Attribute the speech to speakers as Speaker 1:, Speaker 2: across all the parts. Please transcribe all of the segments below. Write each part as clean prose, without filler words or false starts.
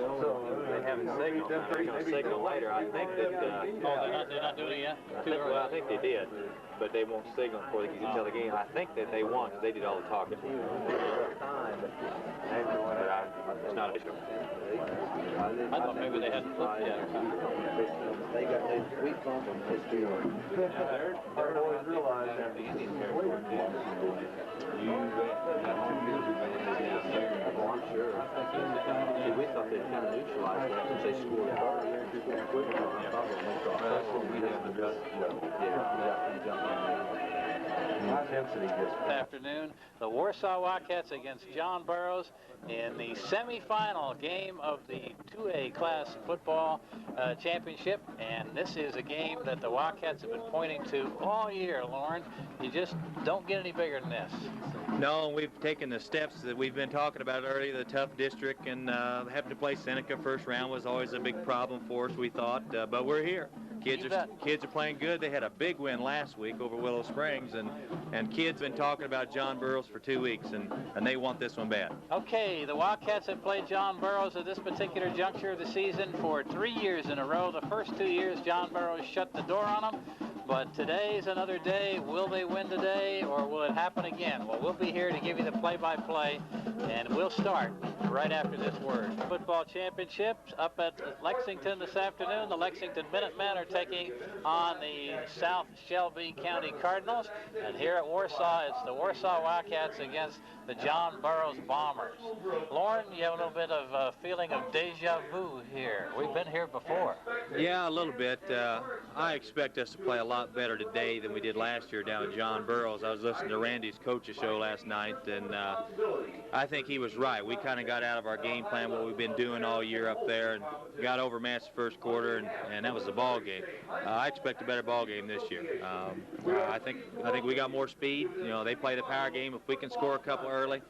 Speaker 1: So they haven't signaled. They're going to signal later. I think that.
Speaker 2: They're not doing it yet.
Speaker 1: I think they did, but they won't signal before they can tell the game. I think that they won because they did all the talking. But it's not official.
Speaker 2: I thought maybe they hadn't flipped yet.
Speaker 3: They got those sweet bump on this deal.
Speaker 4: They're always realized that the Indian character
Speaker 3: I'm sure. We thought they'd kind of neutralized that since they scored early.
Speaker 4: that's what we have to do. Intensity gets
Speaker 2: Afternoon, the Warsaw Wildcats against John Burroughs in the semifinal game of the 2A class football championship, and this is a game that the Wildcats have been pointing to all year, Lauren. You just don't get any bigger than this.
Speaker 5: No, we've taken the steps that we've been talking about earlier, the tough district, and having to play Seneca first round was always a big problem for us, we thought, but we're here. Kids are playing good. They had a big win last week over Willow Springs, and kids been talking about John Burroughs for 2 weeks, and they want this one bad.
Speaker 2: Okay, the Wildcats have played John Burroughs at this particular juncture of the season for 3 years in a row. The first 2 years, John Burroughs shut the door on them. But today's another day. Will they win today, or will it happen again? Well, we'll be here to give you the play-by-play, and we'll start right after this word. Football championships up at Lexington this afternoon. The Lexington Minutemen are taking on the South Shelby County Cardinals. And here at Warsaw, it's the Warsaw Wildcats against the John Burroughs Bombers. Lauren, you have a little bit of a feeling of deja vu here. We've been here before.
Speaker 5: Yeah, a little bit. I expect us to play a lot better today than we did last year down at John Burroughs. I was listening to Randy's coach's show last night, and I think he was right. We kind of got out of our game plan, what we've been doing all year up there, and got overmatched the first quarter, and that was the ball game. I expect a better ball game this year. I think we got more speed. You know, they play the power game. If we can score a couple early,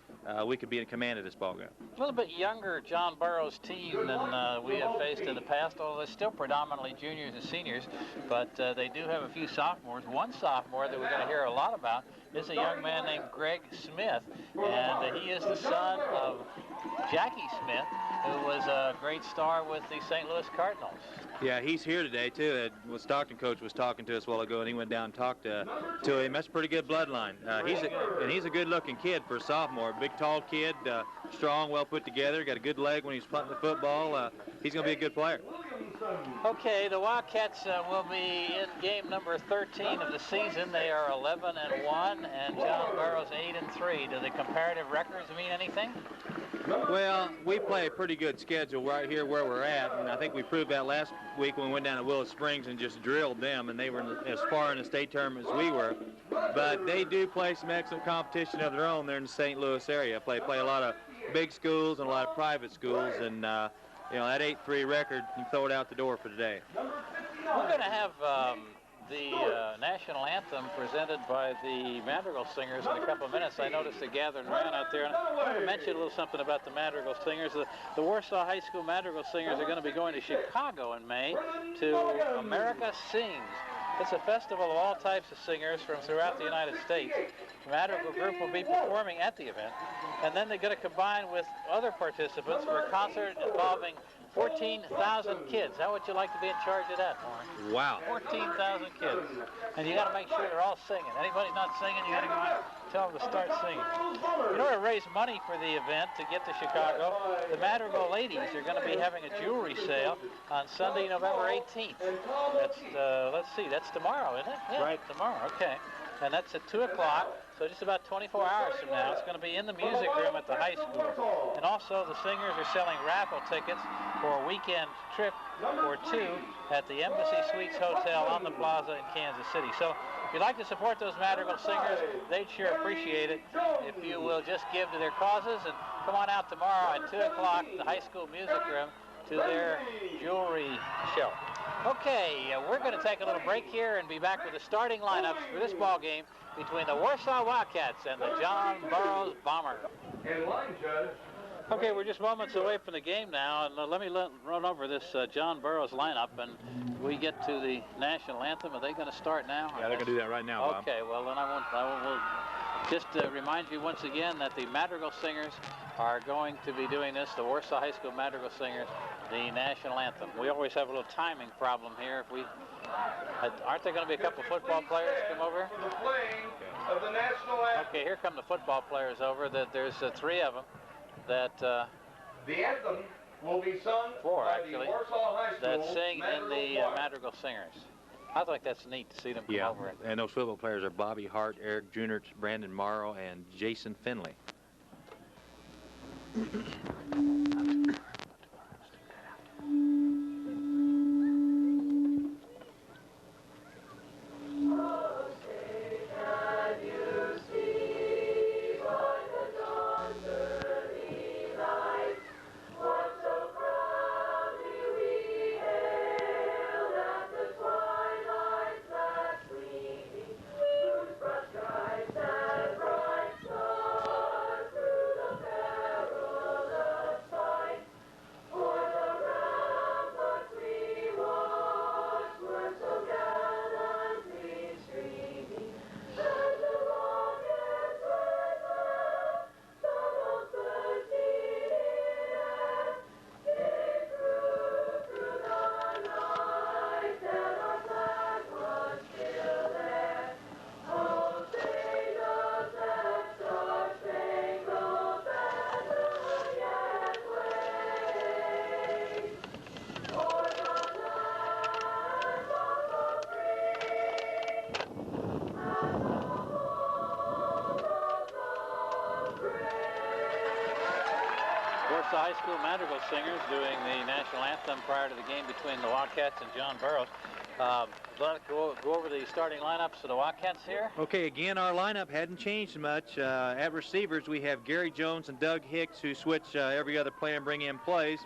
Speaker 5: we could be in command of this ball game.
Speaker 2: A little bit younger John Burroughs team than we have faced in the past, although they're still predominantly juniors and seniors, but they do have a few sophomores. One sophomore that we're going to hear a lot about is a young man named Greg Smith, and he is the son of Jackie Smith, who was a great star with the St. Louis Cardinals.
Speaker 5: Yeah, he's here today, too. The Stockton coach was talking to us a while ago, and he went down and talked to him. That's a pretty good bloodline. He's a good-looking kid for a sophomore. Big, tall kid, strong, well put together, got a good leg when he's punting the football. He's going to be a good player.
Speaker 2: Okay, the Wildcats will be in game number 13 of the season. They are 11-1, and John Burroughs 8-3. Do the comparative records mean anything?
Speaker 5: Well, we play a pretty good schedule right here where we're at, and I think we proved that last week when we went down to Willow Springs and just drilled them, and they were as far in the state tournament as we were. But they do play some excellent competition of their own there in the St. Louis area. Play a lot of big schools and a lot of private schools, and you know, that 8-3 record, you throw it out the door for today.
Speaker 2: We're going to have the national anthem presented by the Madrigal Singers in a couple of minutes. I noticed a gathering around out there, and I want to mention a little something about the Madrigal Singers. The Warsaw High School Madrigal Singers are going to be going to Chicago in May to America Sings. It's a festival of all types of singers from throughout the United States. The Madrigal group will be performing at the event, and then they're going to combine with other participants for a concert involving 14,000 kids. How would you like to be in charge of that, Warren?
Speaker 5: Wow.
Speaker 2: 14,000 kids. And you got to make sure they're all singing. Anybody's not singing, you got to go out and tell them to start singing. In order to raise money for the event to get to Chicago, the Madrigal ladies are going to be having a jewelry sale on Sunday, November 18th. That's, let's see, that's tomorrow, isn't it? Yeah, right. Tomorrow, okay. And that's at 2 o'clock, so just about 24 hours from now. It's going to be in the music room at the high school. And also, the singers are selling raffle tickets for a weekend trip or two at the Embassy Suites Hotel on the Plaza in Kansas City. So if you'd like to support those Madrigal singers, they'd sure appreciate it if you will just give to their causes. And come on out tomorrow at 2 o'clock at the high school music room to their jewelry show. Okay, we're going to take a little break here and be back with the starting lineups for this ball game between the Warsaw Wildcats and the John Burroughs Bombers. Okay, we're just moments away from the game now, and let me run over this John Burroughs lineup, and we get to the national anthem. Are they going to start now?
Speaker 5: Yeah, they're going to do that right now, Bob.
Speaker 2: Okay, well, then I will just remind you once again that the Madrigal Singers are going to be doing this, the Warsaw High School Madrigal Singers, the national anthem. We always have a little timing problem here. If we aren't there going to be a couple football players come over?
Speaker 4: The playing of the national anthem.
Speaker 2: Okay, here come the football players over. There's 3 of them that
Speaker 4: the anthem will be sung by the Warsaw High School
Speaker 2: that sing in the Madrigal Singers. I think that's neat to see them come over.
Speaker 5: And those football players are Bobby Hart, Eric Junert, Brandon Morrow, and Jason Finley.
Speaker 2: High School Madrigal Singers doing the national anthem prior to the game between the Wildcats and John Burroughs. Let's go over the starting lineups for the Wildcats here.
Speaker 5: Okay, again, our lineup hadn't changed much. At receivers, we have Gary Jones and Doug Hicks, who switch every other play and bring in plays.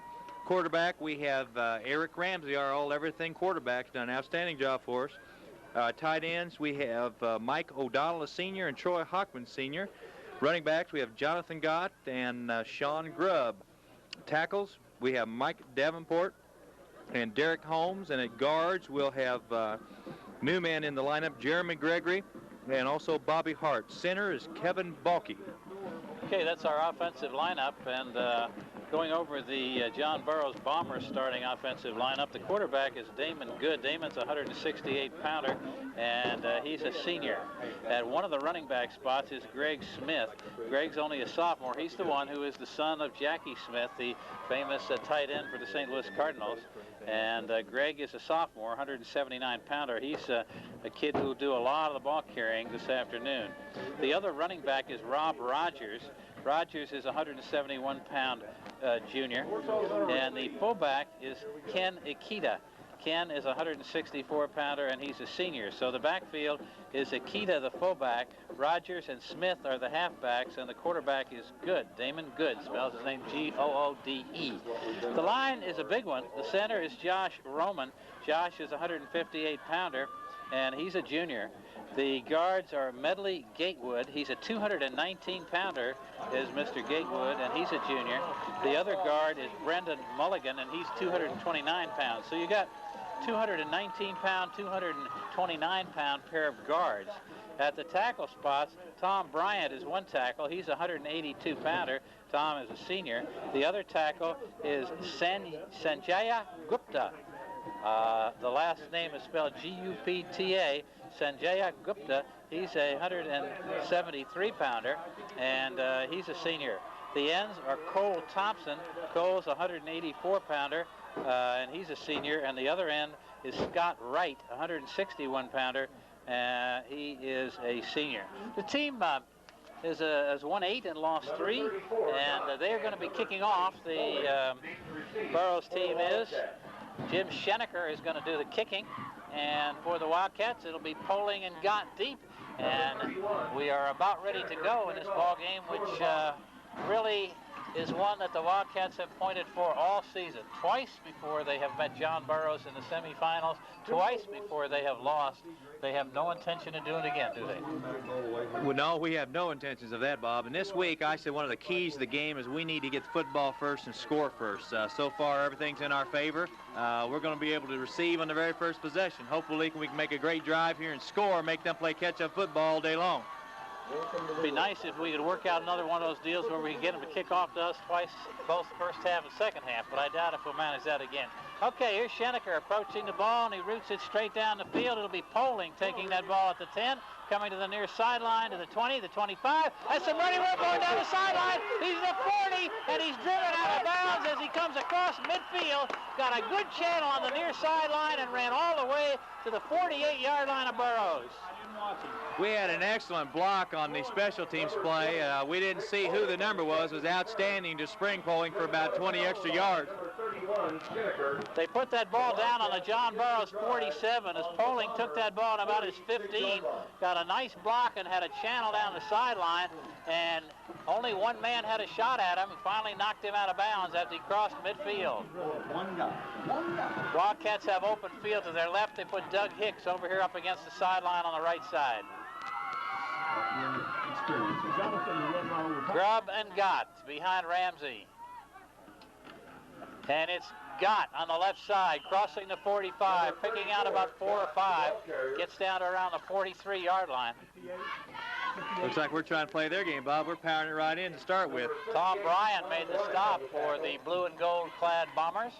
Speaker 5: Quarterback, we have Eric Ramsey, our all-everything quarterback, done an outstanding job for us. Tight ends, we have Mike O'Donnell, a senior, and Troy Hockman, senior. Running backs, we have Jonathan Gott and Sean Grubb. Tackles, we have Mike Davenport and Derek Holmes, and at guards we'll have new man in the lineup, Jeremy Gregory, and also Bobby Hart. Center is Kevin Balke.
Speaker 2: Okay, that's our offensive lineup, and going over the John Burroughs Bombers starting offensive lineup, the quarterback is Damon Good. Damon's a 168-pounder, and he's a senior. At one of the running back spots is Greg Smith. Greg's only a sophomore. He's the one who is the son of Jackie Smith, the famous tight end for the St. Louis Cardinals. And Greg is a sophomore, 179-pounder. He's a kid who will do a lot of the ball carrying this afternoon. The other running back is Rob Rogers. Rogers is a 171-pound junior, and the fullback is Ken Ikeda. Ken is a 164-pounder, and he's a senior. So the backfield is Ikeda, the fullback. Rogers and Smith are the halfbacks, and the quarterback is Good. Damon Good spells his name G-O-O-D-E. The line is a big one. The center is Josh Roman. Josh is a 158-pounder, and he's a junior. The guards are Medley Gatewood. He's a 219-pounder, is Mr. Gatewood, and he's a junior. The other guard is Brendan Mulligan, and he's 229 pounds. So you got 219-pound, 229-pound pair of guards. At the tackle spots, Tom Bryant is one tackle. He's a 182-pounder. Tom is a senior. The other tackle is Sanjaya Gupta. The last name is spelled G-U-P-T-A. Sanjaya Gupta, he's a 173-pounder, and he's a senior. The ends are Cole Thompson. Cole's a 184-pounder, and he's a senior. And the other end is Scott Wright, a 161-pounder. He is a senior. The team has won 8 and lost 3, and they are going to be kicking off. The Burroughs team is. Jim Schenecker is going to do the kicking. And for the Wildcats, it'll be Poling and Gott deep. And we are about ready to go in this ball game, which really is one that the Wildcats have pointed for all season. Twice before they have met John Burroughs in the semifinals, twice before they have lost. They have no intention of doing it again, do they?
Speaker 5: Well, no, we have no intentions of that, Bob. And this week, I said one of the keys to the game is we need to get the football first and score first. So far, everything's in our favor. We're going to be able to receive on the very first possession. Hopefully, we can make a great drive here and score, make them play catch-up football all day long.
Speaker 2: It'd be nice if we could work out another one of those deals where we can get them to kick off to us twice, both first half and second half, but I doubt if we'll manage that again. Okay, here's Schenecker approaching the ball, and he roots it straight down the field. It'll be Poling taking that ball at the 10, coming to the near sideline, to the 20, the 25. That's some running room going down the sideline. He's at 40, and he's driven out of bounds as he comes across midfield. Got a good channel on the near sideline and ran all the way to the 48-yard line of Burroughs.
Speaker 5: We had an excellent block on the special teams play. We didn't see who the number was. It was outstanding to spring Poling for about 20 extra yards.
Speaker 2: They put that ball down on the John Burroughs 47 as Poling took that ball at about his 15, got a nice block and had a channel down the sideline, and only one man had a shot at him and finally knocked him out of bounds as he crossed midfield. Wildcats have open field to their left. They put Doug Hicks over here up against the sideline on the right side. Grubb and Gott behind Ramsey. And it's Gott on the left side, crossing the 45, picking out about 4 or 5, gets down to around the 43-yard line.
Speaker 5: Looks like we're trying to play their game, Bob. We're powering it right in to start with.
Speaker 2: Tom Bryant made the stop for the blue and gold clad Bombers.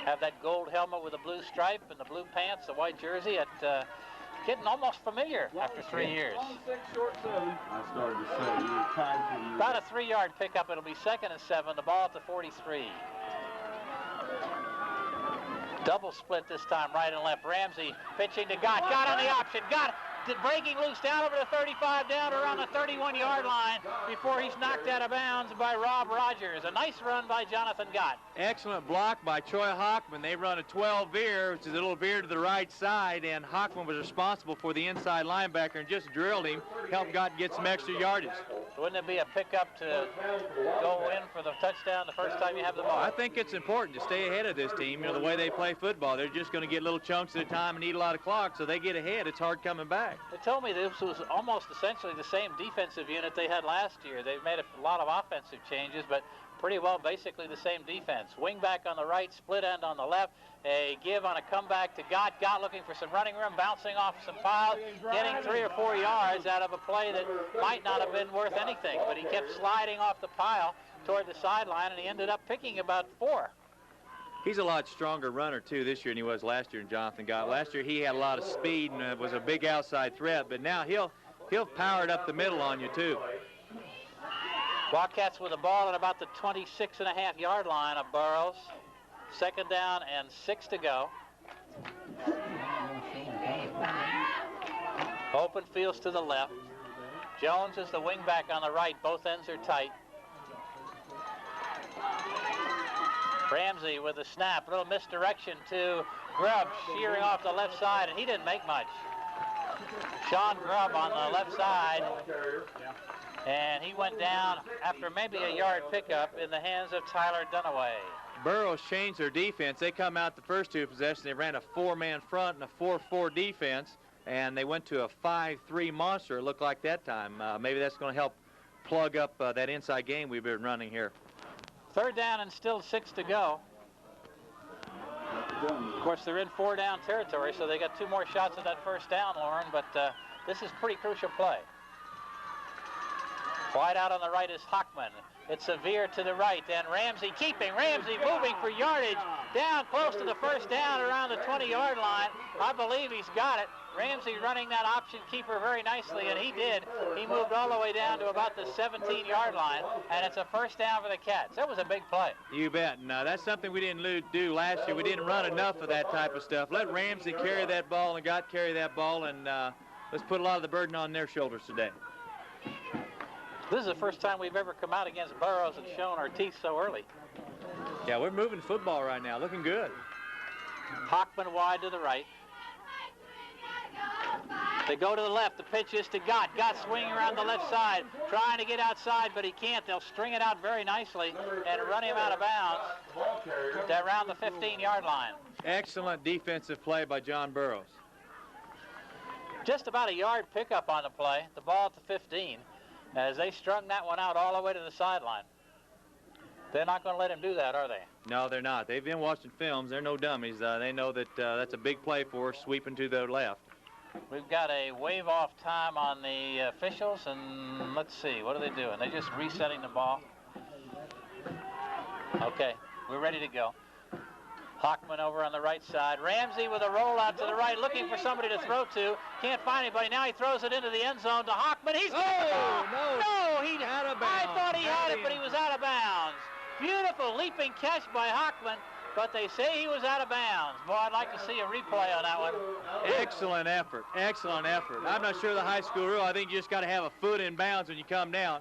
Speaker 2: Have that gold helmet with a blue stripe and the blue pants, the white jersey. Getting almost familiar after 3 years.
Speaker 3: I started to say, you were trying to...
Speaker 2: About a 3-yard pickup. It'll be 2nd and 7. The ball at the 43. Double split this time, right and left. Ramsey pitching to Gott. Gott on the option. Gott breaking loose down over the 35, down around the 31-yard line before he's knocked out of bounds by Rob Rogers. A nice run by Jonathan Gott.
Speaker 5: Excellent block by Troy Hockman. They run a 12 veer, which is a little veer to the right side, and Hockman was responsible for the inside linebacker and just drilled him, helped Gott get some extra yardage.
Speaker 2: Wouldn't it be a pickup to go in for the touchdown the first time you have the ball?
Speaker 5: I think it's important to stay ahead of this team. You know, the way they play football, they're just going to get little chunks at a time and eat a lot of clock, so they get ahead. It's hard coming back.
Speaker 2: They told me this was almost essentially the same defensive unit they had last year. They've made a lot of offensive changes, but pretty well basically the same defense. Wing back on the right, split end on the left. A give on a comeback to Gott. Gott looking for some running room, bouncing off some piles, getting 3 or 4 yards out of a play that might not have been worth anything, but he kept sliding off the pile toward the sideline, and he ended up picking about 4.
Speaker 5: He's a lot stronger runner, too, this year than he was last year in Jonathan Gott. Last year he had a lot of speed and was a big outside threat, but now he'll power it up the middle on you, too.
Speaker 2: Wildcats with the ball at about the 26.5-yard line of Burroughs. 2nd down and 6 to go. Open fields to the left. Jones is the wingback on the right. Both ends are tight. Ramsey with the snap. A little misdirection to Grubb, shearing off the left side, and he didn't make much. Sean Grubb on the left side. And he went down after maybe a yard pickup in the hands of Tyler Dunaway.
Speaker 5: Burroughs changed their defense. They come out the first 2 possessions. They ran a 4-man front and a 4-4 defense, and they went to a 5-3 monster, it looked like that time. Maybe that's going to help plug up that inside game we've been running here.
Speaker 2: 3rd down and still 6 to go. Of course, they're in 4-down territory, so they got 2 more shots at that 1st down, Lauren, but this is pretty crucial play. Wide out on the right is Hockman. It's a veer to the right, and Ramsey keeping. Ramsey moving for yardage down close to the 1st down around the 20-yard line. I believe he's got it. Ramsey running that option keeper very nicely, and he did. He moved all the way down to about the 17-yard line, and it's a 1st down for the Cats. That was a big play.
Speaker 5: You bet. Now, that's something we didn't do last year. We didn't run enough of that type of stuff. Let Ramsey carry that ball and Gott carry that ball, and let's put a lot of the burden on their shoulders today.
Speaker 2: This is the first time we've ever come out against Burroughs and shown our teeth so early.
Speaker 5: Yeah, we're moving football right now. Looking good.
Speaker 2: Hockman wide to the right. They go to the left. The pitch is to Gott. Gott swinging around the left side, trying to get outside, but he can't. They'll string it out very nicely and run him out of bounds to around the 15-yard line.
Speaker 5: Excellent defensive play by John Burroughs.
Speaker 2: Just about a yard pickup on the play. The ball at the 15. As they strung that one out all the way to the sideline. They're not going to let him do that, are they?
Speaker 5: No, they're not. They've been watching films. They're no dummies. They know that that's a big play for us, sweeping to the left.
Speaker 2: We've got a wave-off time on the officials, and let's see, what are they doing? They're just resetting the ball. Okay, we're ready to go. Hockman over on the right side. Ramsey with a roll out to the right, looking for somebody to throw to. Can't find anybody. Now he throws it into the end zone to Hockman. He's he
Speaker 5: out of bounds.
Speaker 2: I thought he had it, but he was out of bounds. Beautiful leaping catch by Hockman, but they say he was out of bounds. Boy, I'd like to see a replay on that one.
Speaker 5: Excellent effort. Excellent effort. I'm not sure the high school rule. I think you just got to have a foot in bounds when you come down.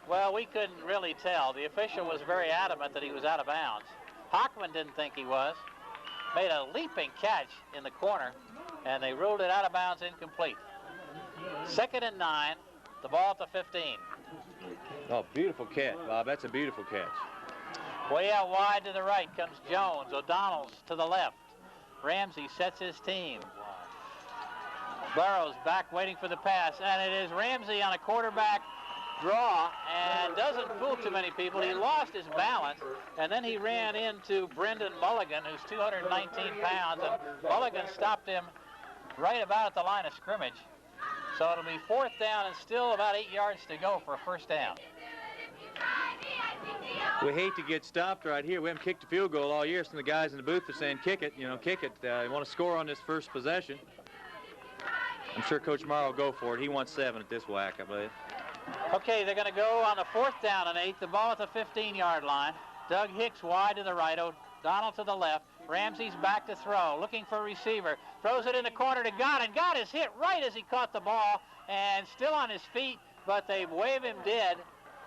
Speaker 2: Well, we couldn't really tell. The official was very adamant that he was out of bounds. Hockman didn't think he was. Made a leaping catch in the corner, and they ruled it out of bounds, incomplete. 2nd and 9, the ball at the 15.
Speaker 5: Oh, beautiful catch, Bob. That's a beautiful catch.
Speaker 2: Way out wide to the right comes Jones. O'Donnell's to the left. Ramsey sets his team. Burroughs back waiting for the pass, and it is Ramsey on a quarterback draw and doesn't fool too many people. He lost his balance, and then he ran into Brendan Mulligan, who's 219 pounds, and Mulligan stopped him right about at the line of scrimmage. So it'll be 4th down and still about 8 yards to go for a 1st down.
Speaker 5: We hate to get stopped right here. We haven't kicked a field goal all year, so the guys in the booth are saying, kick it, kick it. You want to score on this first possession. I'm sure Coach Morrow will go for it. He wants 7 at this whack, I believe.
Speaker 2: Okay, they're going to go on the 4th down and 8. The ball at the 15-yard line. Doug Hicks wide to the right. O'Donnell to the left. Ramsey's back to throw. Looking for a receiver. Throws it in the corner to Gott, and Gott is hit right as he caught the ball and still on his feet, but they wave him dead.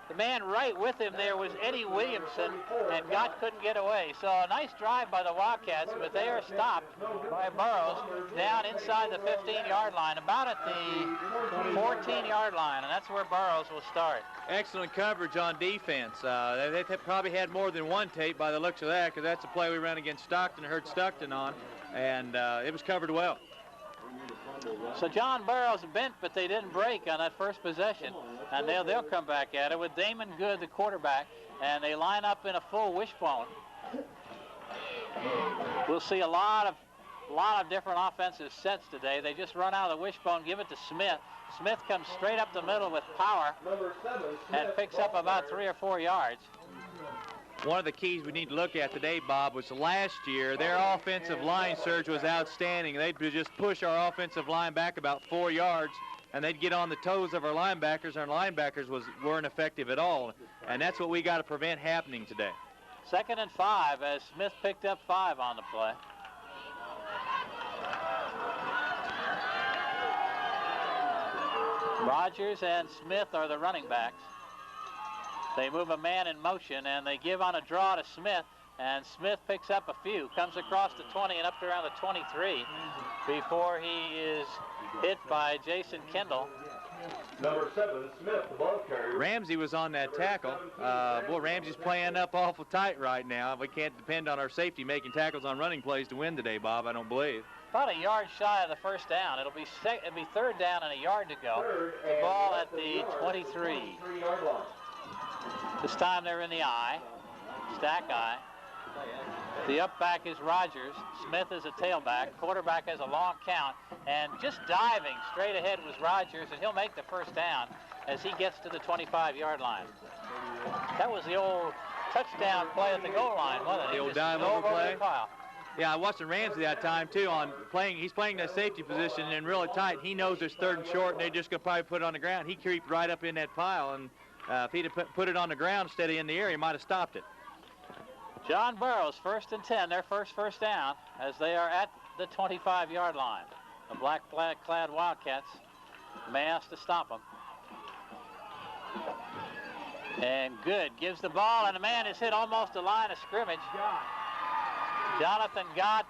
Speaker 2: The man right with him there was Eddie Williamson, and Gott couldn't get away. So a nice drive by the Wildcats, but they are stopped by Burroughs down inside the 15-yard line, about at the 14-yard line, and that's where Burroughs will start.
Speaker 5: Excellent coverage on defense. They probably had more than one tape by the looks of that, because that's a play we ran against Stockton, heard Stockton on, and it was covered well.
Speaker 2: So John Burroughs bent, but they didn't break on that first possession. And they'll come back at it with Damon Good, the quarterback, and they line up in a full wishbone. We'll see a lot of different offensive sets today. They just run out of the wishbone, give it to Smith. Smith comes straight up the middle with power and picks up about 3 or 4 yards.
Speaker 5: One of the keys we need to look at today, Bob, was last year their offensive line surge was outstanding. They'd just push our offensive line back about 4 yards, and they'd get on the toes of our linebackers. Our linebackers weren't effective at all, and that's what we got to prevent happening today.
Speaker 2: 2nd and 5 as Smith picked up 5 on the play. Rogers and Smith are the running backs. They move a man in motion, and they give on a draw to Smith, and Smith picks up a few, comes across the 20 and up to around the 23 before he is hit by Jason Kendall.
Speaker 4: Number 7, Smith, the ball carrier.
Speaker 5: Ramsey was on that tackle. Boy, Ramsey's playing up awful tight right now. We can't depend on our safety making tackles on running plays to win today, Bob, I don't believe.
Speaker 2: About a yard shy of the 1st down. It'll be 3rd down and a yard to go. The ball at the 23. This time they're in the I, stack I. The up back is Rogers. Smith is a tailback. Quarterback has a long count. And just diving straight ahead was Rogers, and he'll make the 1st down as he gets to the 25-yard line. That was the old touchdown play at the goal line, wasn't it?
Speaker 5: The old dive over play?
Speaker 2: Pile.
Speaker 5: Yeah, I watched Ramsey that time, too, he's playing that safety position and really tight. He knows there's 3rd and short, and they're just going to probably put it on the ground. He creeped right up in that pile, and if he'd have put it on the ground instead of in the air, he might have stopped it.
Speaker 2: John Burroughs, 1st and 10, their first down, as they are at the 25-yard line. The black-clad Wildcats, mass to stop them. And Good gives the ball, and the man is hit almost the line of scrimmage. Jonathan Gott,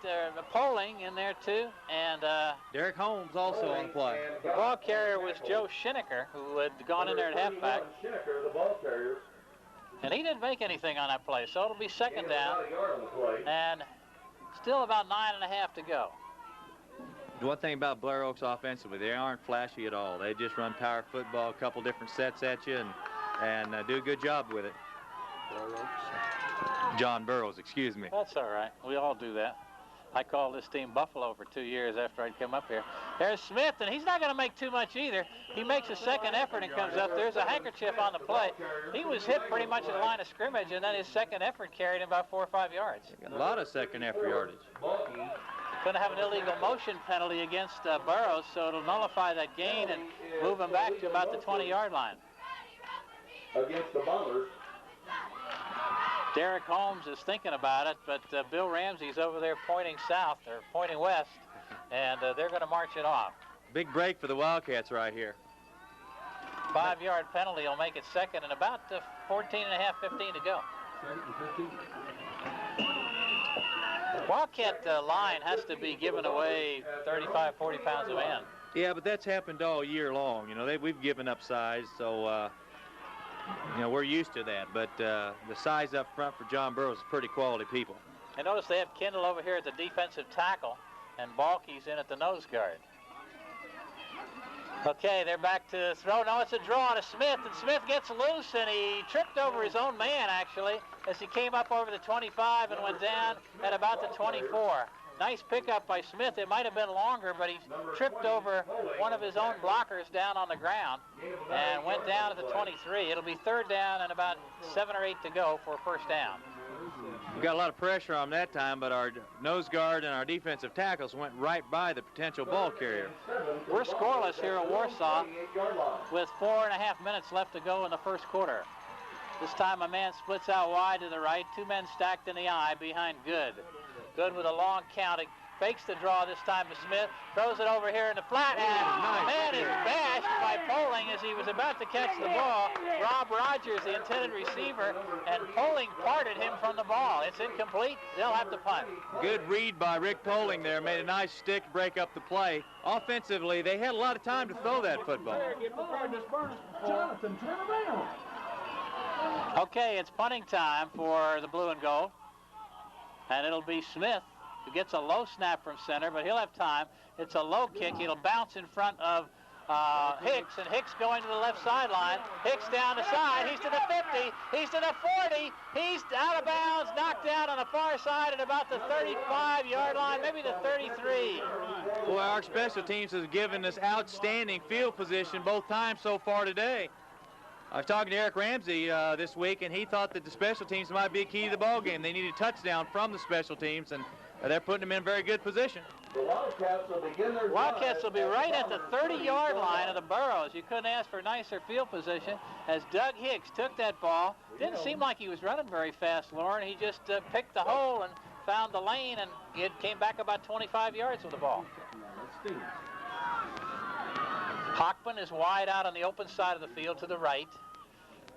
Speaker 2: polling in there too, and
Speaker 5: Derek Holmes also on the play.
Speaker 2: The ball carrier was Joe Shinneker, who had gone in there at halfback.
Speaker 4: Shinneker, the ball carrier.
Speaker 2: And he didn't make anything on that play, so it'll be 2nd down, and still about 9.5 to go.
Speaker 5: One thing about Blair Oaks offensively, they aren't flashy at all. They just run power football, a couple different sets at you, and do a good job with it. John Burroughs, excuse me.
Speaker 2: That's all right. We all do that. I called this team Buffalo for 2 years after I'd come up here. There's Smith, and he's not going to make too much either. He makes a second effort and comes up. There's a handkerchief on the play. He was hit pretty much at the line of scrimmage, and then his second effort carried him about 4 or 5 yards.
Speaker 5: A lot of second effort yardage.
Speaker 2: Going to have an illegal motion penalty against Burroughs, so it'll nullify that gain and move him back to about the 20-yard line.
Speaker 4: Against the Bombers.
Speaker 2: Derek Holmes is thinking about it, but Bill Ramsey's over there pointing south, or pointing west, and they're going to march it off.
Speaker 5: Big break for the Wildcats right here.
Speaker 2: 5-yard penalty will make it second and about 14 and a half, 15 to go. Wildcat line has to be giving away 35, 40 pounds of man.
Speaker 5: Yeah, but that's happened all year long. You know, we've given up size, so you know, we're used to that. But the size up front for John Burroughs is pretty quality people.
Speaker 2: I notice they have Kendall over here at the defensive tackle, and Balky's in at the nose guard. Okay, they're back to throw. No, it's a draw to Smith, and Smith gets loose, and he tripped over his own man, actually, as he came up over the 25 and went down at about the 24. Nice pickup by Smith. It might have been longer, but he tripped over one of his own blockers down on the ground and went down at the 23. It'll be third down and about 7 or 8 to go for first down.
Speaker 5: We got a lot of pressure on that time, but our nose guard and our defensive tackles went right by the potential ball carrier.
Speaker 2: We're scoreless here at Warsaw with 4.5 minutes left to go in the first quarter. This time a man splits out wide to the right, 2 men stacked in the eye behind Good. Good with a long count. Fakes the draw this time to Smith. Throws it over here in the flat, and man is bashed by Poling as he was about to catch the ball. Rob Rogers, the intended receiver, and Poling parted him from the ball. It's incomplete. They'll have to punt.
Speaker 5: Good read by Rick Poling there. Made a nice stick break up the play. Offensively, they had a lot of time to throw that football.
Speaker 2: Okay, it's punting time for the blue and gold. And it'll be Smith who gets a low snap from center, but he'll have time. It's a low kick. It'll bounce in front of Hicks, and Hicks going to the left sideline. Hicks down the side. He's to the 50. He's to the 40. He's out of bounds, knocked out on the far side at about the 35-yard line, maybe the 33.
Speaker 5: Boy, our special teams has given us outstanding field position both times so far today. I was talking to Eric Ramsey this week, and he thought that the special teams might be a key to the ball game. They needed a touchdown from the special teams, and they're putting them in very good position.
Speaker 4: The
Speaker 2: Wildcats will be right at the 30-yard line of the Burroughs. You couldn't ask for nicer field position as Doug Hicks took that ball. Didn't seem like he was running very fast, Lauren. He just picked the hole and found the lane, and it came back about 25 yards with the ball. Hockman is wide out on the open side of the field to the right.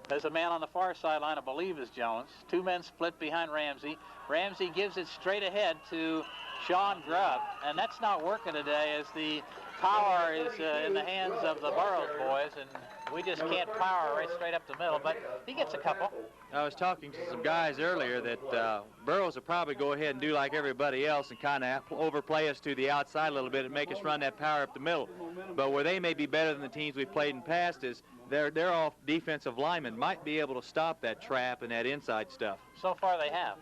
Speaker 2: There's a man on the far sideline, I believe is Jones. 2 men split behind Ramsey. Ramsey gives it straight ahead to Sean Grubb, and that's not working today as the power is in the hands of the Burroughs boys, and we just can't power right straight up the middle, but he gets a couple.
Speaker 5: I was talking to some guys earlier that Burroughs will probably go ahead and do like everybody else and kind of overplay us to the outside a little bit and make us run that power up the middle. But where they may be better than the teams we've played in the past is their off defensive linemen might be able to stop that trap and that inside stuff.
Speaker 2: So far they have.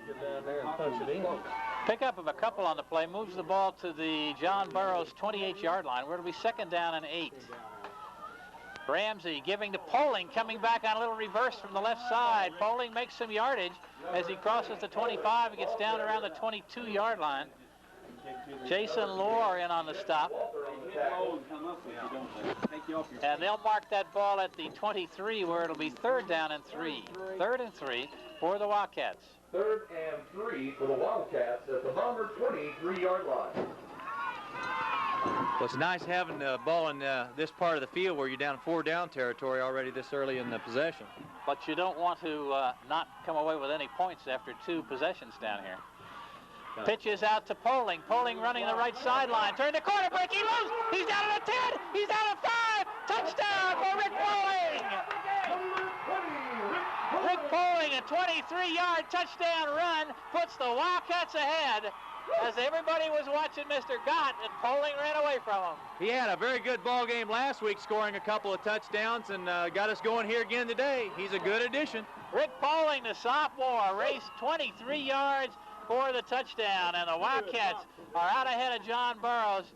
Speaker 3: Get down there and punch it in.
Speaker 2: Pickup of a couple on the play, moves the ball to the John Burroughs 28-yard line, where it'll be second down and 8. Ramsey giving to Poling, coming back on a little reverse from the left side. Poling makes some yardage as he crosses the 25 and gets down around the 22-yard line. Jason Lohr in on the stop. And they'll mark that ball at the 23 where it'll be third down and 3. 3rd and 3 for the Wildcats.
Speaker 4: 3rd and 3 for the Wildcats at the Bomber 23-yard line.
Speaker 5: Well, it's nice having the ball in this part of the field where you're down 4 down territory already this early in the possession.
Speaker 2: But you don't want to not come away with any points after 2 possessions down here. Pitches out to Poling. Poling running the right sideline. Turn the corner, breaking loose. He's down at the 10. He's down at 5. Touchdown for Rick Poling. Rick Poling, a 23-yard touchdown run, puts the Wildcats ahead as everybody was watching Mr. Gott, and Poling ran away from him.
Speaker 5: He had a very good ball game last week, scoring a couple of touchdowns, and got us going here again today. He's a good addition.
Speaker 2: Rick Poling, the sophomore, raced 23 yards, for the touchdown, and the Wildcats are out ahead of John Burroughs,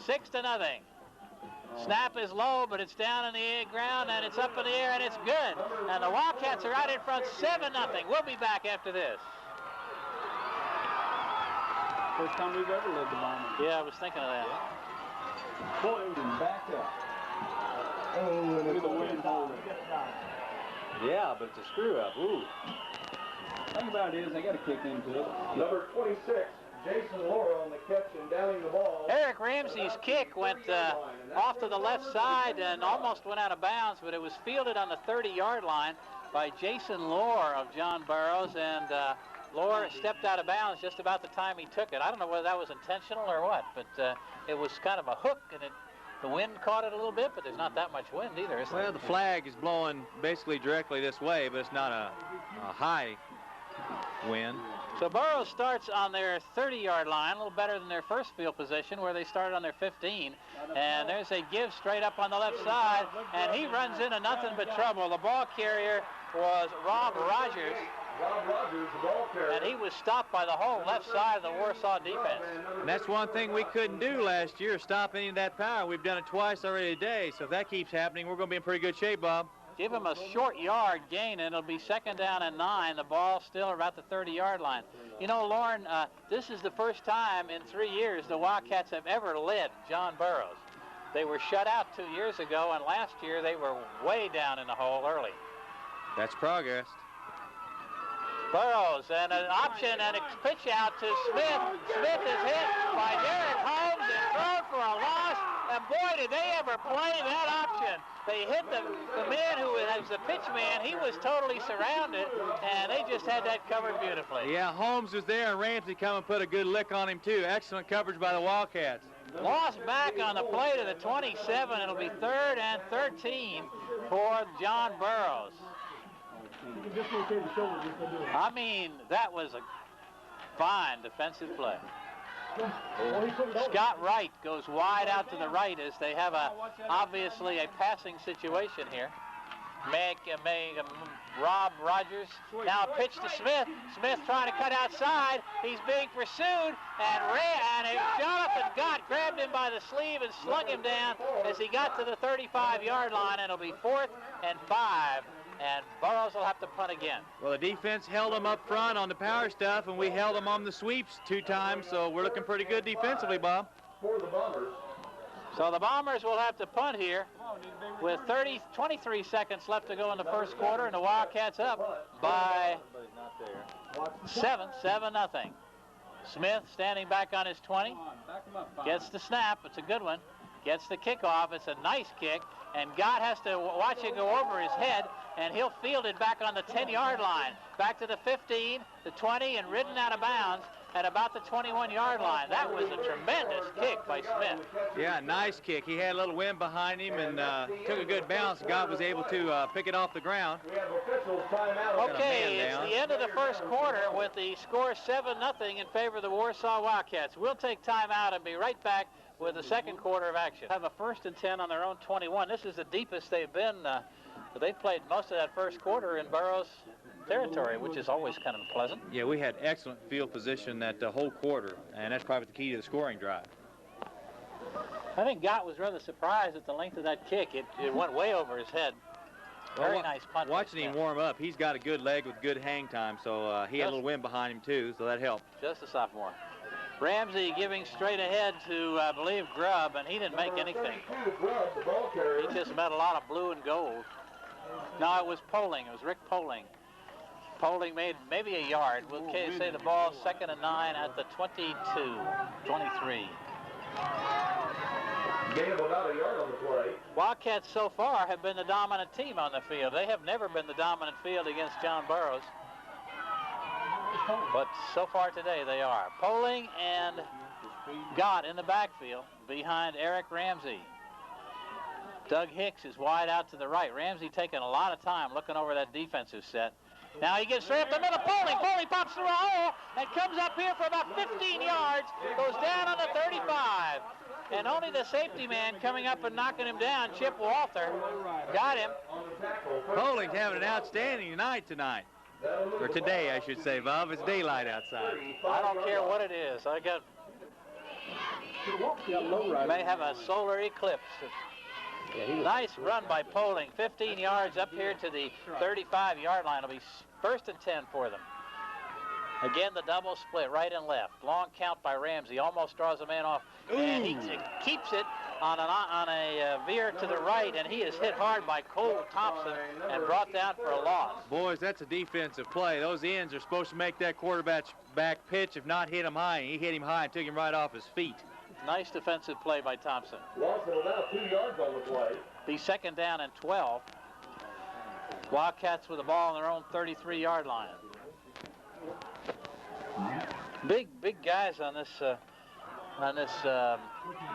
Speaker 2: 6-0. Snap is low, but it's down in the ground, and it's up in the air, and it's good. And the Wildcats are out in front, 7-0. We'll be back after this.
Speaker 6: First time we've ever led the Bombers.
Speaker 2: Yeah, I was thinking of that.
Speaker 6: Back up. Look at the wind hold.
Speaker 3: Yeah, but it's a screw-up. Ooh.
Speaker 6: The thing about it is they got to kick into it.
Speaker 4: Number 26, Jason Laura on the catch and downing the ball.
Speaker 2: Eric Ramsey's kick went off to the left side and almost went out of bounds, but it was fielded on the 30-yard line by Jason Lohr of John Burroughs, and Lohr stepped out of bounds just about the time he took it. I don't know whether that was intentional or what, but it was kind of a hook, and the wind caught it a little bit, but there's not that much wind either, is there?
Speaker 5: Well, the flag is blowing basically directly this way, but it's not a high wind.
Speaker 2: So Burroughs starts on their 30-yard line, a little better than their first field position where they started on their 15. And there's a give straight up on the left side, and he runs into nothing but trouble. The ball carrier was Rob Rogers.
Speaker 4: Rob Rogers, the ball carrier.
Speaker 2: And he was stopped by the whole left side of the Warsaw defense.
Speaker 5: And that's one thing we couldn't do last year, stop any of that power. We've done it twice already today, so if that keeps happening, we're going to be in pretty good shape, Bob.
Speaker 2: Give him a short yard gain, and it'll be 2nd down and 9. The ball still about the 30-yard line. You know, Lauren, this is the first time in 3 years the Wildcats have ever led John Burroughs. They were shut out 2 years ago, and last year they were way down in the hole early.
Speaker 5: That's progress.
Speaker 2: Burroughs, and an option and a pitch out to Smith. Smith is hit by Derek Holmes and thrown for a loss. And boy, did they ever play that option. They hit the man who was the pitch man. He was totally surrounded, and they just had that covered beautifully.
Speaker 5: Yeah, Holmes was there, and Ramsey come and put a good lick on him, too. Excellent coverage by the Wildcats.
Speaker 2: Lost back on the play to the 27. It'll be 3rd and 13 for John Burroughs. I mean, that was a fine defensive play. Scott Wright goes wide out to the right as they have obviously a passing situation here. Rob Rogers now a pitch to Smith. Smith trying to cut outside. He's being pursued, and Jonathan Gott grabbed him by the sleeve and slung him down as he got to the 35-yard line, and it'll be 4th and 5. And Burroughs will have to punt again.
Speaker 5: Well, the defense held them up front on the power stuff, and we held them on the sweeps 2 times, so we're looking pretty good defensively, Bob.
Speaker 4: For the Bombers.
Speaker 2: So the Bombers will have to punt here with 23 seconds left to go in the first quarter, and the Wildcats up by 7-0. Smith standing back on his 20, gets the snap. It's a good one. Gets the kickoff. It's a nice kick, and Gott has to watch it go over his head, and he'll field it back on the 10-yard line, back to the 15, the 20, and ridden out of bounds at about the 21-yard line. That was a tremendous kick by Smith.
Speaker 5: Yeah, nice kick. He had a little wind behind him and took a good bounce. Gott was able to pick it off the ground.
Speaker 4: We have officials timeout.
Speaker 2: Okay, it's the end of the first quarter with the score 7-0 in favor of the Warsaw Wildcats. We'll take time out and be right back with the second quarter of action. Have a 1st and 10 on their own 21. This is the deepest they've been. They played most of that first quarter in Burroughs territory, which is always kind of pleasant.
Speaker 5: Yeah, we had excellent field position that whole quarter, and that's probably the key to the scoring drive.
Speaker 2: I think Gott was rather surprised at the length of that kick. It went way over his head. Very nice punt.
Speaker 5: Watching him warm up, he's got a good leg with good hang time, so he had a little wind behind him too, so that helped.
Speaker 2: Just a sophomore. Ramsey giving straight ahead to, I believe, Grubb, and he didn't make anything. He just met a lot of blue and gold. No, it was Poling. It was Rick Poling. Poling made maybe a yard. We'll say the ball 2nd and 9 at the 23.
Speaker 4: Gain of about a yard on the play.
Speaker 2: Wildcats so far have been the dominant team on the field. They have never been the dominant field against John Burroughs. But so far today they are. Poling and Gott in the backfield behind Eric Ramsey. Doug Hicks is wide out to the right. Ramsey taking a lot of time looking over that defensive set. Now he gets straight up the middle. Poling pops through a hole and comes up here for about 15 yards. Goes down on the 35. And only the safety man coming up and knocking him down, Chip Walther, got him.
Speaker 5: Poling's having an outstanding night tonight. Or today, I should say, Bob. It's daylight outside.
Speaker 2: I don't care what it is. I got may have a solar eclipse. Nice run by Poling. 15 yards up here to the 35-yard line. It'll be 1st and 10 for them. Again, the double split, right and left. Long count by Ramsey. Almost draws a man off. And he keeps it on a veer to the right, and he is hit hard by Cole Thompson and brought down for a loss.
Speaker 5: Boys, that's a defensive play. Those ends are supposed to make that quarterback back pitch, if not hit him high. He hit him high and took him right off his feet.
Speaker 2: Nice defensive play by Thompson.
Speaker 4: Lawson will now 2 yards on the play.
Speaker 2: Be 2nd down and 12. Wildcats with the ball on their own 33-yard line. Big guys on this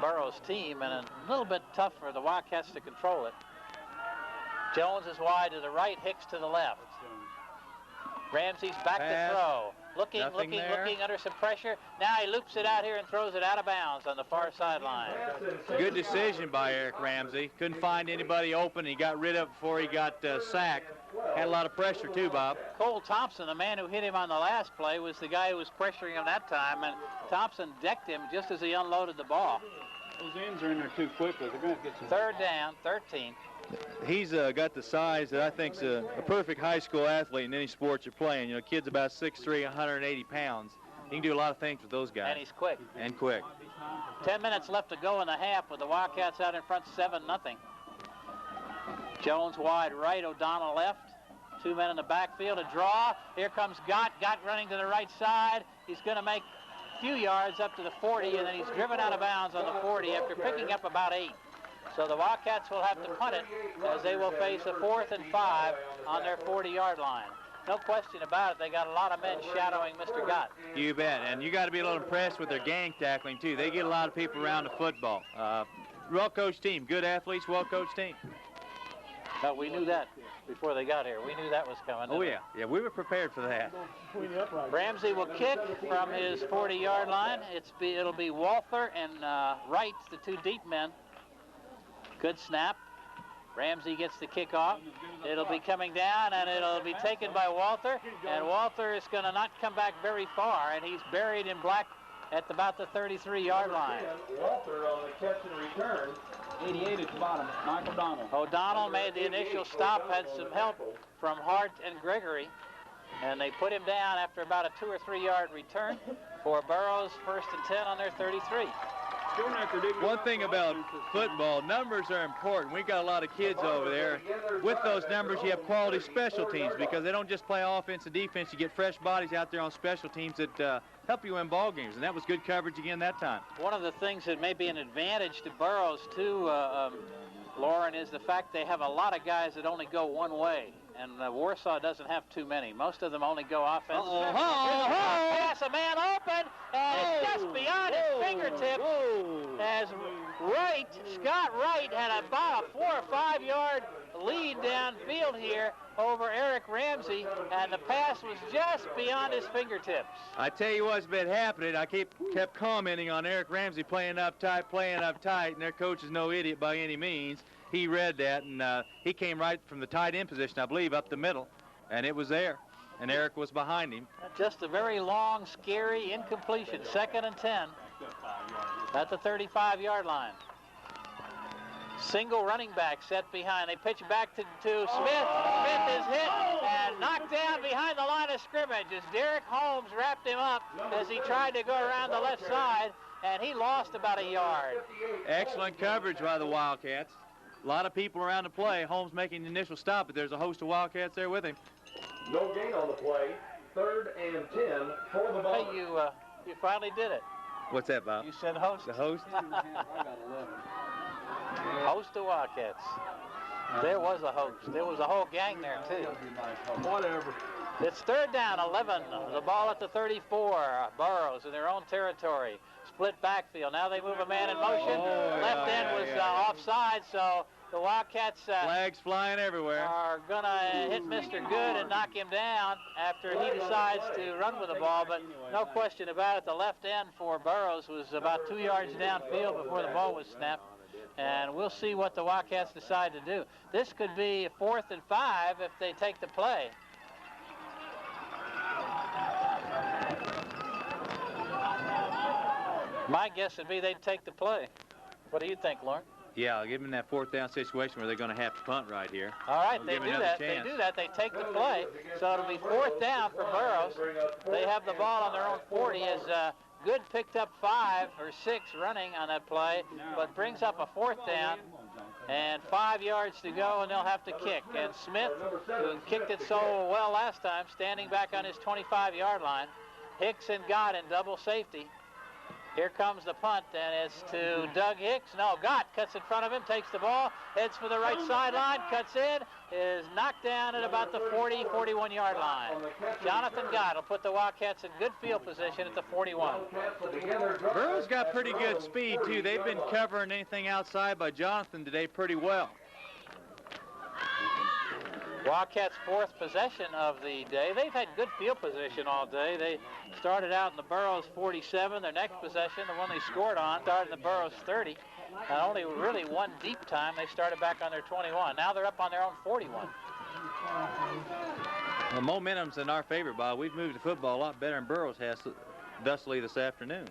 Speaker 2: Burroughs team, and a little bit tough for the Wildcats to control it. Jones is wide to the right, Hicks to the left. Ramsey's back to throw. Looking under some pressure. Now he loops it out here and throws it out of bounds on the far sideline.
Speaker 5: Good decision by Eric Ramsey. Couldn't find anybody open. He got rid of it before he got sacked. Had a lot of pressure too, Bob.
Speaker 2: Cole Thompson, the man who hit him on the last play, was the guy who was pressuring him that time, and Thompson decked him just as he unloaded the ball.
Speaker 6: Those ends are in there too quickly. They're going to get some.
Speaker 2: 3rd down, 13.
Speaker 5: He's got the size that I think's a perfect high school athlete in any sport you're playing. You know, kid's about 6'3", 180 pounds. He can do a lot of things with those guys.
Speaker 2: And he's quick.
Speaker 5: And quick.
Speaker 2: 10 minutes left to go in the half with the Wildcats out in front 7-0. Jones wide right, O'Donnell left. 2 men in the backfield, a draw. Here comes Gott. Gott running to the right side. He's going to make a few yards up to the 40, and then he's driven out of bounds on the 40 after picking up about 8. So the Wildcats will have to punt it as they will face a 4th and 5 on their 40-yard line. No question about it. They got a lot of men shadowing Mr. Gott.
Speaker 5: You bet. And you got to be a little impressed with their gang tackling, too. They get a lot of people around the football. Well-coached team. Good athletes, well-coached team.
Speaker 2: But we knew that before they got here. We knew that was coming.
Speaker 5: Oh, yeah. Yeah, we were prepared for that.
Speaker 2: Ramsey will kick from his 40-yard line. It'll be Walther and Wright, the 2 deep men. Good snap. Ramsey gets the kick off. It'll be coming down, and it'll be taken by Walther. And Walther is going to not come back very far, and he's buried in black at about the 33-yard line.
Speaker 4: Walther on the catch and return.
Speaker 6: 88 at the bottom, Mike O'Donnell.
Speaker 2: O'Donnell made the initial stop, had some help from Hart and Gregory, and they put him down after about a 2 or 3 yard return for Burroughs 1st and 10 on their 33.
Speaker 5: One thing about football, numbers are important. We've got a lot of kids over there. With those numbers, you have quality special teams because they don't just play offense and defense. You get fresh bodies out there on special teams that help you win ball games, and that was good coverage again that time.
Speaker 2: One of the things that may be an advantage to Burroughs, too, Lauren, is the fact they have a lot of guys that only go one way. And Warsaw doesn't have too many. Most of them only go offense. Pass, a man open, and it's just beyond his fingertips. As Scott Wright had about a 4 or 5 yard lead downfield here over Eric Ramsey, and the pass was just beyond his fingertips.
Speaker 5: I tell you what's been happening. I kept commenting on Eric Ramsey playing up tight, and their coach is no idiot by any means. He read that, and he came right from the tight end position, I believe, up the middle, and it was there, and Eric was behind him.
Speaker 2: Just a very long, scary incompletion. 2nd and 10 at the 35-yard line. Single running back set behind. They pitch back to Smith. Smith is hit and knocked down behind the line of scrimmage as Derek Holmes wrapped him up as he tried to go around the left side, and he lost about a yard.
Speaker 5: Excellent coverage by the Wildcats. A lot of people around the play. Holmes making the initial stop, but there's a host of Wildcats there with him.
Speaker 4: No gain on the play. 3rd and 10 for the ball.
Speaker 2: Hey, you finally did it.
Speaker 5: What's that, Bob?
Speaker 2: You said host.
Speaker 5: The host?
Speaker 2: Host of Wildcats. There was a host. There was a whole gang there, too.
Speaker 6: Whatever.
Speaker 2: It's 3rd down, 11. The ball at the 34. Burroughs in their own territory. Split backfield. Now they move a man in motion. Left end was offside, so the Wildcats
Speaker 5: flags flying everywhere.
Speaker 2: Are going to hit Mr. Good and knock him down after he decides to run with the ball. But no question about it, the left end for Burroughs was about 2 yards downfield before the ball was snapped. And we'll see what the Wildcats decide to do. This could be a 4th and 5 if they take the play. My guess would be they'd take the play. What do you think, Lauren?
Speaker 5: Yeah, I'll give them that 4th down situation where they're going to have to punt right here.
Speaker 2: All right, they do that. They do that. They take the play. So it'll be 4th down for Burroughs. They have the ball on their own 40 as Good picked up 5 or 6 running on that play, but brings up a 4th down and 5 yards to go, and they'll have to kick. And Smith, who kicked it so well last time, standing back on his 25-yard line. Hicks and Gott in double safety. Here comes the punt, and it's to Doug Hicks. No, Gott cuts in front of him, takes the ball, heads for the right sideline, cuts in, is knocked down at about the 40, 41-yard line. Jonathan Gott will put the Wildcats in good field position at the 41.
Speaker 5: Burroughs got pretty good speed, too. They've been covering anything outside by Jonathan today pretty well.
Speaker 2: Wildcats' 4th possession of the day. They've had good field position all day. They started out in the Burroughs 47. Their next possession, the one they scored on, started in the Burroughs 30. And only really one deep time. They started back on their 21. Now they're up on their own 41.
Speaker 5: The momentum's in our favor, Bob. We've moved the football a lot better than Burroughs has thusly this afternoon.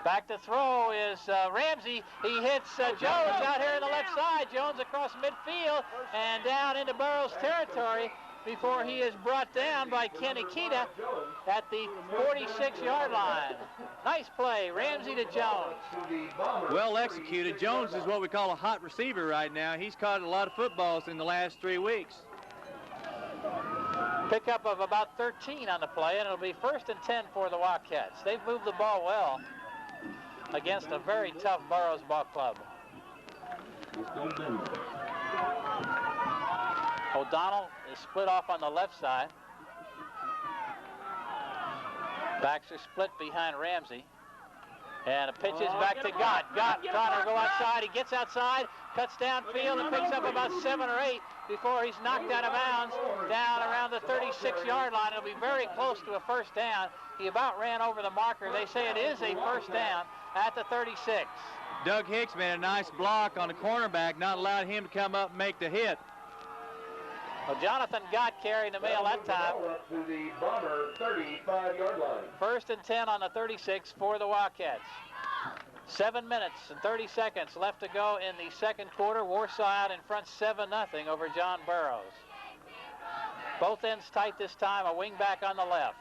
Speaker 2: Back to throw is Ramsey. He hits Jones out here on the left side. Jones across midfield and down into Burroughs territory before he is brought down by Ken Ikeda at the 46-yard line. Nice play, Ramsey to Jones.
Speaker 5: Well executed. Jones is what we call a hot receiver right now. He's caught a lot of footballs in the last 3 weeks.
Speaker 2: Pickup of about 13 on the play, and it'll be 1st and 10 for the Wildcats. They've moved the ball well against a very tough Burroughs ball club. O'Donnell is split off on the left side. Backs are split behind Ramsey. And the pitch is back to Gott. Gott trying to go outside. He gets outside, cuts downfield, and picks up about 7 or 8 before he's knocked out of bounds down around the 36-yard line. It'll be very close to a 1st down. He about ran over the marker. They say it is a 1st down at the 36.
Speaker 5: Doug Hicks made a nice block on the cornerback, not allowed him to come up and make the hit.
Speaker 2: Well, Jonathan Gott carrying the mail that time.
Speaker 4: To the Bomber 35-yard line.
Speaker 2: 1st and 10 on the 36 for the Wildcats. 7 minutes and 30 seconds left to go in the 2nd quarter. Warsaw out in front 7-0 over John Burroughs. Both ends tight this time, a wing back on the left.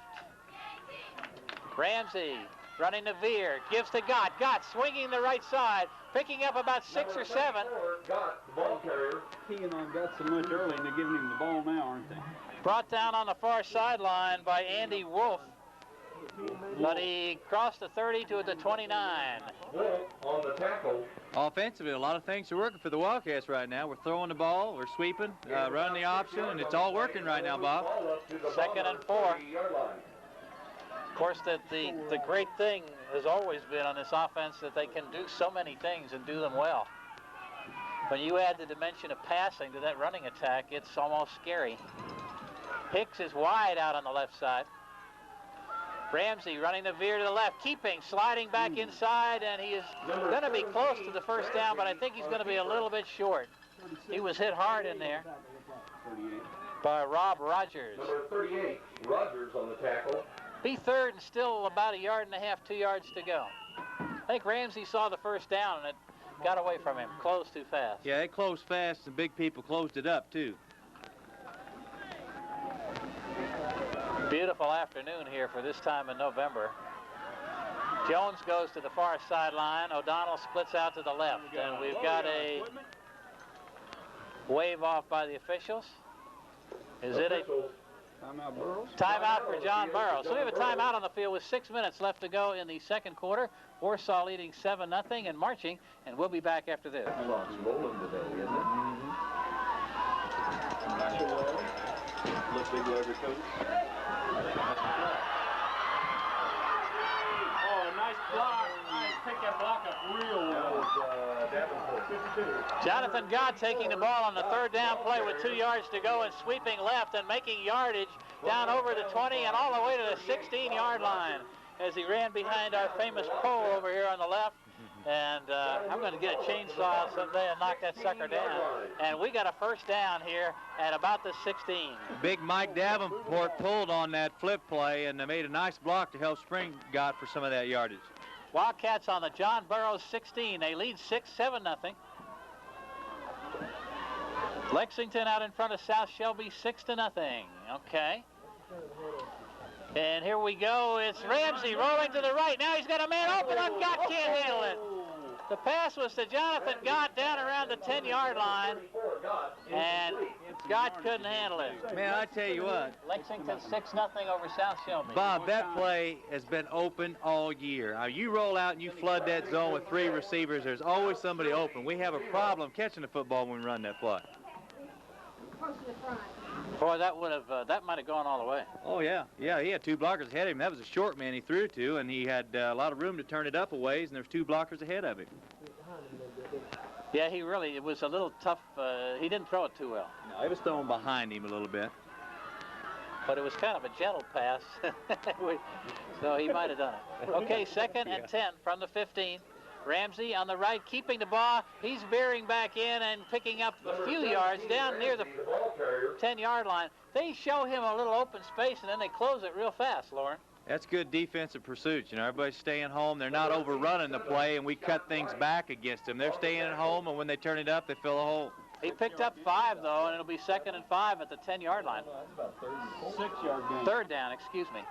Speaker 2: Ramsey running to Veer, gives to Gott. Gott swinging the right side, picking up about 6 or 7.
Speaker 4: Gott, the ball carrier.
Speaker 6: He and I got so much early, and they're giving him the ball now, aren't they?
Speaker 2: Brought down on the far sideline by Andy Wolf. But he crossed the 30 to the 29.
Speaker 4: On the tackle.
Speaker 5: Offensively, a lot of things are working for the Wildcats right now. We're throwing the ball, we're sweeping, running the option, and it's all working right now, Bob.
Speaker 2: 2nd and 4. Of course, the great thing has always been on this offense that they can do so many things and do them well. When you add the dimension of passing to that running attack, it's almost scary. Hicks is wide out on the left side. Ramsey running the veer to the left, keeping, sliding back inside, and he is going to be close to the 1st down, but I think he's going to be a little bit short. He was hit hard in there by Rob Rogers.
Speaker 4: Number 38, Rogers on the tackle.
Speaker 2: Be 3rd and still about 1.5 yards, 2 yards to go. I think Ramsey saw the 1st down, and it got away from him, closed too fast.
Speaker 5: Yeah, it closed fast, and big people closed it up, too.
Speaker 2: Beautiful afternoon here for this time in November. Jones goes to the far sideline. O'Donnell splits out to the left. And we've got a wave off by the officials. Is it a
Speaker 6: Timeout, Burroughs?
Speaker 2: timeout for John Burroughs? So we have a timeout on the field with 6 minutes left to go in the 2nd quarter. Warsaw leading 7-0 and marching. And we'll be back after this.
Speaker 4: It's rolling today, isn't it?
Speaker 3: Look big over coach.
Speaker 6: Oh, nice block. Nice, pick that block up real well.
Speaker 2: Jonathan Gott taking the ball on the 3rd down play with 2 yards to go and sweeping left and making yardage down over the 20 and all the way to the 16-yard line as he ran behind our famous pole over here on the left. And I'm going to get a chainsaw someday and knock that sucker down. And we got a 1st down here at about the 16.
Speaker 5: Big Mike Davenport pulled on that flip play and made a nice block to help spring Gott for some of that yardage.
Speaker 2: Wildcats on the John Burroughs 16. They lead 6-7-0. Lexington out in front of South Shelby 6-0. Okay. And here we go. It's Ramsey rolling to the right. Now he's got a man open on Gott. Can't handle it. The pass was to Jonathan Gott down around the 10-yard line, and Gott couldn't handle it.
Speaker 5: Man, I tell you what.
Speaker 2: Lexington 6-0 over South Shelby.
Speaker 5: Bob, that play has been open all year. You roll out and you flood that zone with 3 receivers, there's always somebody open. We have a problem catching the football when we run that play.
Speaker 2: Boy, that might have gone all the way.
Speaker 5: Oh, yeah. Yeah, he had 2 blockers ahead of him. That was a short man he threw to, and he had a lot of room to turn it up a ways, and there's 2 blockers ahead of him.
Speaker 2: Yeah, it was a little tough. He didn't throw it too well.
Speaker 5: No, he was thrown behind him a little bit.
Speaker 2: But it was kind of a gentle pass, so he might have done it. Okay, 2nd and 10 from the 15. Ramsey on the right, keeping the ball. He's veering back in and picking up a few yards down near the 10-yard line. They show him a little open space, and then they close it real fast, Lauren.
Speaker 5: That's good defensive pursuit. You know, everybody's staying home. They're not overrunning the play, and we cut things back against them. They're staying at home, and when they turn it up, they fill a hole.
Speaker 2: He picked up 5, though, and it'll be 2nd and 5 at the 10-yard line. 3rd down, excuse me.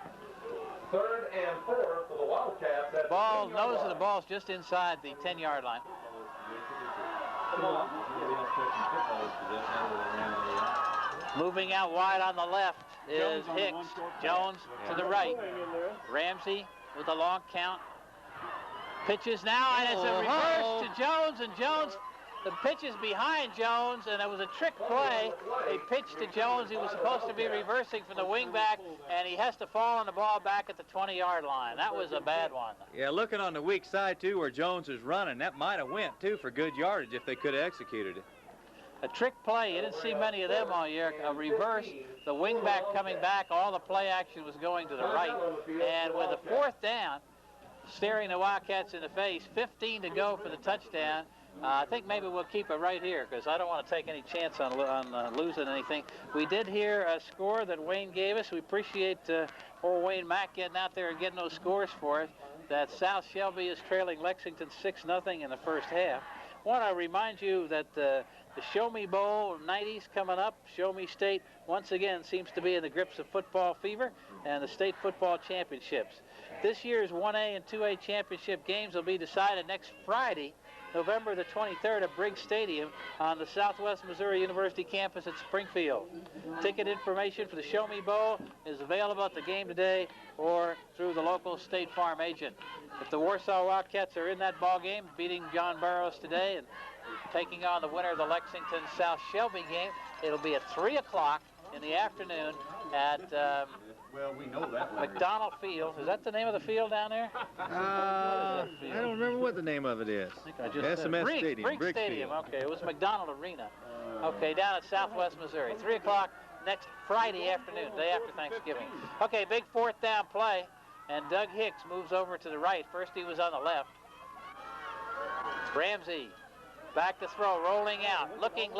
Speaker 4: 3rd and 4 for the Wildcats.
Speaker 2: Nose of the ball's just inside the 10-yard line. Moving out wide on the left is Hicks. Jones to the right. Ramsey with a long count. Pitches now, and it's a reverse to Jones, and Jones, the pitch is behind Jones, and it was a trick play. They pitched to Jones. He was supposed to be reversing from the wingback, and he has to fall on the ball back at the 20-yard line. That was a bad one.
Speaker 5: Yeah, looking on the weak side, too, where Jones is running, that might have went, too, for good yardage if they could have executed it.
Speaker 2: A trick play. You didn't see many of them all year. A reverse, the wingback coming back, all the play action was going to the right. And with a 4th down, staring the Wildcats in the face, 15 to go for the touchdown. I think maybe we'll keep it right here because I don't want to take any chance on losing anything. We did hear a score that Wayne gave us. We appreciate poor Wayne Mack getting out there and getting those scores for us. That South Shelby is trailing Lexington 6-0 in the first half. I want to remind you that the Show Me Bowl 90s coming up. Show Me State once again seems to be in the grips of football fever, and the state football championships. This year's 1A and 2A championship games will be decided next Friday, November the 23rd at Briggs Stadium on the Southwest Missouri University campus at Springfield. Ticket information for the Show Me Bowl is available at the game today or through the local State Farm agent. If the Warsaw Wildcats are in that ball game, beating John Burroughs today and taking on the winner of the Lexington-South Shelby game, it'll be at 3 o'clock in the afternoon at McDonald Field. Is that the name of the field down there?
Speaker 5: I don't remember what the name of it is.
Speaker 2: I just
Speaker 5: SMS Stadium.
Speaker 2: Briggs Stadium. Okay, it was McDonald Arena. Okay, down at Southwest Missouri. 3 o'clock next Friday afternoon, day after Thanksgiving. Okay, big 4th down play, and Doug Hicks moves over to the right. First he was on the left. Ramsey back to throw, rolling out, looking,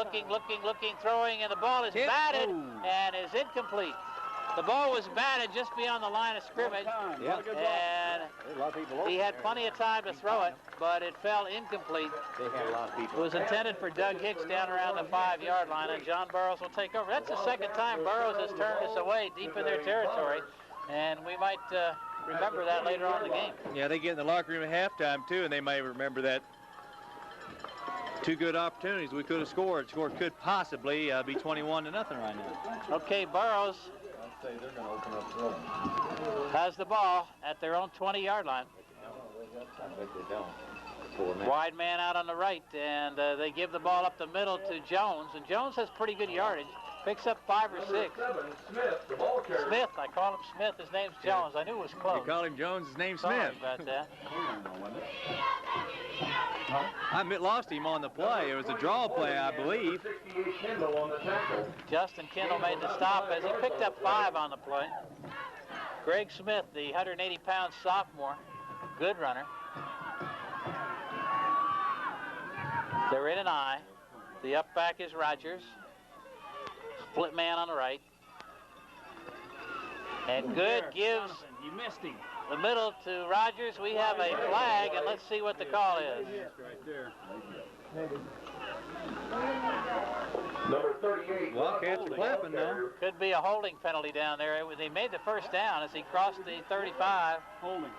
Speaker 2: throwing, and the ball is batted and is incomplete. The ball was batted just beyond the line of scrimmage, and he had plenty of time to throw it, but it fell incomplete. It was intended for Doug Hicks down around the 5-yard line, and John Burroughs will take over. That's the 2nd time Burroughs has turned us away deep in their territory, and we might remember that later on in the game.
Speaker 5: Yeah, they get in the locker room at halftime, too, and they may remember that. 2 good opportunities we could have scored. Score could possibly be 21-0 right now.
Speaker 2: Okay, Burroughs has the ball at their own 20-yard line. Wide man out on the right, and they give the ball up the middle to Jones, and Jones has pretty good yardage. Picks up 5 or 6. Smith, I call him Smith. His name's Jones. I knew it was close.
Speaker 5: You call him Jones, his name's
Speaker 2: Sorry
Speaker 5: Smith.
Speaker 2: about that.
Speaker 5: I lost him on the play. It was a draw play, I believe.
Speaker 2: Justin Kendall made the stop as he picked up 5 on the play. Greg Smith, the 180-pound sophomore, good runner. They're in an I. The up back is Rogers. Split man on the right. And Good gives
Speaker 6: You missed him.
Speaker 2: the middle to Rogers. We have a flag, and let's see what the call is.
Speaker 6: Right there.
Speaker 4: Number 38.
Speaker 5: Wildcats are clapping now.
Speaker 2: Could be a holding penalty down there. They made the first down as he crossed the 35.
Speaker 6: Holding.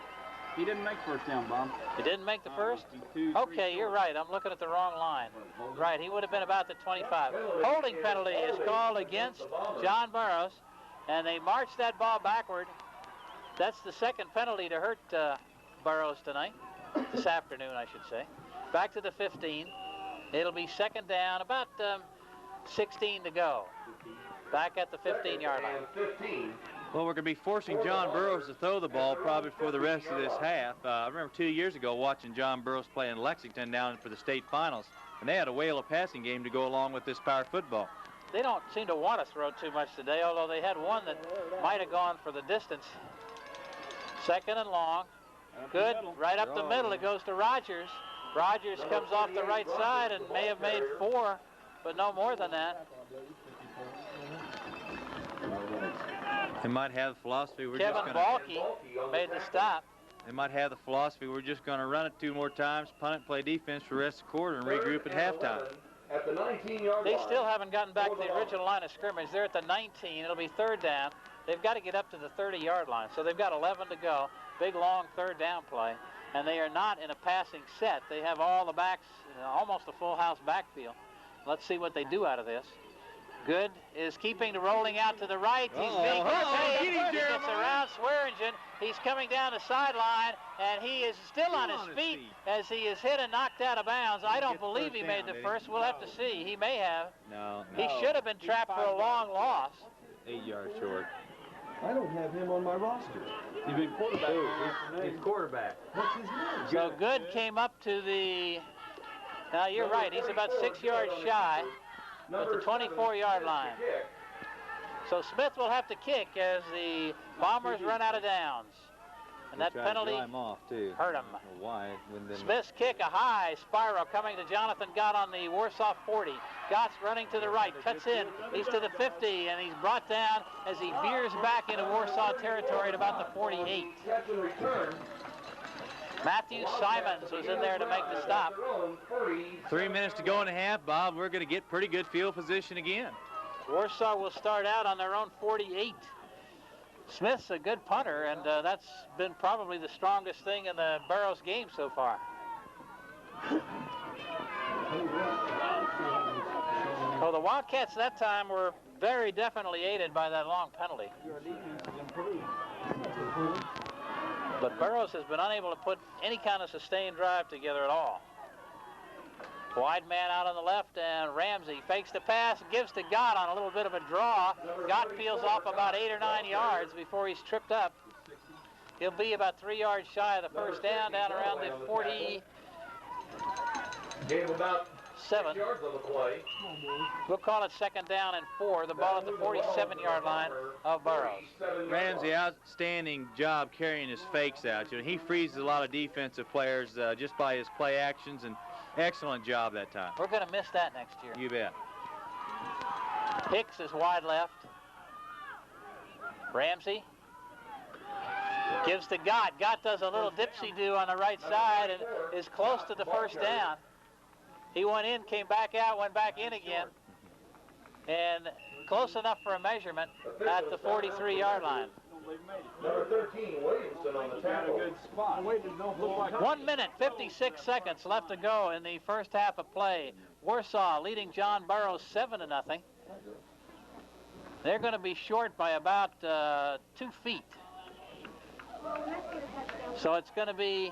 Speaker 6: He didn't make first down, Bob.
Speaker 2: He didn't make the first?
Speaker 6: 2, 3,
Speaker 2: Okay, you're right. I'm looking at the wrong line. Right, he would have been about the 25. Holding penalty is called against John Burroughs, and they marched that ball backward. That's the second penalty to hurt Burroughs tonight, this afternoon, I should say. Back to the 15. It'll be second down, about 16 to go. Back at the 15-yard line.
Speaker 5: Well, we're going to be forcing John Burroughs to throw the ball probably for the rest of this half. I remember 2 years ago watching John Burroughs play in Lexington down for the state finals, and they had a whale of passing game to go along with this power football.
Speaker 2: They don't seem to want to throw too much today, although they had one that might have gone for the distance. Second and long. Good. Right up the middle. It goes to Rogers. Rogers comes off the right side and may have made 4, but no more than that.
Speaker 5: They might have the philosophy
Speaker 2: Kevin Balke made the stop.
Speaker 5: They might have the philosophy we're just going to run it 2 more times, punt it, play defense for the rest of the quarter, and regroup at halftime.
Speaker 4: At the 19-yard
Speaker 2: They
Speaker 4: line.
Speaker 2: still haven't gotten back to the original line of scrimmage. They're at the 19. It'll be third down. They've got to get up to the 30-yard line, so they've got 11 to go. Big, long third down play, and they are not in a passing set. They have all the backs, almost a full house backfield. Let's see what they do out of this. Good is keeping the rolling out to the right. He's being contained. He gets around Swearingen. He's coming down the sideline, and he is still on his feet as he is hit and knocked out of bounds. I don't believe he made the first. We'll have to see. He may have.
Speaker 5: No.
Speaker 2: He should have been trapped for a long loss.
Speaker 5: 8 yards short.
Speaker 3: I don't have him on my roster.
Speaker 6: You've been quarterback.
Speaker 3: He's quarterback. What's his name?
Speaker 2: So Good came up to the, now you're right, he's about 6 yards shy at the 24-yard line. So Smith will have to kick as the Bombers run out of downs. And that penalty hurt him.
Speaker 5: Why?
Speaker 2: Smith's kick, a high spiral coming to Jonathan Gott on the Warsaw 40. Gott's running to the right, cuts in, he's to the 50, and he's brought down as he veers back into Warsaw territory at about the 48. Matthew Simons was in there to make the stop.
Speaker 5: 3 minutes to go in the half, Bob. We're going to get pretty good field position again.
Speaker 2: Warsaw will start out on their own 48. Smith's a good punter, and that's been probably the strongest thing in the Burroughs game so far. So the Wildcats that time were very definitely aided by that long penalty. But Burroughs has been unable to put any kind of sustained drive together at all. Wide man out on the left, and Ramsey fakes the pass, gives to Gott on a little bit of a draw. Gott peels off about 8 or 9 yards before he's tripped up. He'll be about 3 yards shy of the first down around the 40.
Speaker 4: Gave about
Speaker 2: 7.
Speaker 4: yards on the play.
Speaker 2: We'll call it second down and 4. The ball at the 47-yard line of Burroughs.
Speaker 5: Ramsey, outstanding job carrying his fakes out. You know, he freezes a lot of defensive players just by his play actions, and excellent job that time.
Speaker 2: We're going to miss that next year.
Speaker 5: You bet.
Speaker 2: Hicks is wide left. Ramsey gives to Gott. Gott does a little dipsy-do on the right side and is close to the first down. He went in, came back out, went back in again, and close enough for a measurement at the 43-yard line.
Speaker 4: Number 13, Williamson on the tackle.
Speaker 6: Good spot.
Speaker 2: 1 minute, 56 seconds left to go in the first half of play. Warsaw leading John Burroughs 7-0. They're going to be short by about 2 feet. So it's going to be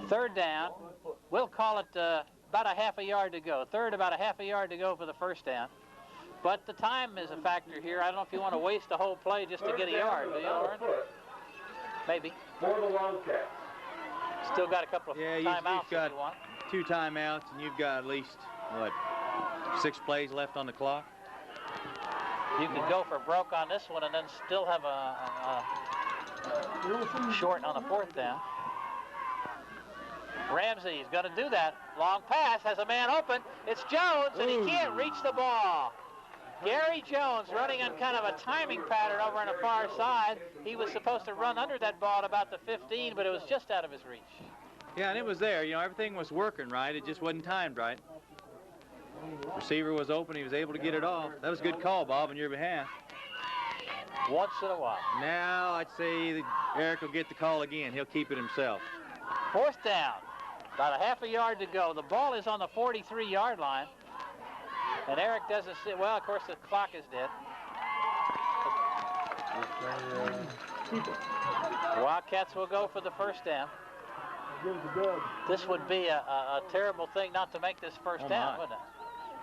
Speaker 2: third down. We'll call it about a half a yard to go. Third, about a half a yard to go for the first down. But the time is a factor here. I don't know if you want to waste the whole play just to get a yard, do you, Lauren? Maybe.
Speaker 4: For the Wildcats.
Speaker 2: Still got a couple of timeouts
Speaker 5: you've got
Speaker 2: if you want.
Speaker 5: 2 timeouts, and you've got at least, what, 6 plays left on the clock?
Speaker 2: You could go for broke on this one and then still have a short on the fourth down. Ramsey's going to do that. Long pass, has a man open. It's Jones, and he can't reach the ball. Gary Jones running on kind of a timing pattern over on the far side. He was supposed to run under that ball at about the 15, but it was just out of his reach.
Speaker 5: Yeah, and it was there. You know, everything was working right. It just wasn't timed right. Receiver was open. He was able to get it off. That was a good call, Bob, on your behalf.
Speaker 2: Once in a while.
Speaker 5: Now I'd say that Eric will get the call again. He'll keep it himself.
Speaker 2: 4th down. About a half a yard to go. The ball is on the 43-yard line. And Eric doesn't see. Well, of course, the clock is dead. Wildcats will go for the 1st down. This would be a terrible thing not to make this 1st down, wouldn't it?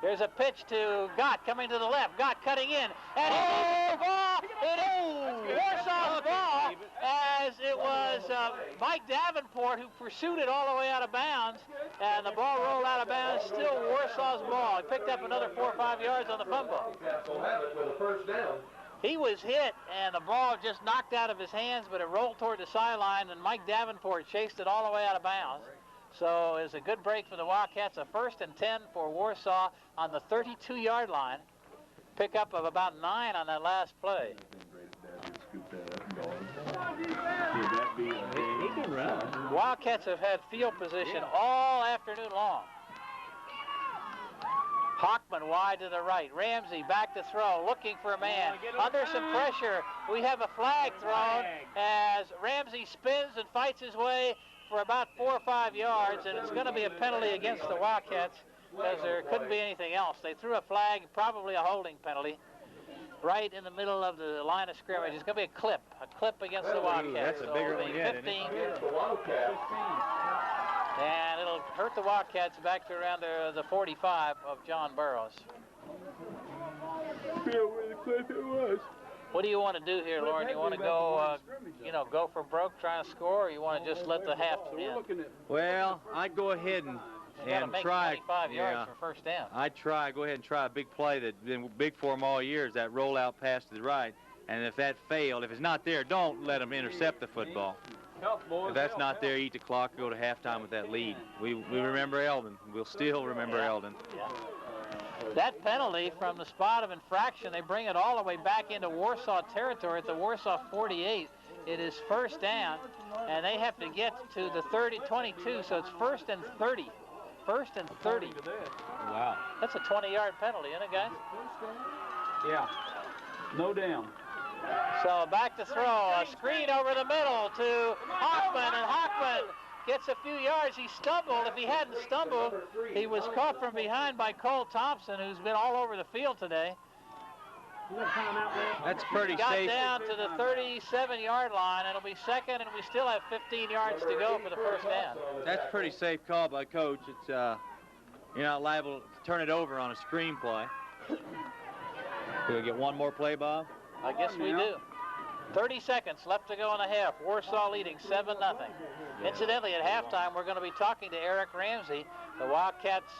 Speaker 2: Here's a pitch to Gott coming to the left. Gott cutting in. And it is ball. It is Warsaw's ball, as it was Mike Davenport who pursued it all the way out of bounds. And the ball rolled out of bounds. Still Warsaw's ball. He picked up another 4 or 5 yards on the fumble. He was hit, and the ball just knocked out of his hands, but it rolled toward the sideline, and Mike Davenport chased it all the way out of bounds. So it's a good break for the Wildcats. A 1st and 10 for Warsaw on the 32-yard line. Pickup of about 9 on that last play. Wildcats have had field position all afternoon long. Hockman wide to the right. Ramsey back to throw, looking for a man. Under some pressure, we have a flag thrown as Ramsey spins and fights his way for about 4 or 5 yards, and it's going to be a penalty against the Wildcats because there couldn't be anything else. They threw a flag, probably a holding penalty, right in the middle of the line of scrimmage. It's going to be a clip against the Wildcats.
Speaker 5: That's a bigger one yet,
Speaker 2: 15. And it'll hurt the Wildcats back to around the 45 of John Burroughs. What do you want to do here, Lauren? You want to go, go for broke, try to score, or you want to just let the half in?
Speaker 5: Well, I'd go ahead and try.
Speaker 2: 25 yards for 1st down.
Speaker 5: I'd go ahead and try a big play that's been big for them all years, that rollout pass to the right. And if that failed, if it's not there, don't let them intercept the football. If that's not there, eat the clock, go to halftime with that lead. We remember Eldon. We'll still remember Eldon.
Speaker 2: Yeah. That penalty from the spot of infraction, they bring it all the way back into Warsaw territory at the Warsaw 48. It is 1st down, and they have to get to the 22, so it's 1st and 30. 1st and 30.
Speaker 6: Wow.
Speaker 2: That's a 20-yard penalty, isn't it, guys?
Speaker 6: Yeah. No down.
Speaker 2: So back to throw, a screen over the middle to Hockman, and Hockman gets a few yards. He stumbled. If he hadn't stumbled, he was caught from behind by Cole Thompson, who's been all over the field today.
Speaker 5: That's pretty
Speaker 2: Got
Speaker 5: safe.
Speaker 2: down to the 37-yard line, and it'll be 2nd, and we still have 15 yards to go for the 1st down.
Speaker 5: That's a pretty safe call by Coach. It's you're not liable to turn it over on a screen play. Do we get one more play, Bob?
Speaker 2: I guess we do. 30 seconds left to go in the half. Warsaw leading 7-0. Incidentally, at halftime, we're going to be talking to Eric Ramsey. The Wildcats,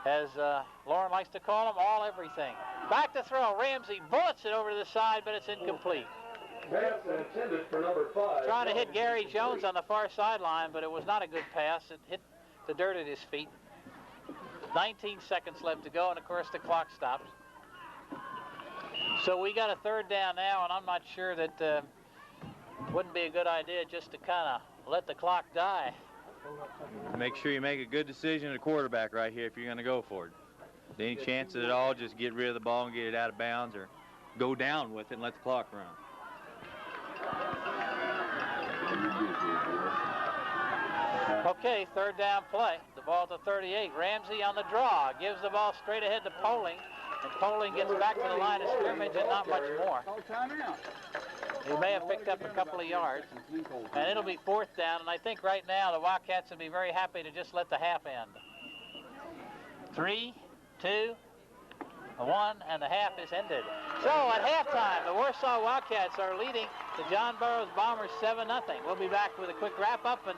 Speaker 2: as Lauren likes to call them, all everything. Back to throw. Ramsey bullets it over to the side, but it's incomplete.
Speaker 4: Pass intended for number 5.
Speaker 2: Trying to hit Gary Jones on the far sideline, but it was not a good pass. It hit the dirt at his feet. 19 seconds left to go, and of course the clock stops. So we got a 3rd down now, and I'm not sure that wouldn't be a good idea just to kind of let the clock die.
Speaker 5: Make sure you make a good decision at quarterback right here if you're going to go for it. Any chances at all, just get rid of the ball and get it out of bounds, or go down with it and let the clock run.
Speaker 2: Okay, 3rd down play. The ball to 38. Ramsey on the draw. Gives the ball straight ahead to Poling. And Poling gets back to the line of scrimmage and not much more. He may have picked up a couple of yards. And it'll be 4th down. And I think right now the Wildcats would be very happy to just let the half end. 3, 2, 1, and the half is ended. So at halftime, the Warsaw Wildcats are leading the John Burroughs Bombers 7-0. We'll be back with a quick wrap-up. And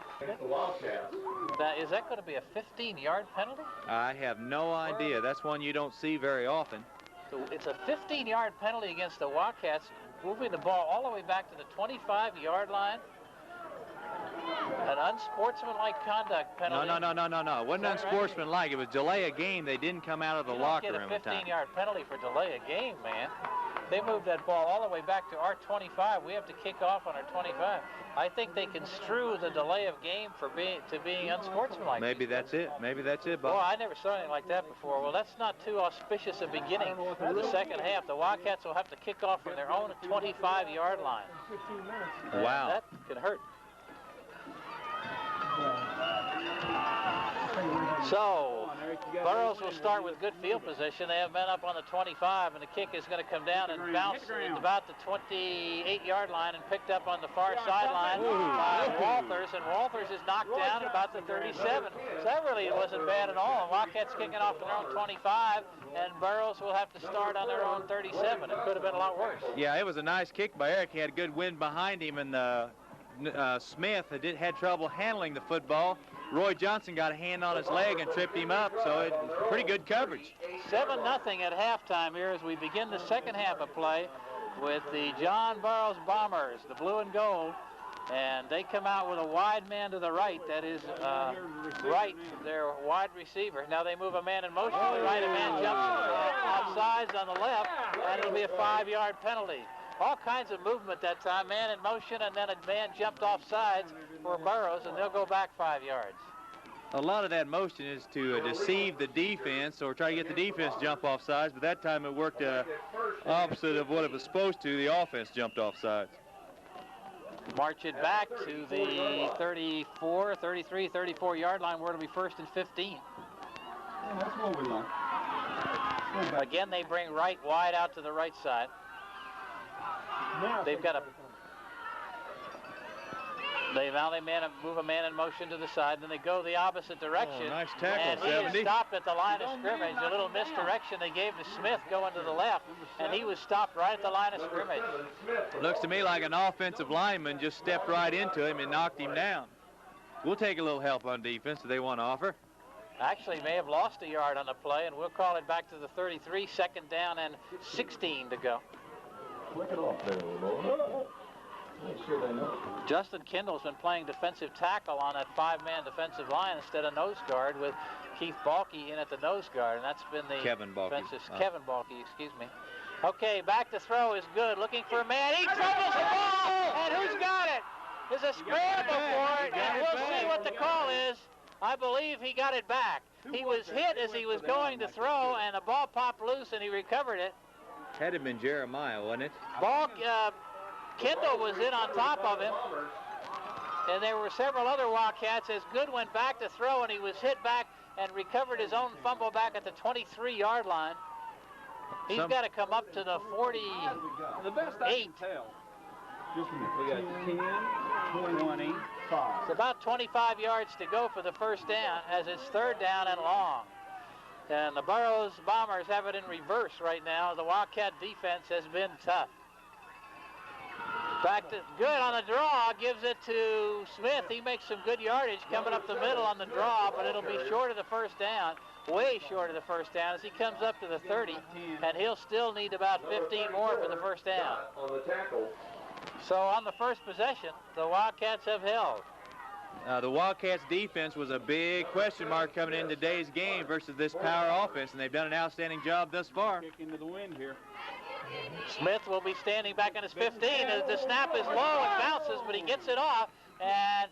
Speaker 2: is that going to be a 15-yard penalty?
Speaker 5: I have no idea. That's one you don't see very often.
Speaker 2: So it's a 15-yard penalty against the Wildcats, moving the ball all the way back to the 25-yard line. An unsportsmanlike conduct penalty.
Speaker 5: No. It wasn't unsportsmanlike. It was delay a game. They didn't come out of the locker room in
Speaker 2: You
Speaker 5: time.
Speaker 2: get a 15-yard penalty for delay a game, man. They moved that ball all the way back to our 25. We have to kick off on our 25. I think they construe the delay of game for being unsportsmanlike.
Speaker 5: Maybe that's it. Maybe that's it, Bob.
Speaker 2: Boy, I never saw anything like that before. Well, that's not too auspicious a beginning to the second half. The Wildcats will have to kick off from their own 25-yard line.
Speaker 5: Wow.
Speaker 2: That could hurt. So, Burroughs will start with good field position. They have men up on the 25, and the kick is going to come down and bounce at about the 28-yard line and picked up on the far sideline by Walters, and Walters is knocked down at about the 37. So that really wasn't bad at all. And Wildcats kicking off on their own 25, and Burroughs will have to start on their own 37. It could have been a lot worse.
Speaker 5: Yeah, it was a nice kick by Eric. He had good wind behind him, and Smith had trouble handling the football. Roy Johnson got a hand on his leg and tripped him up, so it was pretty good coverage.
Speaker 2: 7-0 at halftime here as we begin the second half of play with the John Burroughs Bombers, the blue and gold, and they come out with a wide man to the right. That is Wright, their wide receiver. Now they move a man in motion to the right. A man jumps offsides on the left, and it'll be a 5-yard penalty. All kinds of movement that time, man in motion, and then a man jumped off sides for Burroughs, and they'll go back 5 yards.
Speaker 5: A lot of that motion is to deceive the defense or try to get the defense to jump off sides, but that time it worked opposite of what it was supposed to. The offense jumped off sides.
Speaker 2: March it back to the 34, 33, 34-yard line where it'll be 1st and 15.
Speaker 6: Yeah, that's what we like.
Speaker 2: Again, they bring Wright wide out to the right side. They've got now they move a man in motion to the side, then they go the opposite direction.
Speaker 5: Oh, nice tackle,
Speaker 2: and he
Speaker 5: 70.
Speaker 2: is stopped at the line of scrimmage. A little misdirection they gave to Smith going to the left, and he was stopped right at the line of scrimmage.
Speaker 5: Looks to me like an offensive lineman just stepped right into him and knocked him down. We'll take a little help on defense if they want to offer.
Speaker 2: Actually may have lost a yard on the play, and we'll call it back to the 33, 2nd down and 16 to go.
Speaker 6: Flick it off there, boy. Make sure they know.
Speaker 2: Justin Kendall's been playing defensive tackle on that 5-man defensive line instead of nose guard, with Keith Balke in at the nose guard, and that's been the
Speaker 5: Kevin Balke.
Speaker 2: Kevin Balke, excuse me. Okay, back to throw is good. Looking for a man. He troubles the ball, and who's got it? There's a scramble for it, and we'll see what the call is. I believe he got it back. He was hit as he was going to throw, and the ball popped loose, and he recovered it.
Speaker 5: Had it been Jeremiah, wasn't it?
Speaker 2: Kendall was in on top of him, and there were several other Wildcats as Good went back to throw, and he was hit back and recovered his own fumble back at the 23-yard line. He's got to come up to the 48.
Speaker 6: The best I can tell. Just a minute. We got 10, 20, 5.
Speaker 2: It's about 25 yards to go for the first down, as it's 3rd down and long. And the Burroughs Bombers have it in reverse right now. The Wildcat defense has been tough. Back to Good on the draw, gives it to Smith. He makes some good yardage coming up the middle on the draw, but it'll be short of the first down, way short of the first down as he comes up to the 30, and he'll still need about 15 more for the first down. So on the first possession, the Wildcats have held.
Speaker 5: The Wildcats defense was a big question mark coming in today's game versus this power offense, and they've done an outstanding job thus far.
Speaker 6: Kick into the wind here.
Speaker 2: Smith will be standing back on his 15. The snap is low and bounces, but he gets it off. And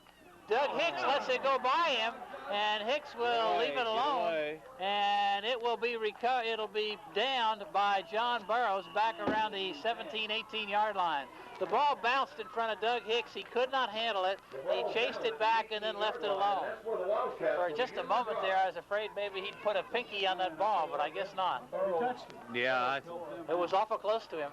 Speaker 2: Doug Hicks lets it go by him, and Hicks will leave it alone. And it will be it'll be downed by John Burroughs back around the 17, 18-yard line. The ball bounced in front of Doug Hicks. He could not handle it. He chased it back and then left it alone. For just a moment there, I was afraid maybe he'd put a pinky on that ball, but I guess not.
Speaker 5: Yeah,
Speaker 2: It was awful close to him.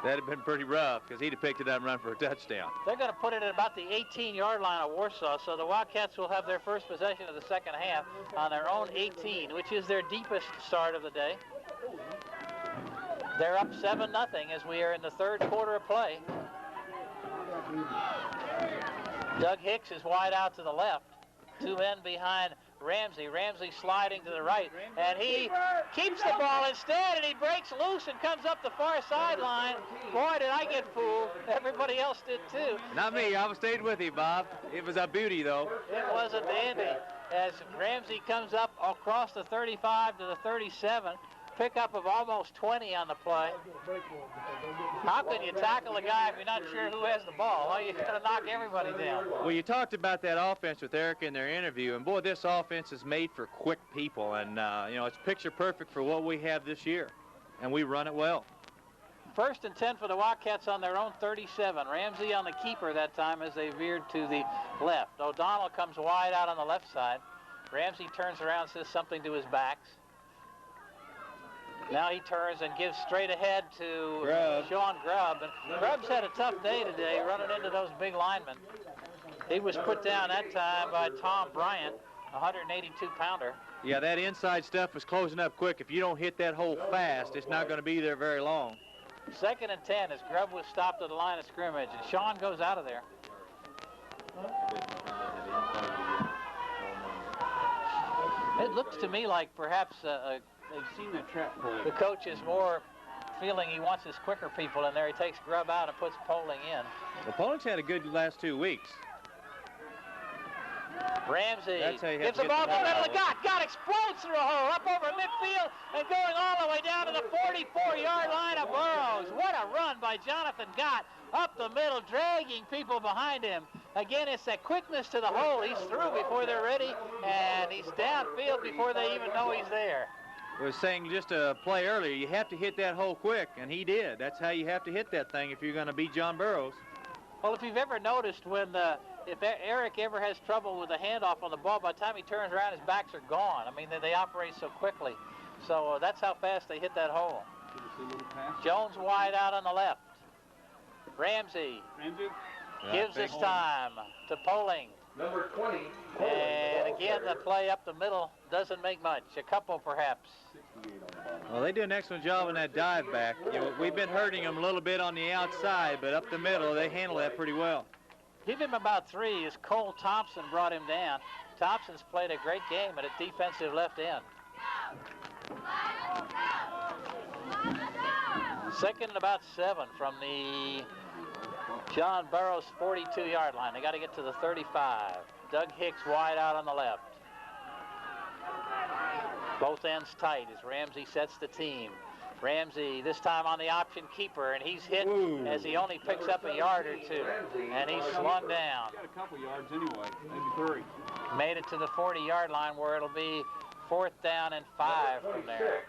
Speaker 5: that'd have been pretty rough because he'd have picked it up and run for a touchdown.
Speaker 2: They're going to put it at about the 18-yard line of Warsaw, so the Wildcats will have their first possession of the second half on their own 18, which is their deepest start of the day. They're up 7-0 as we are in the 3rd quarter of play. Doug Hicks is wide out to the left. 2 men behind Ramsey. Ramsey sliding to the right, and he keeps the ball instead, and he breaks loose and comes up the far sideline. Boy, did I get fooled. Everybody else did too.
Speaker 5: Not me. I stayed with you, Bob. It was a beauty, though.
Speaker 2: It was a dandy. As Ramsey comes up across the 35 to the 37, pickup of almost 20 on the play. How can you tackle a guy if you're not sure who has the ball? Well, you've got to knock everybody down.
Speaker 5: Well, you talked about that offense with Eric in their interview, and boy, this offense is made for quick people, and you know, it's picture perfect for what we have this year, and we run it well.
Speaker 2: 1st and 10 for the Wildcats on their own 37. Ramsey on the keeper that time as they veered to the left. O'Donnell comes wide out on the left side. Ramsey turns around, says something to his backs. Now he turns and gives straight ahead to Sean Grubb. And Grubb's had a tough day today running into those big linemen. He was put down that time by Tom Bryant, a 182-pounder.
Speaker 5: Yeah, that inside stuff is closing up quick. If you don't hit that hole fast, it's not going to be there very long.
Speaker 2: 2nd and 10 as Grubb was stopped at the line of scrimmage, and Sean goes out of there. It looks to me like perhaps
Speaker 6: They've seen that trap play.
Speaker 2: the coach is more feeling he wants his quicker people in there. He takes Grubb out and puts Poling in.
Speaker 5: Well, Poling's had a good last 2 weeks.
Speaker 2: Ramsey
Speaker 5: That's how you have
Speaker 2: gives
Speaker 5: to
Speaker 2: the
Speaker 5: get
Speaker 2: ball
Speaker 5: the
Speaker 2: to the
Speaker 5: ball
Speaker 2: middle of
Speaker 5: out.
Speaker 2: Gott. Gott explodes through a hole up over midfield and going all the way down to the 44-yard line of Burroughs. What a run by Jonathan Gott up the middle, dragging people behind him. Again, it's that quickness to the hole. He's through before they're ready, and he's downfield before they even know he's there.
Speaker 5: I was saying just a play earlier, you have to hit that hole quick, and he did. That's how you have to hit that thing if you're going to beat John Burroughs.
Speaker 2: Well, if you've ever noticed when if Eric ever has trouble with a handoff on the ball, by the time he turns around, his backs are gone. I mean, they operate so quickly. So that's how fast they hit that hole. Jones wide out on the left. Ramsey gives this time to Poling.
Speaker 4: Number 20.
Speaker 2: And again, the play up the middle doesn't make much. A couple, perhaps.
Speaker 5: Well, they do an excellent job on that dive back. You know, we've been hurting them a little bit on the outside, but up the middle, they handle that pretty well.
Speaker 2: Give him about 3 as Cole Thompson brought him down. Thompson's played a great game at a defensive left end. 2nd and about 7 from the John Burroughs 42-yard line. They got to get to the 35. Doug Hicks wide out on the left. Both ends tight as Ramsey sets the team. Ramsey this time on the option keeper, and he's hit as he only picks up a yard or 2, and he's slung down.
Speaker 6: Got a couple yards anyway, maybe 3.
Speaker 2: Made it to the 40-yard line where it'll be 4th down and 5 from there.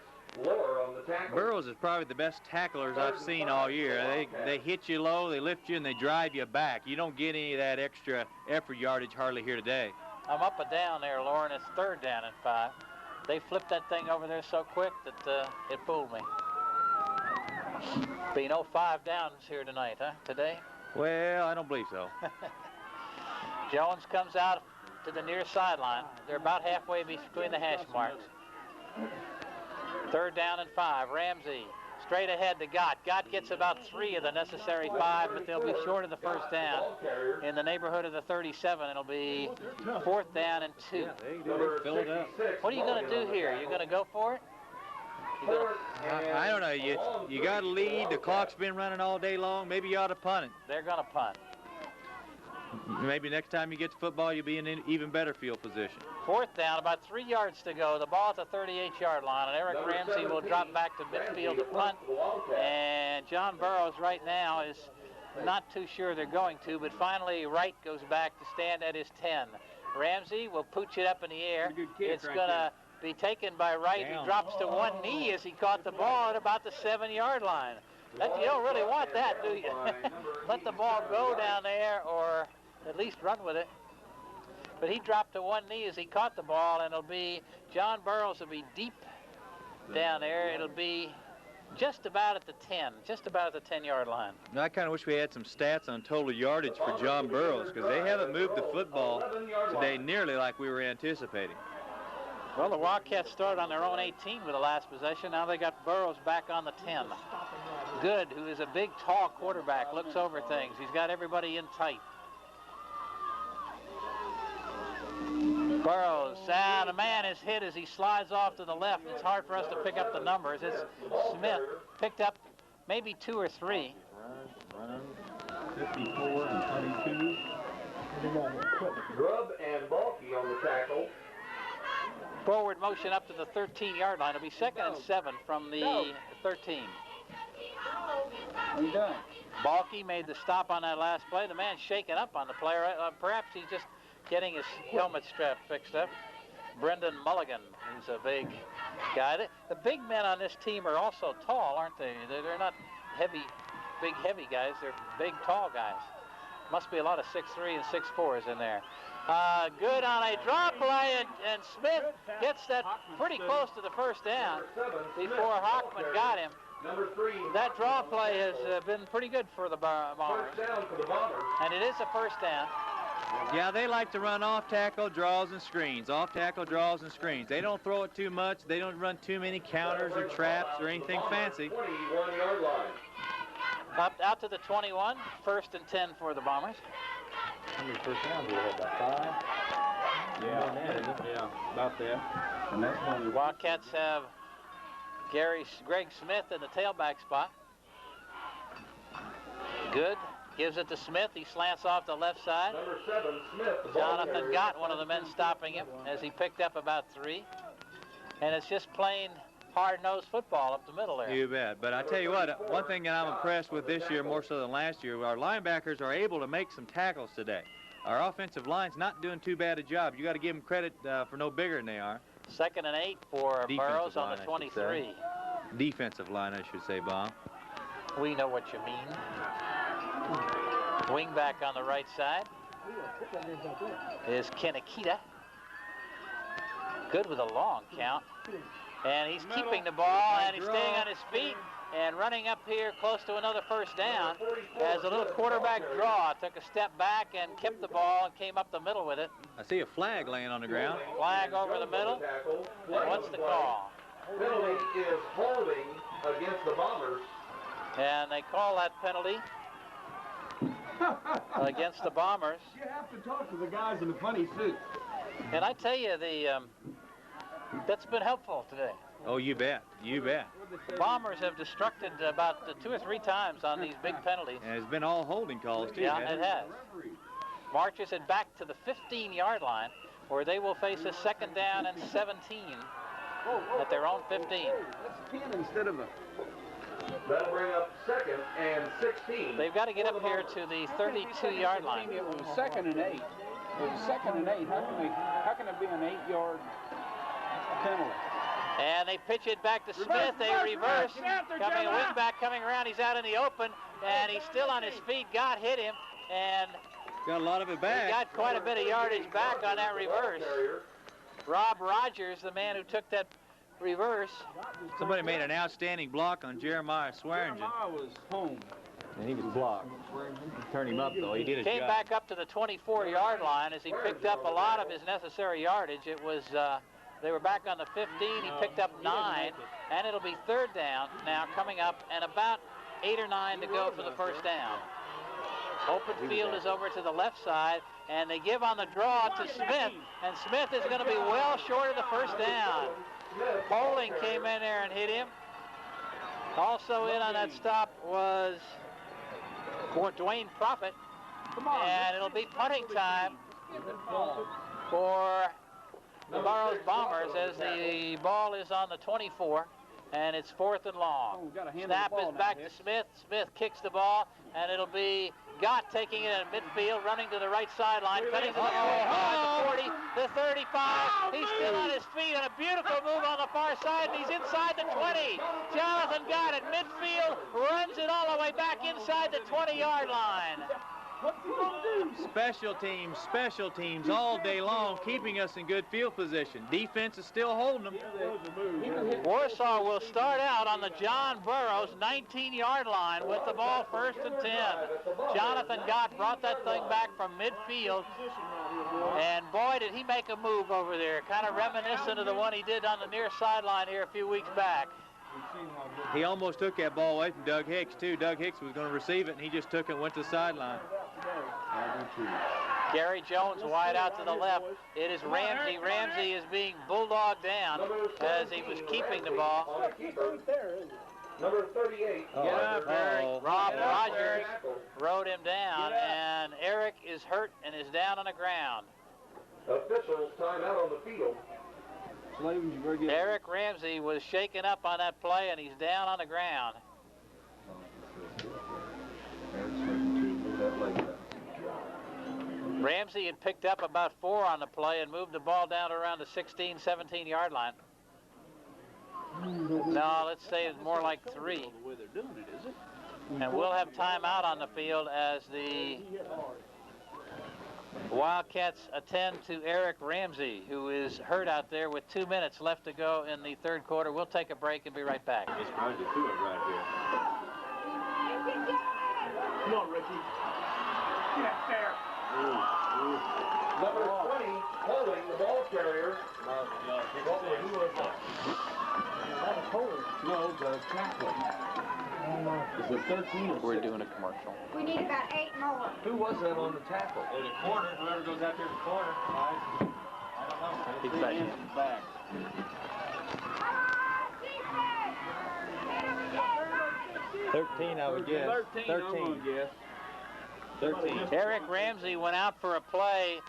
Speaker 5: Burroughs is probably the best tacklers I've seen all year. They hit you low, they lift you, and they drive you back. You don't get any of that extra effort yardage hardly here today.
Speaker 2: I'm up and down there, Lauren. It's 3rd down and 5. They flipped that thing over there so quick that it fooled me. Be no 5 downs here tonight, huh, today?
Speaker 5: Well, I don't believe so.
Speaker 2: Jones comes out to the near sideline. They're about halfway between the hash marks. 3rd down and 5. Ramsey straight ahead to Gott. Gott gets about 3 of the necessary 5, but they'll be short of the 1st down. In the neighborhood of the 37, it'll be 4th down and 2.
Speaker 5: Yeah, they fill it up.
Speaker 2: What are you going to do here? You going to go for it?
Speaker 5: I don't know. You got to lead. The clock's been running all day long. Maybe you ought to punt it.
Speaker 2: They're going to punt.
Speaker 5: Maybe next time you get to football, you'll be in an even better field position.
Speaker 2: 4th down, about 3 yards to go. The ball at the 38-yard line, and Eric Ramsey will drop back to midfield to punt. And John Burroughs right now is not too sure they're going to, but finally Wright goes back to stand at his 10. Ramsey will pooch it up in the air. It's going to be taken by Wright, who drops to one knee as he caught the ball at about the 7-yard line. You don't really want that, do you? Let the ball go down there, or at least run with it. But he dropped to one knee as he caught the ball, and it'll be John Burroughs will be deep down there. It'll be just about at the 10, just about at the 10-yard line.
Speaker 5: I kind of wish we had some stats on total yardage for John Burroughs, because they haven't moved the football today nearly like we were anticipating.
Speaker 2: Well, the Wildcats started on their own 18 with the last possession. Now they got Burroughs back on the 10. Good, who is a big, tall quarterback, looks over things. He's got everybody in tight. Burroughs, and a man is hit as he slides off to the left. It's hard for us to pick up the numbers. It's Smith picked up maybe 2 or 3.
Speaker 6: 54 and 32.
Speaker 4: Grubb and Balky on the tackle.
Speaker 2: Forward motion up to the 13-yard line. It'll be 2nd and 7 from the 13.
Speaker 6: What are you doing?
Speaker 2: Balky made the stop on that last play. The man's shaking up on the player. Perhaps he's just getting his helmet strap fixed up. Brendan Mulligan, who's a big guy. The big men on this team are also tall, aren't they? They're not heavy, big, heavy guys. They're big, tall guys. Must be a lot of 6'3" and 6'4s in there. Good on a draw play, and Smith gets that pretty close to the first down before Hockman got him.
Speaker 4: Number 3.
Speaker 2: That draw play has been pretty good for the Bombers.
Speaker 4: First down for the Bombers.
Speaker 2: And it is a first down.
Speaker 5: Yeah, they like to run off tackle, draws, and screens. Off tackle, draws, and screens. They don't throw it too much. They don't run too many counters or traps or anything fancy.
Speaker 4: 21-yard line.
Speaker 2: Up out to the 21, 1st and 10 for the Bombers.
Speaker 3: How many first downs do we have? About 5?
Speaker 6: Yeah, about that. And that's one.
Speaker 2: Wildcats have Greg Smith in the tailback spot. Good. Gives it to Smith. He slants off the left side.
Speaker 4: Number 7, Smith.
Speaker 2: Jonathan got one of the men stopping him as he picked up about 3. And it's just plain hard-nosed football up the middle there.
Speaker 5: You bet. But I tell you what, one thing that I'm impressed with this year more so than last year, our linebackers are able to make some tackles today. Our offensive line's not doing too bad a job. You got to give them credit for no bigger than they are.
Speaker 2: 2nd and 8 for Burroughs on the 23.
Speaker 5: Defensive line, I should say, Bob.
Speaker 2: We know what you mean. Wingback on the right side is Kenakita. Good with a long count. And he's keeping the ball, and he's staying on his feet and running up here close to another first down as a little quarterback draw. Took a step back and kept the ball and came up the middle with it.
Speaker 5: I see a flag laying on the ground.
Speaker 2: Flag over the middle. And what's the call?
Speaker 4: Penalty is holding against the Bombers.
Speaker 2: And they call that penalty against the Bombers.
Speaker 6: You have to talk to the guys in the funny suits.
Speaker 2: And I tell you, that's been helpful today.
Speaker 5: Oh, you bet. You bet.
Speaker 2: Bombers have destructed about 2 or 3 times on these big penalties.
Speaker 5: And it's been all holding calls, too.
Speaker 2: Yeah, it has. Marches it back to the 15-yard line, where they will face a 2nd down and 17 at their own 15.
Speaker 6: That's 10 instead of a...
Speaker 4: That'll bring up 2nd and 16.
Speaker 2: They've got to get up here to the 32-yard line.
Speaker 6: It was 2nd and 8. It was 2nd and 8. How can it be an 8-yard penalty?
Speaker 2: And they pitch it back to Smith. They reverse. Coming a wingback coming around. He's out in the open, and he's still on his feet. God hit him, and
Speaker 5: got a lot of it back.
Speaker 2: He got quite a bit of yardage back on that reverse. Rob Rogers, the man who took that reverse.
Speaker 5: Somebody made an outstanding block on Jeremiah Swearingen.
Speaker 6: Jeremiah was home.
Speaker 3: And he was blocked. Turn him up, though. He did his
Speaker 2: Came
Speaker 3: job.
Speaker 2: back up to the 24-yard line as he picked up a lot of his necessary yardage. It was, they were back on the 15. He picked up 9, and it'll be 3rd down now coming up, and about 8 or 9 to go for the first down. Open field is over to the left side, and they give on the draw to Smith, and Smith is going to be well short of the first down. Poling came in there and hit him. Also in on that stop was Dwayne Prophet, and it'll be punting time for the Burroughs Bombers as the ball is on the 24, and it's 4th and long. Snap is back to Smith. Smith kicks the ball, and it'll be Gott taking it at midfield, running to the right sideline, cutting to the 40, the 35. He's still on his feet, and a beautiful move on the far side, and he's inside the 20. Jonathan Gott at midfield, runs it all the way back inside the 20-yard line.
Speaker 6: What's he gonna do?
Speaker 5: Special teams all day long, keeping us in good field position. Defense is still holding them.
Speaker 2: Warsaw will start out on the John Burroughs 19-yard line with the ball 1st and 10. Jonathan Gott brought that thing back from midfield, and boy, did he make a move over there, kind of reminiscent of the one he did on the near sideline here a few weeks back.
Speaker 5: He almost took that ball away from Doug Hicks, too. Doug Hicks was going to receive it, and he just took it and went to the sideline.
Speaker 2: Gary Jones wide out to the left. It is Ramsey. Ramsey is being bulldogged down as he was keeping the ball.
Speaker 4: Number 38.
Speaker 2: Rob Rogers rode him down, and Eric is hurt and is down on the ground.
Speaker 4: Officials timeout on the field.
Speaker 2: Eric Ramsey was shaken up on that play, and he's down on the ground. Ramsey had picked up about 4 on the play and moved the ball down around the 16, 17-yard line. No, let's say it's more like 3. And we'll have timeout on the field as the Wildcats attend to Eric Ramsey, who is hurt out there with 2 minutes left to go in the third quarter. We'll take a break and be right back.
Speaker 3: It's probably 2 right here.
Speaker 6: Come on, Ricky. Get there.
Speaker 4: Number 20, holding the ball carrier.
Speaker 6: No, the tackle. Is it 13?
Speaker 2: We're doing a commercial.
Speaker 7: We need about 8 more.
Speaker 3: Who was that on the tackle?
Speaker 1: In the corner, whoever goes out there in the corner. I don't know.
Speaker 2: He's
Speaker 6: back.
Speaker 5: 13, I would guess. 13. 13.
Speaker 2: Eric Ramsey went out for a play,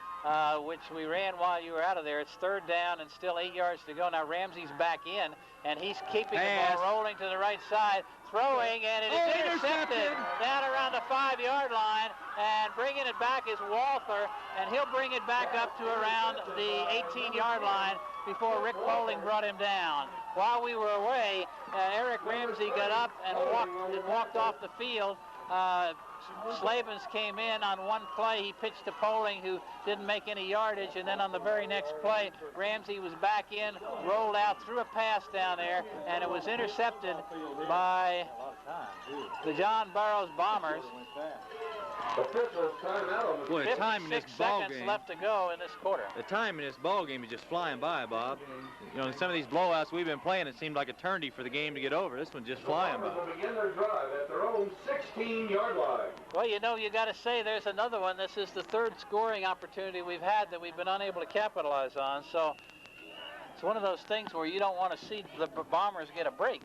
Speaker 2: which we ran while you were out of there. It's third down and still 8 yards to go. Now Ramsey's back in, and he's keeping the ball rolling to the right side, throwing, and it is intercepted down around the 5-yard line, and bringing it back is Walther, and he'll bring it back up to around the 18-yard line before Rick Poling brought him down. While we were away, Eric Ramsey got up and walked off the field. Slavens came in on one play. He pitched to Poling, who didn't make any yardage, and then on the very next play, Ramsey was back in, rolled out, threw a pass down there, and it was intercepted by the John Burroughs Bombers.
Speaker 4: Officials timeout on the
Speaker 5: Boy, the time in this
Speaker 2: 56
Speaker 5: ball
Speaker 2: seconds
Speaker 5: game.
Speaker 2: left to go in this quarter.
Speaker 5: The time in this ball game is just flying by, Bob. You know, in some of these blowouts we've been playing, it seemed like eternity for the game to get over. This one's just flying by.
Speaker 4: will begin their drive at their own 16-yard line.
Speaker 2: Well, you know, you got to say there's another one. This is the third scoring opportunity we've had that we've been unable to capitalize on. So it's one of those things where you don't want to see the Bombers get a break.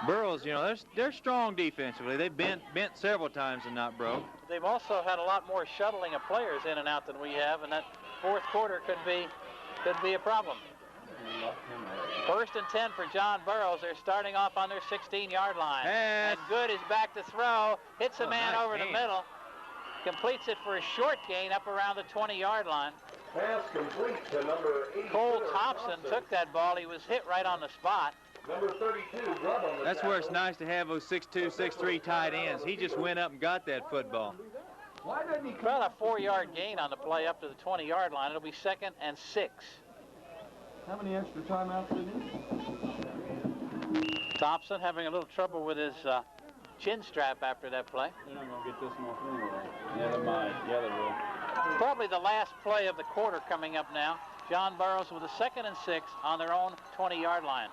Speaker 5: Burroughs, you know, they're strong defensively. They've bent several times and not broke.
Speaker 2: They've also had a lot more shuttling of players in and out than we have, and that fourth quarter could be a problem. First and 10 for John Burroughs. They're starting off on their 16-yard line. And Good is back to throw. Hits a man over the middle. Completes it for a short gain up around the 20-yard line.
Speaker 4: Pass complete to number 8.
Speaker 2: Cole Thompson took that ball. He was hit right on the spot.
Speaker 4: Number 32, Grubb on the
Speaker 5: That's where it's nice to have those 6'2", 6'3" tight ends. He just went up and got that football.
Speaker 2: About a 4-yard gain on the play up to the 20-yard line. It'll be 2nd and 6.
Speaker 6: How many extra timeouts do we need?
Speaker 2: Thompson having a little trouble with his chin strap after that play.
Speaker 6: They're not going to get this one off anyway. Yeah, they might. Yeah, they will.
Speaker 2: Probably the last play of the quarter coming up now. John Burroughs with a 2nd and 6 on their own 20-yard line.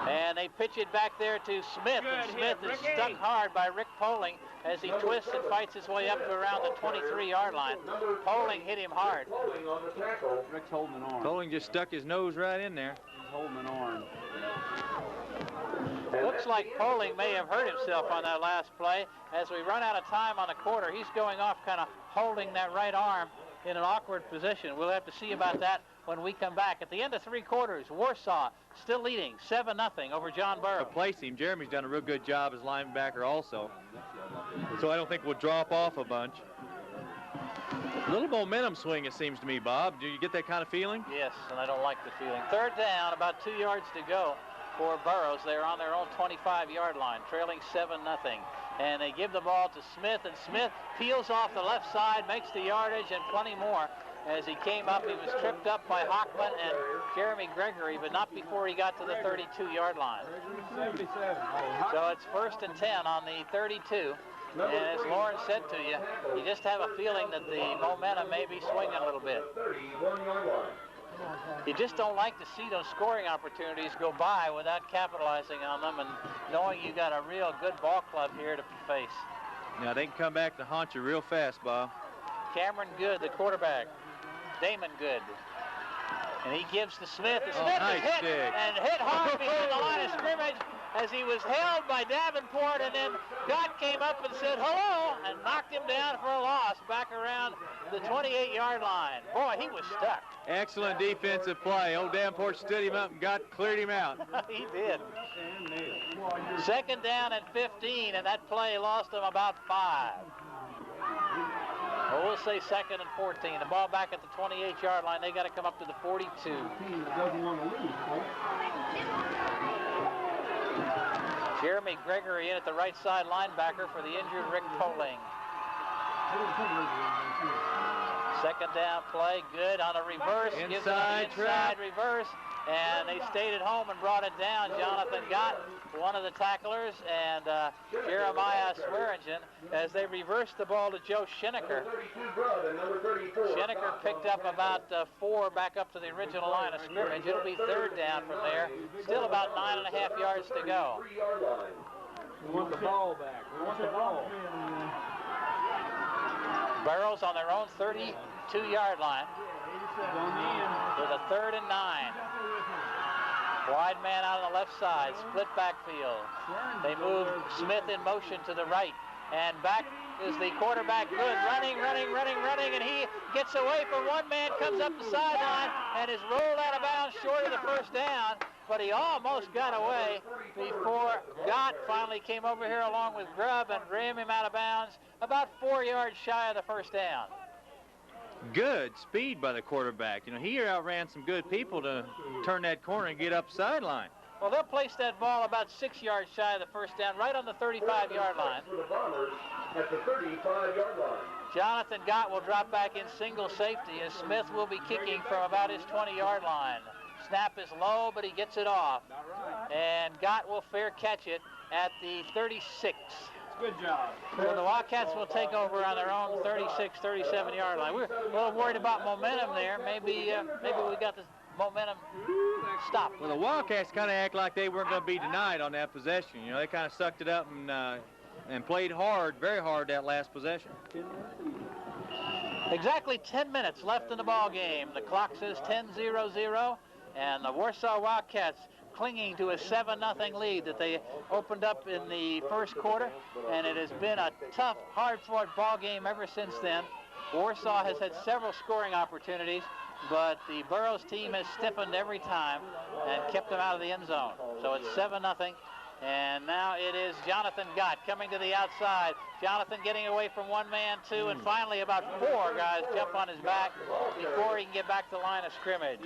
Speaker 2: And they pitch it back there to Smith, and Smith is stuck hard by Rick Poling as he twists and fights his way up to around the 23-yard line. Poling hit him hard.
Speaker 6: Rick's holding an arm.
Speaker 5: Poling just stuck his nose right in there.
Speaker 6: He's holding an arm.
Speaker 2: Looks like Poling may have hurt himself on that last play. As we run out of time on the quarter, he's going off kind of holding that right arm in an awkward position. We'll have to see about that when we come back. At the end of 3 quarters, Warsaw still leading 7-0 over John Burroughs.
Speaker 5: Replace him. Jeremy's done a real good job as linebacker also. So I don't think we'll drop off a bunch. A little momentum swing, it seems to me, Bob. Do you get that kind of feeling?
Speaker 2: Yes, and I don't like the feeling. 3rd down, about 2 yards to go for Burroughs. They're on their own 25-yard line, trailing 7-0. And they give the ball to Smith, and Smith peels off the left side, makes the yardage and plenty more. As he came up, he was tripped up by Hockman and Jeremy Gregory, but not before he got to the 32-yard line. So it's 1st and 10 on the 32. And as Lauren said to you, you just have a feeling that the momentum may be swinging a little bit. You just don't like to see those scoring opportunities go by without capitalizing on them and knowing you got a real good ball club here to face.
Speaker 5: Now they can come back to haunt you real fast, Bob.
Speaker 2: Cameron Good, the quarterback. Damon Good. And he gives to Smith. And Smith
Speaker 5: nice
Speaker 2: is hit
Speaker 5: dig.
Speaker 2: and hit hard behind the line of scrimmage as he was held by Davenport, and then Gott came up and said hello and knocked him down for a loss back around the 28-yard line. Boy, he was stuck.
Speaker 5: Excellent defensive play. Old Davenport stood him up and cleared him out.
Speaker 2: He did. Second down and 15, and that play lost him about 5. Well, we'll say second and 14. The ball back at the 28-yard line. They got to come up to the 42. Jeremy Gregory in at the right side linebacker for the injured Rick Poling. Second down play, Good on a reverse. Gives it an inside reverse, and they stayed at home and brought it down. Jonathan Gott, one of the tacklers, and Jeremiah Swearingen, as they reversed the ball to Joe Schenecker. Schenecker picked up about 4 back up to the original line of scrimmage. It'll be third down from there. Still about 9.5 yards to go.
Speaker 6: We want the ball back. We want the ball.
Speaker 2: Burroughs on their own 32-yard line with a 3rd and 9. Wide man out on the left side, split backfield. They move Smith in motion to the right, and back is the quarterback Good, running, and he gets away from one man, comes up the sideline, and is rolled out of bounds short of the first down, but he almost got away before Gott finally came over here along with Grubb and ran him out of bounds about 4 yards shy of the first down.
Speaker 5: Good speed by the quarterback. You know, he outran some good people to turn that corner and get up sideline.
Speaker 2: Well, they'll place that ball about 6 yards shy of the first down, right on the 35-yard line.
Speaker 4: At the 35-yard line.
Speaker 2: Jonathan Gott will drop back in single safety as Smith will be kicking from about his 20-yard line. Snap is low, but he gets it off. And Gott will fair catch it at the 36.
Speaker 6: Good job.
Speaker 2: So the Wildcats will take over on their own 36, 37-yard line. We're a little worried about momentum there. Maybe we got the momentum stopped.
Speaker 5: Well, the Wildcats kind of act like they weren't going to be denied on that possession. You know, they kind of sucked it up and played hard, very hard that last possession.
Speaker 2: Exactly 10 minutes left in the ball game. The clock says 10-0-0, and the Warsaw Wildcats clinging to a 7-0 lead that they opened up in the first quarter, and it has been a tough, hard-fought ball game ever since then. Warsaw has had several scoring opportunities, but the Burroughs team has stiffened every time and kept them out of the end zone. So it's 7-0. And now it is Jonathan Gott coming to the outside. Jonathan getting away from one man, 2, and finally about 4 guys jump on his back before he can get back to the line of scrimmage.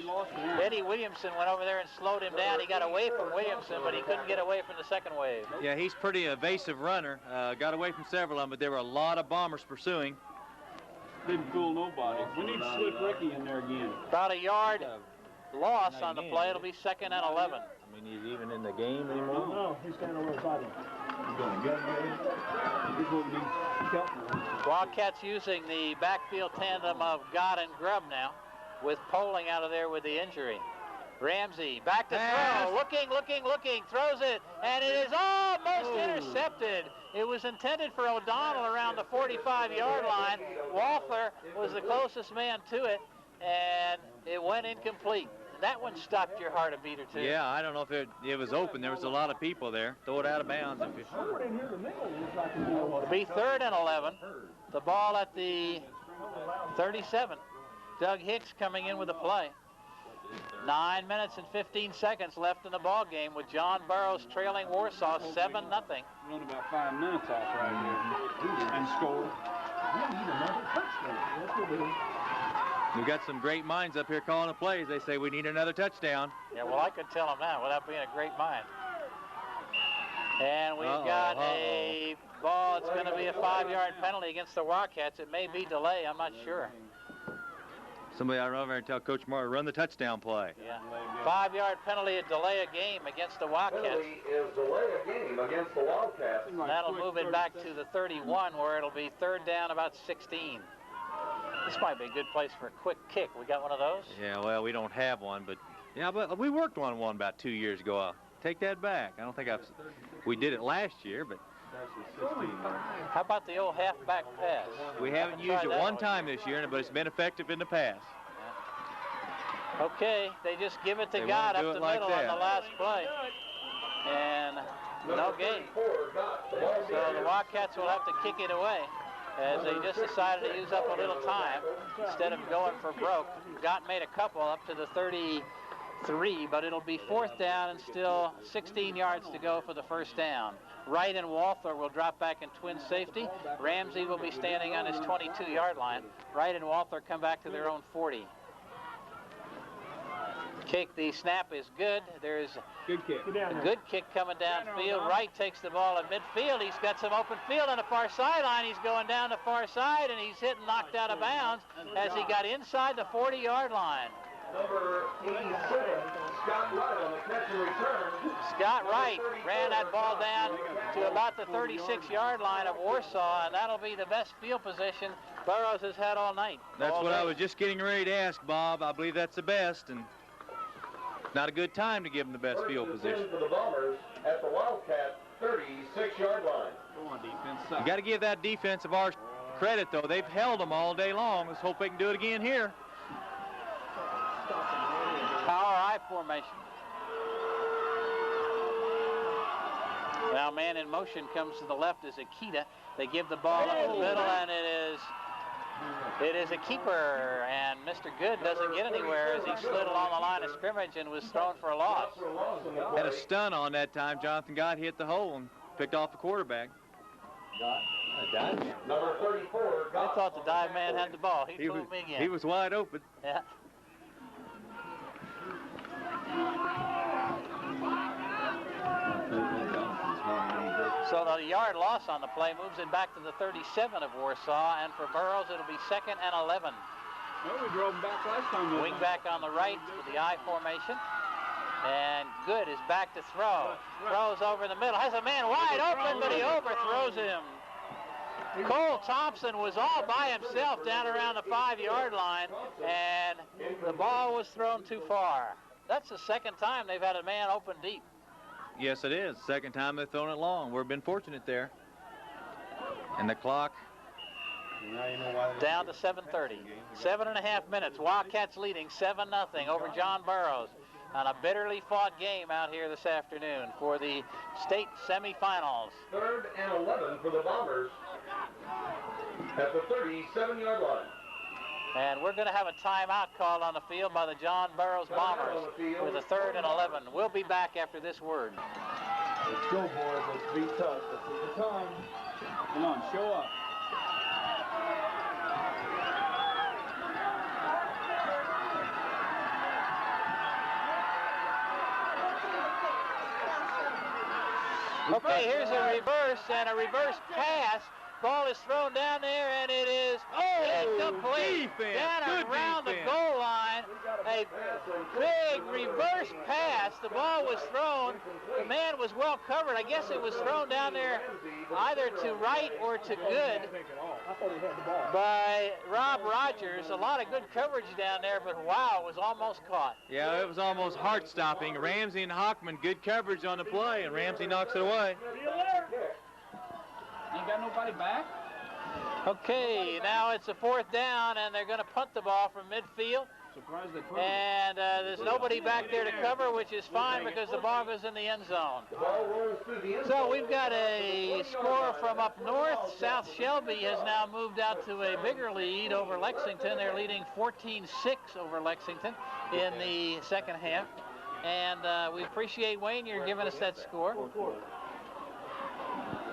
Speaker 2: Eddie Williamson went over there and slowed him down. He got away from Williamson, but he couldn't get away from the second wave.
Speaker 5: Yeah, he's pretty evasive runner. Got away from several of them, but there were a lot of bombers pursuing.
Speaker 6: Didn't fool nobody. We need to slip Ricky in there again.
Speaker 2: About a yard loss on the play. It'll be 2nd and 11.
Speaker 5: I mean, he's even in the game anymore?
Speaker 6: No, he's standing over the sideline. He's going to get it.
Speaker 2: Wildcats using the backfield tandem of Gott and Grubb now, with Poling out of there with the injury. Ramsey back to throw, looking, throws it, and it is almost intercepted. It was intended for O'Donnell around the 45-yard line. Walther was the closest man to it, and it went incomplete. That one stopped your heart a beat or two.
Speaker 5: Yeah, I don't know if it was open. There was a lot of people there. Throw it out of bounds. It'll
Speaker 2: be 3rd and 11. The ball at the 37. Doug Hicks coming in with the play. 9 minutes and 15 seconds left in the ball game with John Burroughs trailing Warsaw 7-0.
Speaker 6: Run about 5 minutes off right here and score.
Speaker 5: We've got some great minds up here calling the plays. They say we need another touchdown.
Speaker 2: Yeah, well, I could tell them that without being a great mind. And we've got a ball. It's going to be a 5-yard penalty against the Wildcats. It may be delay. I'm not sure.
Speaker 5: Somebody ought to run over and tell Coach Moore, run the touchdown play.
Speaker 2: Yeah. 5-yard penalty, a delay a game against the Wildcats.
Speaker 4: Penalty is delay a game against the Wildcats.
Speaker 2: That'll move it back to the 31, where it'll be 3rd down about 16. This might be a good place for a quick kick. We got one of those?
Speaker 5: Yeah, well, we don't have one, but yeah, but we worked on one about 2 years ago. I'll take that back. I don't think we did it last year, but
Speaker 2: How about the old halfback pass?
Speaker 5: We haven't used it one time this year, but it's been effective in the past.
Speaker 2: Okay, they just give it to God up the middle on the last play. And no gain. So the Wildcats will have to kick it away, as they just decided to use up a little time instead of going for broke. Gott made a couple up to the 33, but it'll be 4th down and still 16 yards to go for the first down. Wright and Walther will drop back in twin safety. Ramsey will be standing on his 22-yard line. Wright and Walther come back to their own 40. Kick, the snap is good. There's
Speaker 6: Good kick.
Speaker 2: a good kick coming downfield. Wright takes the ball at midfield. He's got some open field on the far sideline. He's going down the far side, and he's hit and knocked out of bounds as he got inside the 40-yard line.
Speaker 4: Number 87, Scott Wright on the catch and return.
Speaker 2: Scott Wright ran that ball down to about the 36-yard line of Warsaw, and that'll be the best field position Burroughs has had all night.
Speaker 5: That's what I was just getting ready to ask, Bob. I believe that's the best, and not a good time to give them the best field position.
Speaker 4: For the Bombers at the Wildcat 36-yard line.
Speaker 6: Go on, defense.
Speaker 5: You got to give that defense of ours credit, though. They've held them all day long. Let's hope they can do it again here.
Speaker 2: Power I formation. Now man in motion comes to the left is Akita. They give the ball up the middle, and it is a keeper, and Mr. Good doesn't get anywhere as he slid along the line of scrimmage and was thrown for a loss.
Speaker 5: Had a stun on that time. Jonathan Gott hit the hole and picked off the quarterback.
Speaker 4: Number 34.
Speaker 2: I thought the dive man had the ball. He fooled me again.
Speaker 5: He was wide open.
Speaker 2: Yeah. So the yard loss on the play moves it back to the 37 of Warsaw, and for Burroughs it'll be 2nd and 11.
Speaker 6: Well, we drove him back last time.
Speaker 2: Wing back on the right with the I formation. And Good is back to throw. Throws over the middle. Has a man wide open, but he overthrows him. Cole Thompson was all by himself down around the 5-yard line, and the ball was thrown too far. That's the second time they've had a man open deep.
Speaker 5: Yes, it is. Second time they've thrown it long. We've been fortunate there. And the clock
Speaker 2: down to 7:30. 7.5 minutes. Wildcats leading 7-0 over John Burroughs on a bitterly fought game out here this afternoon for the state semifinals.
Speaker 4: 3rd and 11 for the Bombers at the 37-yard line.
Speaker 2: And we're going to have a timeout called on the field by the John Burroughs Bombers with a 3rd and 11. We'll be back after this word.
Speaker 4: Let's go, boys. Let's be tough. This is the time.
Speaker 6: Come on, show up.
Speaker 2: Okay, here's a reverse and a reverse pass. Ball is thrown down there, and it is incomplete. Down around the goal line. A big reverse pass. The ball was thrown. The man was well covered. I guess it was thrown down there either to Wright or to Good by Rob Rogers. A lot of good coverage down there, but wow, it was almost caught.
Speaker 5: Yeah, it was almost heart-stopping. Ramsey and Hockman, good coverage on the play, and Ramsey knocks it away.
Speaker 6: Ain't got nobody back?
Speaker 2: Okay, now it's a 4th down, and they're going to punt the ball from midfield.
Speaker 6: Surprised they put it.
Speaker 2: And there's nobody back there to cover, which is fine because the ball goes in the end zone. So we've got a score from up north. South Shelby has now moved out to a bigger lead over Lexington. They're leading 14-6 over Lexington in the second half. And we appreciate, Wayne, you're giving us that score.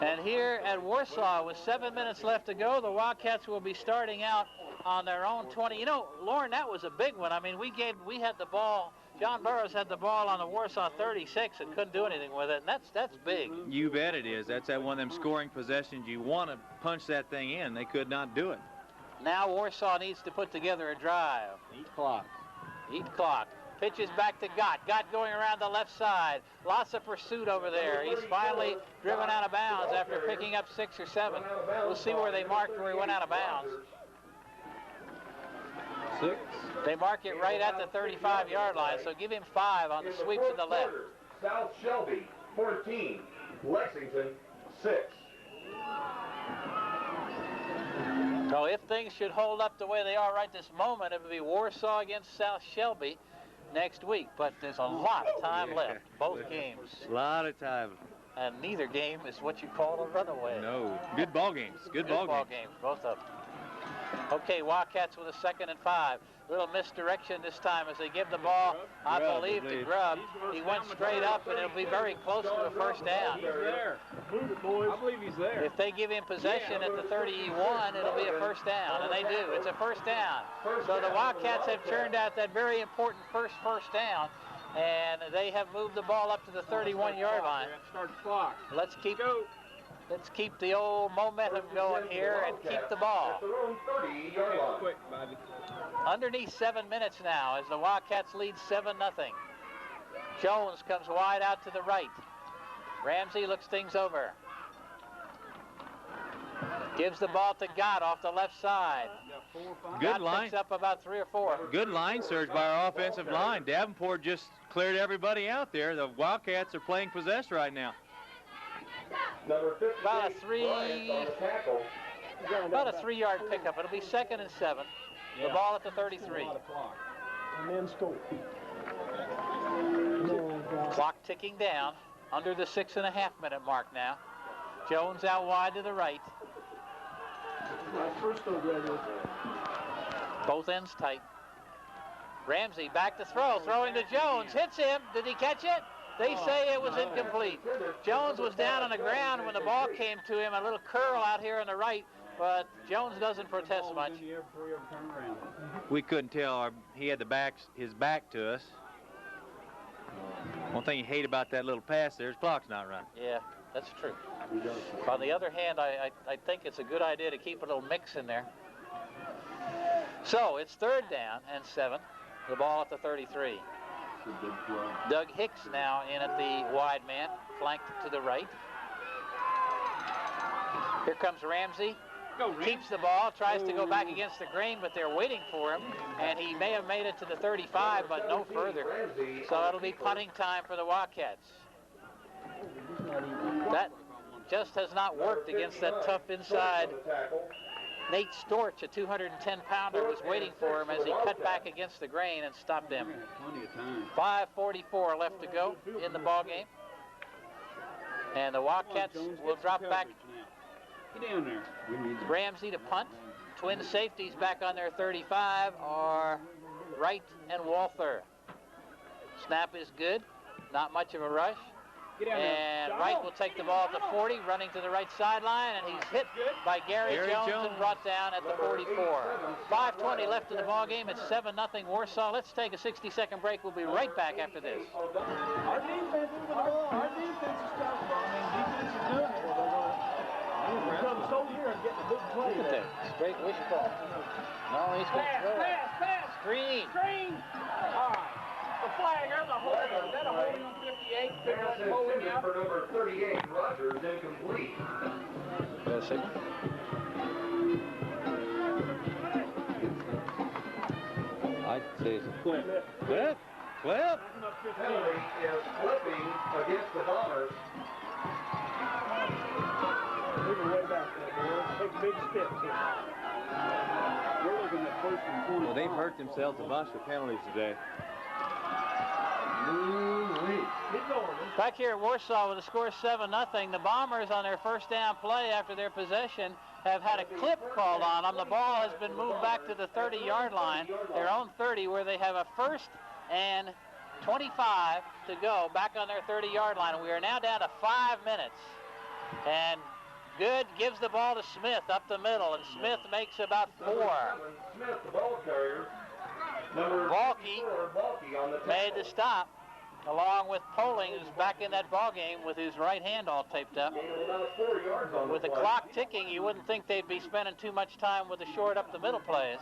Speaker 2: And here at Warsaw, with 7 minutes left to go, the Wildcats will be starting out on their own 20. You know, Lauren, that was a big one. I mean, we had the ball. John Burroughs had the ball on the Warsaw 36 and couldn't do anything with it, and that's big.
Speaker 5: You bet it is. That's that one of them scoring possessions. You want to punch that thing in. They could not do it.
Speaker 2: Now Warsaw needs to put together a drive.
Speaker 5: Eat clock.
Speaker 2: Eat clock. Pitches back to Gott. Gott going around the left side. Lots of pursuit over there. He's finally driven out of bounds after picking up 6 or 7. We'll see where they marked where he went out of bounds.
Speaker 6: 6.
Speaker 2: They mark it right at the 35-yard line, so give him 5 on the sweep to the left.
Speaker 4: South Shelby 14, Lexington 6.
Speaker 2: things should hold up the way they are right this moment, it would be Warsaw against South Shelby next week. But there's a lot of time left, both games.
Speaker 5: A lot of time.
Speaker 2: And neither game is what you call a runaway.
Speaker 5: No. Good ball games. Good ball
Speaker 2: games, both of them. Okay, Wildcats with a 2nd and 5. Little misdirection this time as they give the ball, I believe, to Grubb. He went straight up, and it'll be very close to a first down.
Speaker 6: He's there. Move it, boys. I believe he's there.
Speaker 2: If they give him possession at the 31, it'll be a first down, and they do. It's a first down. So the Wildcats have turned out that very important first down, and they have moved the ball up to the 31-yard line.
Speaker 6: Start the clock.
Speaker 2: Let's keep the old momentum going here and keep the ball.
Speaker 6: Quick, Bobby.
Speaker 2: Underneath 7 minutes now as the Wildcats lead 7-0. Jones comes wide out to the right. Ramsey looks things over. Gives the ball to Gott off the left side.
Speaker 5: Good line.
Speaker 2: Picks up about 3 or 4.
Speaker 5: Good line surge by our offensive line. Davenport just cleared everybody out there. The Wildcats are playing possess right now.
Speaker 2: About a 3-yard pickup. It'll be 2nd and 7. The ball at the 33.
Speaker 7: And then score.
Speaker 2: Clock ticking down. Under the 6.5-minute mark now. Jones out wide to the right. Both ends tight. Ramsey back to throw. Throwing to Jones. Hits him. Did he catch it? They say it was incomplete. Jones was down on the ground when the ball came to him. A little curl out here on the right, but Jones doesn't protest much.
Speaker 5: We couldn't tell. He had his back to us. One thing you hate about that little pass there is clock's not running.
Speaker 2: Yeah, that's true. On the other hand, I think it's a good idea to keep a little mix in there. So it's 3rd down and 7. The ball at the 33. Doug Hicks now in at the wide man, flanked to the right. Here comes Ramsey. Keeps the ball, tries to go back against the grain, but they're waiting for him, and he may have made it to the 35, but no further. So it'll be punting time for the Wildcats. That just has not worked against that tough inside. Nate Storch, a 210-pounder, was waiting for him as he cut back against the grain and stopped him. 5:44 left to go in the ball game. And the Wildcats will drop back.
Speaker 6: Get down there.
Speaker 2: Ramsey to punt. Twin safeties back on their 35 are Wright and Walther. Snap is good. Not much of a rush. And Wright will take the ball at the 40, running to the right sideline, and he's hit by Gary Jones and brought down at the 44. 5:20 left in the ball game. It's 7-0 Warsaw. Let's take a 60-second break. We'll be right back after this.
Speaker 7: Our defense is tough. I mean, defense is doing it. We're coming so here and getting a big play.
Speaker 2: Look at that. Straight wishbone. No, he's going to throw it.
Speaker 7: Pass.
Speaker 2: Screen.
Speaker 7: All right. The flag, there's a holding. Is that a holding on 58?
Speaker 4: Pass intended for number 38, Rogers, incomplete.
Speaker 2: That's it.
Speaker 5: I'd say it's a
Speaker 6: Clip.
Speaker 5: clip. Clip.
Speaker 4: Penalty is flipping against the Bombers.
Speaker 7: Moving way back there, boy. Take big steps here.
Speaker 6: We're looking at 1st and 20.
Speaker 5: Well, they've hurt themselves a bunch with penalties today.
Speaker 2: Back here at Warsaw with the score 7-0. The Bombers on their first down play after their possession have had a clip called on them. The ball has been moved back to the 30-yard line, their own 30, where they have a 1st and 25 to go back on their 30-yard line. And we are now down to 5 minutes. And Good gives the ball to Smith up the middle, and Smith makes about 4.
Speaker 4: Smith, the ball carrier.
Speaker 2: Balky made the stop, along with Poling, who's back in that ball game with his right hand all taped up. With the clock ticking, you wouldn't think they'd be spending too much time with the short up the middle plays.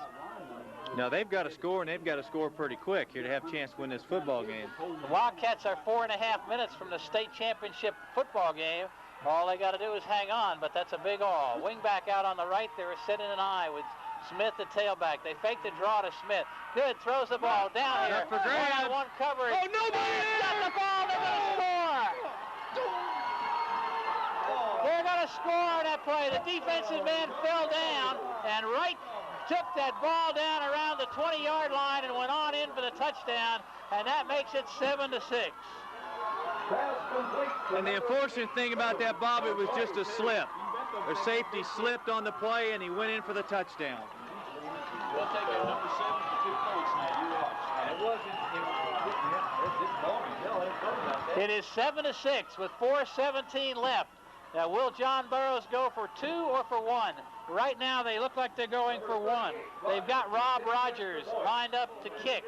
Speaker 5: Now they've got to score, and they've got to score pretty quick here to have a chance to win this football game.
Speaker 2: The Wildcats are 4.5 minutes from the state championship football game. All they got to do is hang on, but that's a big all. Wingback out on the right, they were sitting an eye with Smith the tailback. They fake the draw to Smith. Good, throws the ball down here.
Speaker 5: For grabs.
Speaker 2: One coverage.
Speaker 5: Oh, nobody!
Speaker 2: Got the ball, they're going to score. They're going to score on that play. The defensive man fell down, and right took that ball down around the 20-yard line and went on in for the touchdown, and that makes it 7-6.
Speaker 5: And the unfortunate thing about that, Bob, it was just a slip. Their safety slipped on the play, and he went in for the touchdown.
Speaker 6: We'll take that number 72 points now. You watch.
Speaker 2: It is 7-6 with 4:17 left. Now, will John Burroughs go for 2 or for 1? Right now, they look like they're going for 1. They've got Rob Rogers lined up to kick.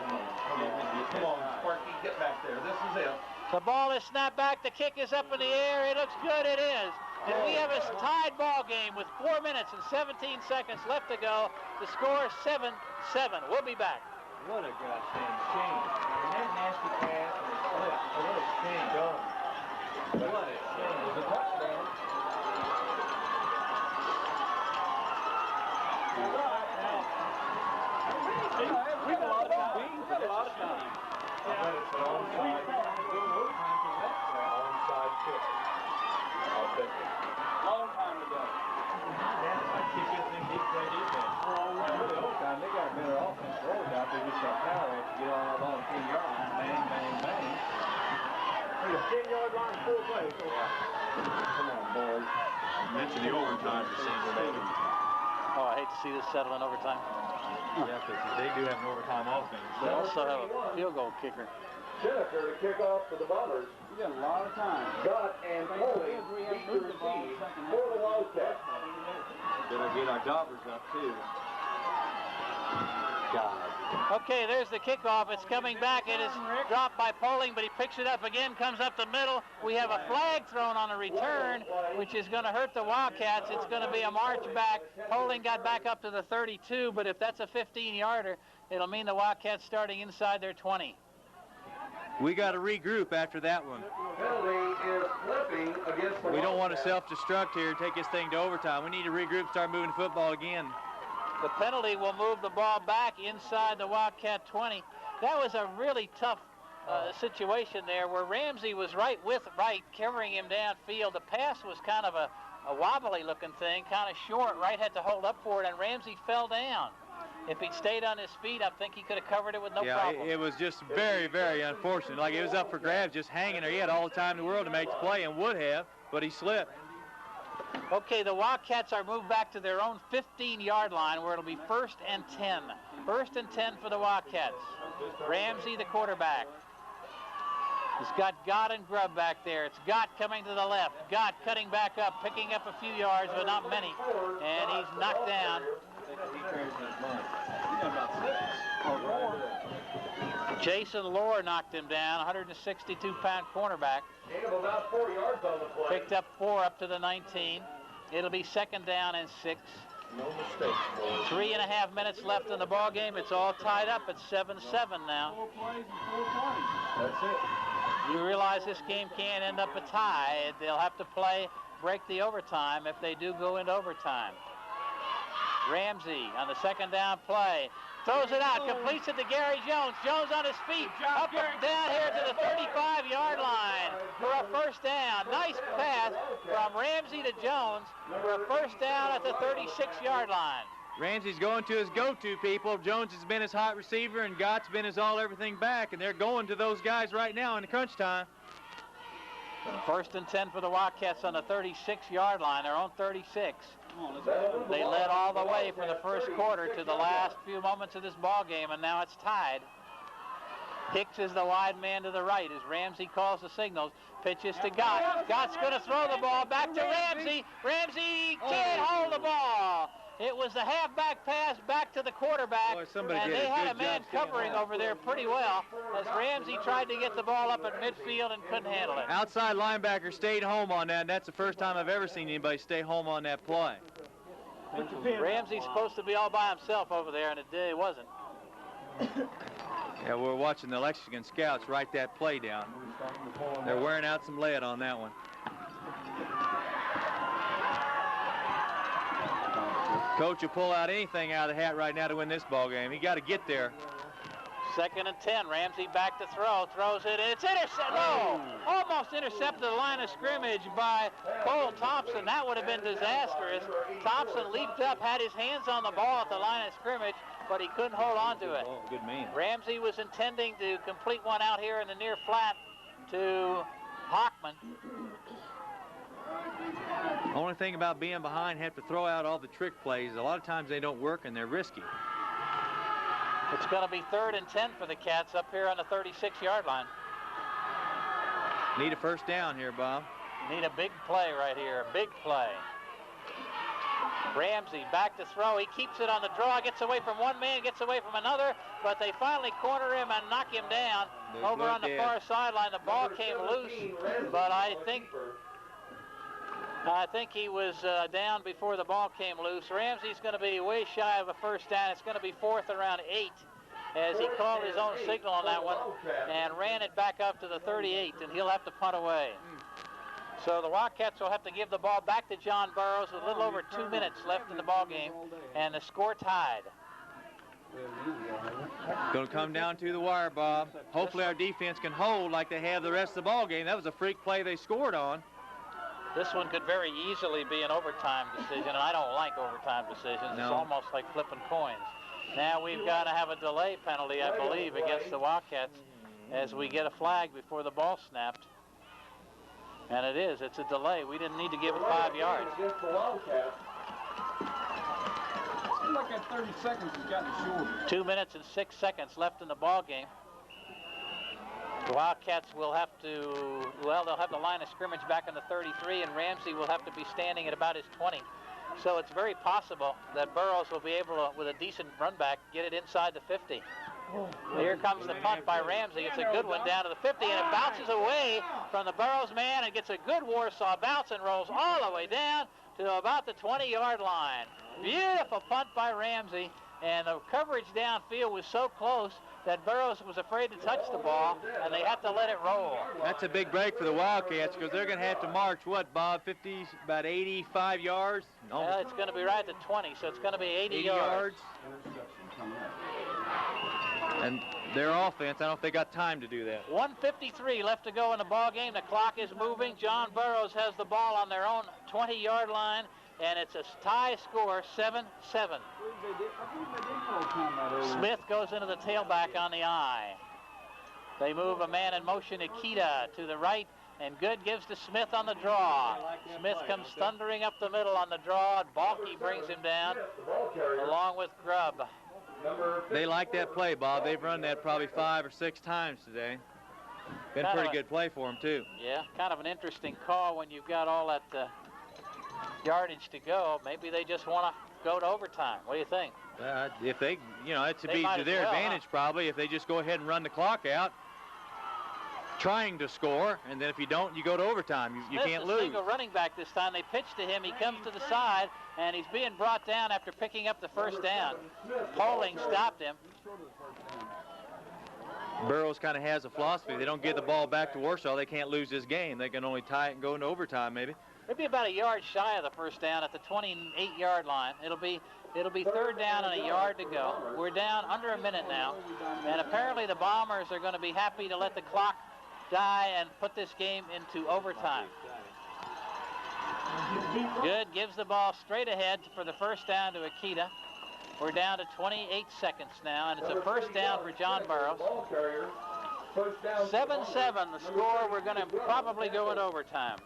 Speaker 4: Come on, Sparky, get back there. This is it.
Speaker 2: The ball is snapped back. The kick is up in the air. It looks good. It is. And we have a tied ball game with 4 minutes and 17 seconds left to go. The score is 7-7. We'll be back.
Speaker 1: What a gosh dang shame. And that nasty pass and the slip. What a shame. What a shame. It was a touchdown.
Speaker 6: We got a lot of time. We got a lot of time.
Speaker 4: But it's an onside kick. I'll take it.
Speaker 6: Long time ago.
Speaker 1: They got a better offense rolled out. They just got power to get on that long 10-yard line. Bang, bang, bang. 10-yard line, full play. Come on, boys.
Speaker 3: You mentioned the overtime for St. Stephen.
Speaker 2: Oh, I hate to see this settle in overtime.
Speaker 1: Yeah, because they do have an overtime offense.
Speaker 2: They also have a field goal kicker.
Speaker 4: Senator to kick off for the Bombers.
Speaker 6: We got a lot of time.
Speaker 4: Scott and Foley each to receive for the Wildcats.
Speaker 3: Better get our jobbers up, too. God.
Speaker 2: Okay, there's the kickoff. It's coming back. It is dropped by Poling, but he picks it up again, comes up the middle. We have a flag thrown on a return, which is going to hurt the Wildcats. It's going to be a march back. Poling got back up to the 32, but if that's a 15-yarder, it'll mean the Wildcats starting inside their 20.
Speaker 5: We got to regroup after that one.
Speaker 4: Penalty is flipping against the
Speaker 5: We don't want to
Speaker 4: Wildcats.
Speaker 5: self-destruct here and take this thing to overtime. We need to regroup, start moving football again.
Speaker 2: The penalty will move the ball back inside the Wildcat 20. That was a really tough situation there where Ramsey was right with Wright, carrying him downfield. The pass was kind of a wobbly looking thing, kind of short. Wright had to hold up for it, and Ramsey fell down. If he'd stayed on his feet, I think he could have covered it with no problem.
Speaker 5: Yeah, it was just very, very unfortunate. Like, it was up for grabs, just hanging there. He had all the time in the world to make the play and would have, but he slipped.
Speaker 2: Okay, the Wildcats are moved back to their own 15-yard line where it'll be 1st and 10. 1st and 10 for the Wildcats. Ramsey, the quarterback. He's got Gott and Grubb back there. It's Gott coming to the left. Gott cutting back up, picking up a few yards, but not many. And he's knocked down. Jason Lohr knocked him down, 162-pound cornerback.
Speaker 4: Gain of about 4 yards on the play.
Speaker 2: Picked up 4 up to the 19. It'll be 2nd down and 6.
Speaker 4: No mistakes, boys.
Speaker 2: 3.5 minutes left in the ball game. It's all tied up at 7-7 now.
Speaker 6: 4 plays and 4 plays.
Speaker 4: That's it.
Speaker 2: You realize this game can't end up a tie. They'll have to break the overtime if they do go into overtime. Ramsey on the 2nd down play. Throws it out, completes it to Gary Jones. Jones on his feet, up and down here to the 35-yard line for a 1st down. Nice pass from Ramsey to Jones for a 1st down at the 36-yard line.
Speaker 5: Ramsey's going to his go-to people. Jones has been his hot receiver, and Gott's been his all-everything back, and they're going to those guys right now in the crunch time.
Speaker 2: 1st and 10 for the Wildcats on the 36-yard line, their own 36. They led all the way from the 1st quarter to the last few moments of this ball game, and now it's tied. Hicks is the wide man to the right as Ramsey calls the signals. Pitches to Gott. Gott's going to throw the ball back to Ramsey. Ramsey can't hold the ball. It was the halfback pass back to the quarterback,
Speaker 5: Boy, somebody
Speaker 2: and
Speaker 5: did a
Speaker 2: they had
Speaker 5: good
Speaker 2: a man
Speaker 5: job
Speaker 2: covering over there pretty well as Ramsey tried to get the ball up at midfield and couldn't handle it.
Speaker 5: Outside linebacker stayed home on that, and that's the first time I've ever seen anybody stay home on that play.
Speaker 2: Ramsey's supposed to be all by himself over there, and it wasn't.
Speaker 5: Yeah, we're watching the Lexington scouts write that play down. They're wearing out some lead on that one. Coach will pull out anything out of the hat right now to win this ball game. He got to get there.
Speaker 2: 2nd and 10. Ramsey back to throw. Throws it. It's intercepted. No! Almost intercepted the line of scrimmage by Cole Thompson. That would have been disastrous. Thompson leaped up, had his hands on the ball at the line of scrimmage, but he couldn't hold on to it.
Speaker 5: Good man.
Speaker 2: Ramsey was intending to complete one out here in the near flat to Hockman.
Speaker 5: Only thing about being behind, have to throw out all the trick plays. A lot of times they don't work and they're risky.
Speaker 2: It's going to be 3rd and 10 for the Cats up here on the 36-yard line.
Speaker 5: Need a first down here, Bob.
Speaker 2: Need a big play right here, a big play. Ramsey back to throw. He keeps it on the draw, gets away from one man, gets away from another, but they finally corner him and knock him down over on the far sideline. The ball came loose, but I think he was down before the ball came loose. Ramsey's going to be way shy of a first down. It's going to be 4th around 8 as he called his own signal on that one and ran it back up to the 38, and he'll have to punt away. So the Wildcats will have to give the ball back to John Burroughs with a little over 2 minutes left in the ball game, and the score tied.
Speaker 5: Going to come down to the wire, Bob. Hopefully our defense can hold like they have the rest of the ball game. That was a freak play they scored on.
Speaker 2: This one could very easily be an overtime decision, and I don't like overtime decisions.
Speaker 5: No.
Speaker 2: It's almost like flipping coins. Now we've got to have a delay penalty, I believe, against the Wildcats as we get a flag before the ball snapped. And it is. It's a delay. We didn't need to give it 5 yards.
Speaker 6: Seems like that 30 seconds has gotten shorter.
Speaker 2: 2 minutes and 6 seconds left in the ball game. The Wildcats will have to, well, they'll have the line of scrimmage back in the 33, and Ramsey will have to be standing at about his 20. So it's very possible that Burroughs will be able to, with a decent run back, get it inside the 50. Here comes the punt by Ramsey. It's a good one down to the 50, and it bounces away from the Burroughs man and gets a good Warsaw bounce and rolls all the way down to about the 20-yard line. Beautiful punt by Ramsey, and the coverage downfield was so close that Burroughs was afraid to touch the ball, and they had to let it roll.
Speaker 5: That's a big break for the Wildcats because they're going to have to march, what, Bob, 50, about 85 yards?
Speaker 2: Well, it's going to be right at the 20, so it's going to be 80 yards.
Speaker 5: And their offense, I don't know if they got time to do that.
Speaker 2: 1:53 left to go in the ball game. The clock is moving. John Burroughs has the ball on their own 20-yard line, and it's a tie score, 7-7. Smith goes into the tailback on the I. They move a man in motion, Akita, to the right, and Good gives to Smith on the draw. Smith comes thundering up the middle on the draw, and Balky brings him down, along with Grubb.
Speaker 5: They like that play, Bob. They've run that probably 5 or 6 times today. Been a pretty good play for them, too.
Speaker 2: Yeah, kind of an interesting call when you've got all that yardage to go. Maybe they just want to go to overtime. What do you think?
Speaker 5: If they, you know, it's to be to their advantage probably if they just go ahead and run the clock out, trying to score, and then if you don't, you go to overtime. You can't lose.
Speaker 2: Single running back this time. They pitch to him. He comes to the side, and he's being brought down after picking up the first down. Poling stopped him.
Speaker 5: Burroughs kind of has a philosophy. They don't get the ball back to Warsaw, they can't lose this game. They can only tie it and go into overtime, maybe.
Speaker 2: It'll be about a yard shy of the first down at the 28-yard line. It'll be 3rd down and a yard to go. We're down under a minute now, and apparently the Bombers are going to be happy to let the clock die and put this game into overtime. Good gives the ball straight ahead for the first down to Akita. We're down to 28 seconds now, and it's a first down for John Burroughs. 7-7 the score. We're going to probably go in overtime.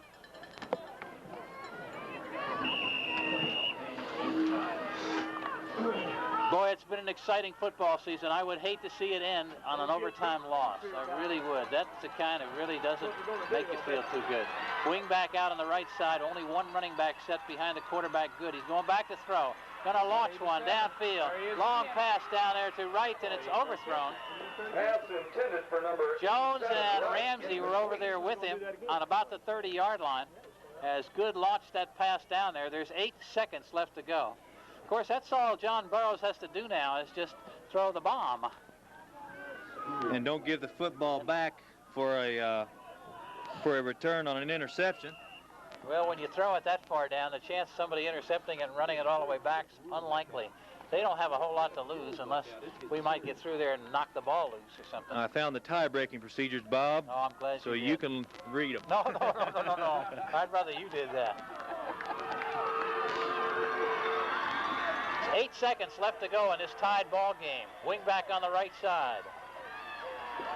Speaker 2: Boy, it's been an exciting football season. I would hate to see it end on an overtime loss. I really would. That's the kind that really doesn't make you feel too good. Wing back out on the right side. Only one running back set behind the quarterback. Good. He's going back to throw. Going to launch one downfield. Long pass down there to right, and it's overthrown. Jones and Ramsey were over there with him on about the 30-yard line as Good launched that pass down there. There's 8 seconds left to go. Of course, that's all John Burroughs has to do now is just throw the bomb.
Speaker 5: And don't give the football back for a return on an interception. Well,
Speaker 2: when you throw it that far down, the chance of somebody intercepting and running it all the way back is unlikely. they don't have a whole lot to lose unless we might get through there and knock the ball loose or something.
Speaker 5: I found the tie-breaking procedures, Bob.
Speaker 2: Oh, I'm glad
Speaker 5: so
Speaker 2: you
Speaker 5: you
Speaker 2: did.
Speaker 5: can read them.
Speaker 2: No. I'd rather you did that. 8 seconds left to go in this tied ball game. Wing back on the right side.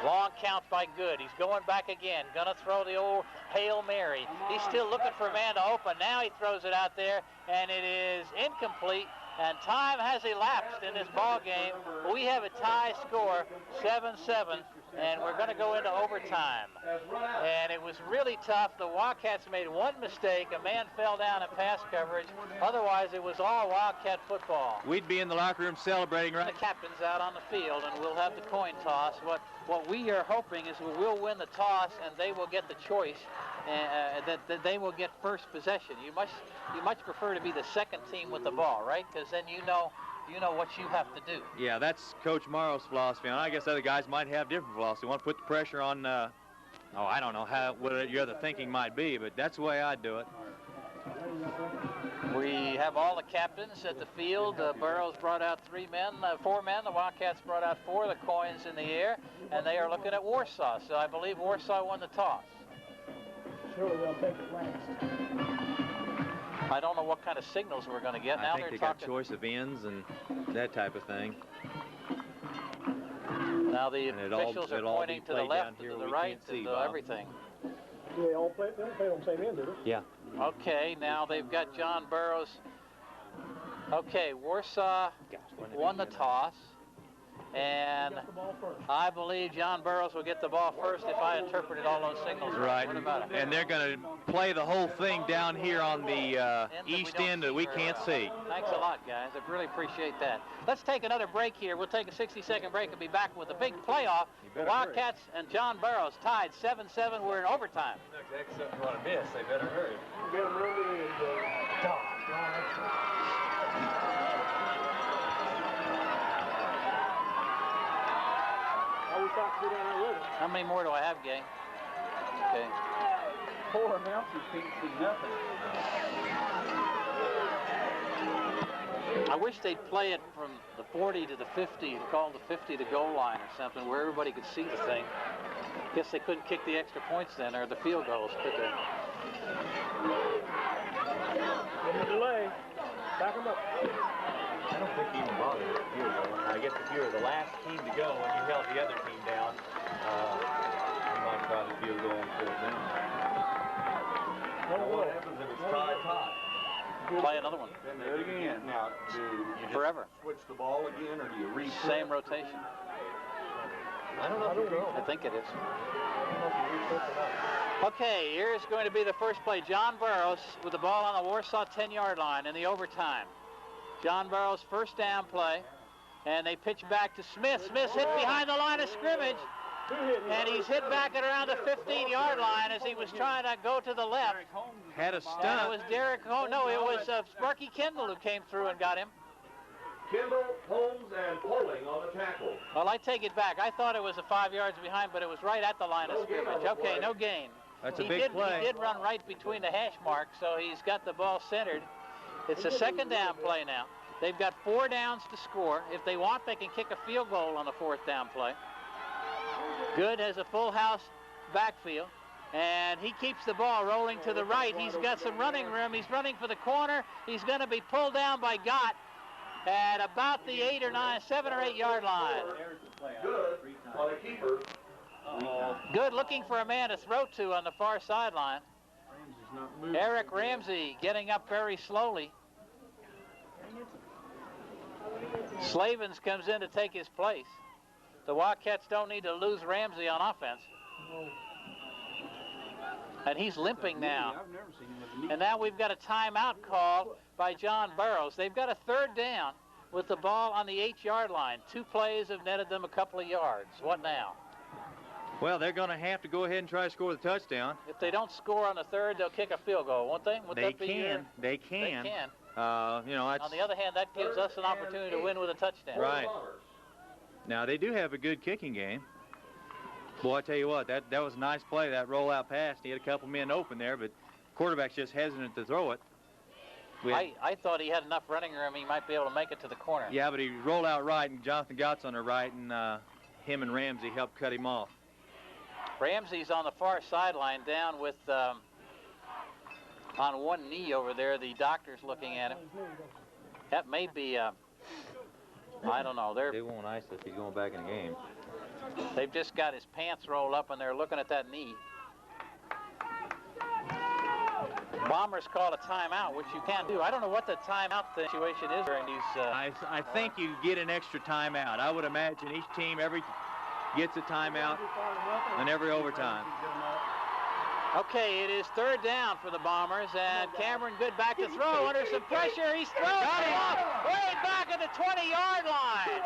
Speaker 2: Long count by Good. He's going back again. Gonna throw the old Hail Mary. He's still looking for a man to open. Now he throws it out there, and it is incomplete. And time has elapsed in this ball game. We have a tie score, 7-7, and we're going to go into overtime. And it was really tough. The Wildcats made one mistake. A man fell down in pass coverage. Otherwise, it was all Wildcat football.
Speaker 5: We'd be in the locker room celebrating right.
Speaker 2: The captain's out on the field, and we'll have the coin toss. What we are hoping is we'll win the toss, and they will get the choice. That they will get first possession. You much prefer to be the second team with the ball, right? Because then you know what you have to do.
Speaker 5: Yeah, that's Coach Morrow's philosophy, and I guess other guys might have different philosophy. Want to put the pressure on. I don't know what your other thinking might be, but that's the way I'd do it.
Speaker 2: We have all the captains at the field. Burroughs brought out 4 men. The Wildcats brought out 4. The coins in the air, and they are looking at Warsaw. So I believe Warsaw won the toss.
Speaker 7: Surely they'll take it last.
Speaker 2: I don't know what kind of signals we're going to get. Now
Speaker 5: I think they got choice of ends and that type of thing.
Speaker 2: Now the officials are pointing to the left, to the right, and to everything.
Speaker 7: Do they all play? They don't play on the same end, do they?
Speaker 5: Yeah.
Speaker 2: Okay, now they've got John Burroughs. Okay, Warsaw won the toss. And I believe John Burroughs will get the ball first if I interpreted all those signals right. What about it?
Speaker 5: And they're going to play the whole thing down here on the east end that we can't see.
Speaker 2: Thanks a lot, guys. I really appreciate that. Let's take another break here. We'll take a 60-second break and be back with a big playoff. The Wildcats and John Burroughs tied 7-7. We're in overtime.
Speaker 3: Except if you want to miss, they better hurry.
Speaker 7: Get them early and
Speaker 2: How many more do I have, Gay? Okay.
Speaker 6: Poor announcers can't see nothing.
Speaker 2: I wish they'd play it from the 40 to the 50 and call the 50 the goal line or something where everybody could see the thing. Guess they couldn't kick the extra points then, or the field goals, could they?
Speaker 7: in the delay. Back them up.
Speaker 3: I don't think you even bothered with the field goal. I guess if you were the last team to go and you held the other team down, you might try the field goal and fourth down.
Speaker 4: What happens if it's tie?
Speaker 2: Play another one.
Speaker 4: Then do it again. Now, do you just
Speaker 2: Forever.
Speaker 4: switch the ball again, or do you reset?
Speaker 2: Same rotation.
Speaker 3: I don't know.
Speaker 2: I think it is. Okay, here's going to be the first play. John Burroughs with the ball on the Warsaw 10-yard line in the overtime. John Burroughs' first down play, and they pitch back to Smith. Smith's hit behind the line of scrimmage, and he's hit back at around the 15-yard line as he was trying to go to the left.
Speaker 5: Had a
Speaker 2: And it
Speaker 5: stunt.
Speaker 2: was Derek Holmes. No, it was Sparky Kendall who came through and got him.
Speaker 4: Kendall, Holmes, and Poling on the tackle.
Speaker 2: Well, I take it back. I thought it was 5 yards behind, but it was right at the line of scrimmage. Okay, no gain.
Speaker 5: That's a big play.
Speaker 2: He did run right between the hash marks, so he's got the ball centered. It's a second down play now. They've got 4 downs to score. If they want, they can kick a field goal on the 4th down play. Good has a full house backfield, and he keeps the ball rolling to the right. He's got some running room. He's running for the corner. He's going to be pulled down by Gott at about the 7 or 8 yard line.
Speaker 4: Good on a keeper.
Speaker 2: Good looking for a man to throw to on the far sideline. Eric Ramsey getting up very slowly. Slavens comes in to take his place. The Wildcats don't need to lose Ramsey on offense. And he's limping now. And now we've got a timeout call by John Burroughs. They've got a 3rd down with the ball on the 8-yard line. 2 plays have netted them a couple of yards. What now?
Speaker 5: Well, they're going to have to go ahead and try to score the touchdown.
Speaker 2: If they don't score on the 3rd, they'll kick a field goal, won't they? Would that be your...
Speaker 5: They can.
Speaker 2: They can.
Speaker 5: You know,
Speaker 2: On the other hand, that gives us an opportunity to win with a touchdown.
Speaker 5: Right. Now, they do have a good kicking game. Boy, I tell you what, that was a nice play, that rollout pass. He had a couple men open there, but quarterback's just hesitant to throw it.
Speaker 2: I thought he had enough running room. He might be able to make it to the corner.
Speaker 5: Yeah, but he rolled out right, and Jonathan Gott's on the right, and him and Ramsey helped cut him off.
Speaker 2: Ramsey's on the far sideline down with on one knee over there. The doctor's looking at him. That may be, I don't know.
Speaker 5: They won't ice if he's going back in the game.
Speaker 2: They've just got his pants rolled up, and they're looking at that knee. Bombers call a timeout, which you can't do. I don't know what the timeout situation is during these.
Speaker 5: I think you get an extra timeout. I would imagine each team gets a timeout in every overtime.
Speaker 2: Okay, it is third down for the Bombers, and Cameron Good back to throw under some pressure. He's throwing it off way back at the 20-yard line.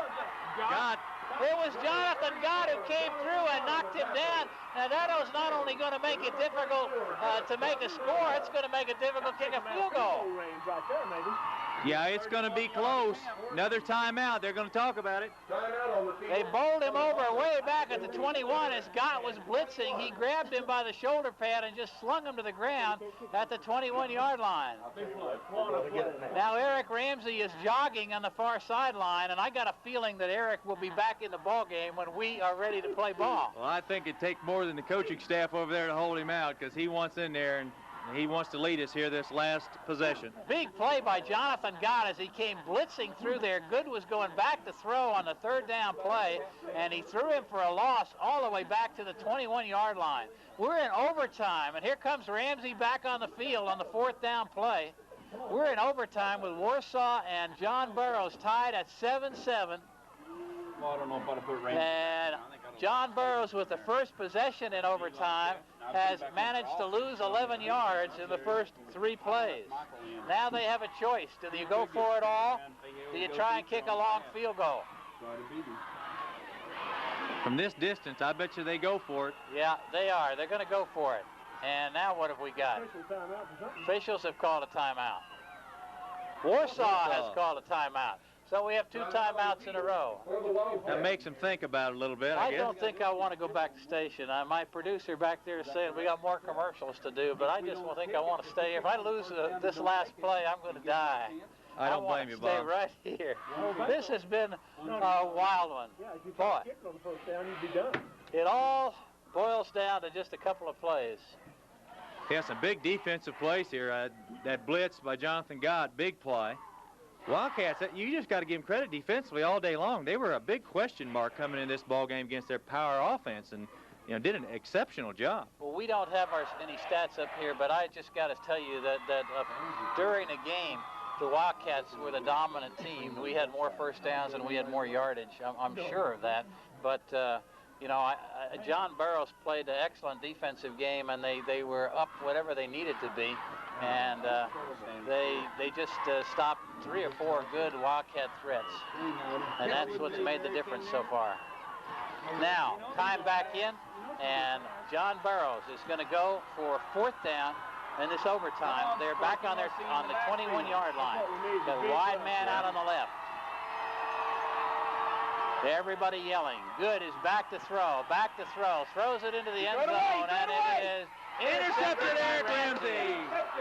Speaker 5: Gott.
Speaker 2: It was Jonathan Gott who came through and knocked him down. Now that was not only going to make it difficult to make a score, it's going to make it difficult to kick a field goal.
Speaker 5: Yeah, it's going to be close. Another timeout. They're going to talk about it.
Speaker 2: They bowled him over way back at the 21 as Gott was blitzing. He grabbed him by the shoulder pad and just slung him to the ground at the 21-yard line. Now Eric Ramsey is jogging on the far sideline, and I got a feeling that Eric will be back in the ball game when we are ready to play ball.
Speaker 5: Well, I think it'd take more than the coaching staff over there to hold him out, because he wants in there and he wants to lead us here this last possession.
Speaker 2: Big play by Jonathan Gott as he came blitzing through there. Good was going back to throw on the third down play, and he threw him for a loss all the way back to the 21-yard line. We're in overtime, and here comes Ramsey back on the field on the fourth down play. We're in overtime with Warsaw and John Burroughs tied at 7-7.
Speaker 6: Well, I don't know if I'd put Ramsey.
Speaker 2: And John Burroughs, with the first possession in overtime, has managed to lose 11 yards in the first 3 plays. Now they have a choice. Do you go for it all? Do you try and kick a long field goal?
Speaker 5: From this distance, I bet you they go for it.
Speaker 2: Yeah, they are. They're going to go for it. And now what have we got? Officials have called a timeout. Warsaw has called a timeout. So we have 2 timeouts in a row.
Speaker 5: That makes them think about it a little bit, I guess.
Speaker 2: I don't think I want to go back to station. My producer back there is saying we got more commercials to do, but I just think I want to stay here. If I lose this last play, I'm going to die.
Speaker 5: I don't blame you, Bob.
Speaker 2: Stay right here. This has been a wild one. Boy, it all boils down to just a couple of plays.
Speaker 5: Yeah, some big defensive plays here. That blitz by Jonathan Gott, big play. Wildcats, you just got to give them credit defensively all day long. They were a big question mark coming in this ball game against their power offense, and did an exceptional job.
Speaker 2: Well, we don't have any stats up here, but I just got to tell you that during the game, the Wildcats were the dominant team. We had more first downs and we had more yardage. I'm sure of that, but John Burroughs played an excellent defensive game, and they were up whatever they needed to be. And they just stopped 3 or 4 good Wildcat threats. And that's what's made the difference so far. Now, time back in, and John Burroughs is going to go for 4th down in this overtime. They're back on the 21-yard line. The wide man out on the left. Everybody yelling. Good is back to throw, throws it into the end zone, and it is intercepted.
Speaker 5: Eric Ramsey.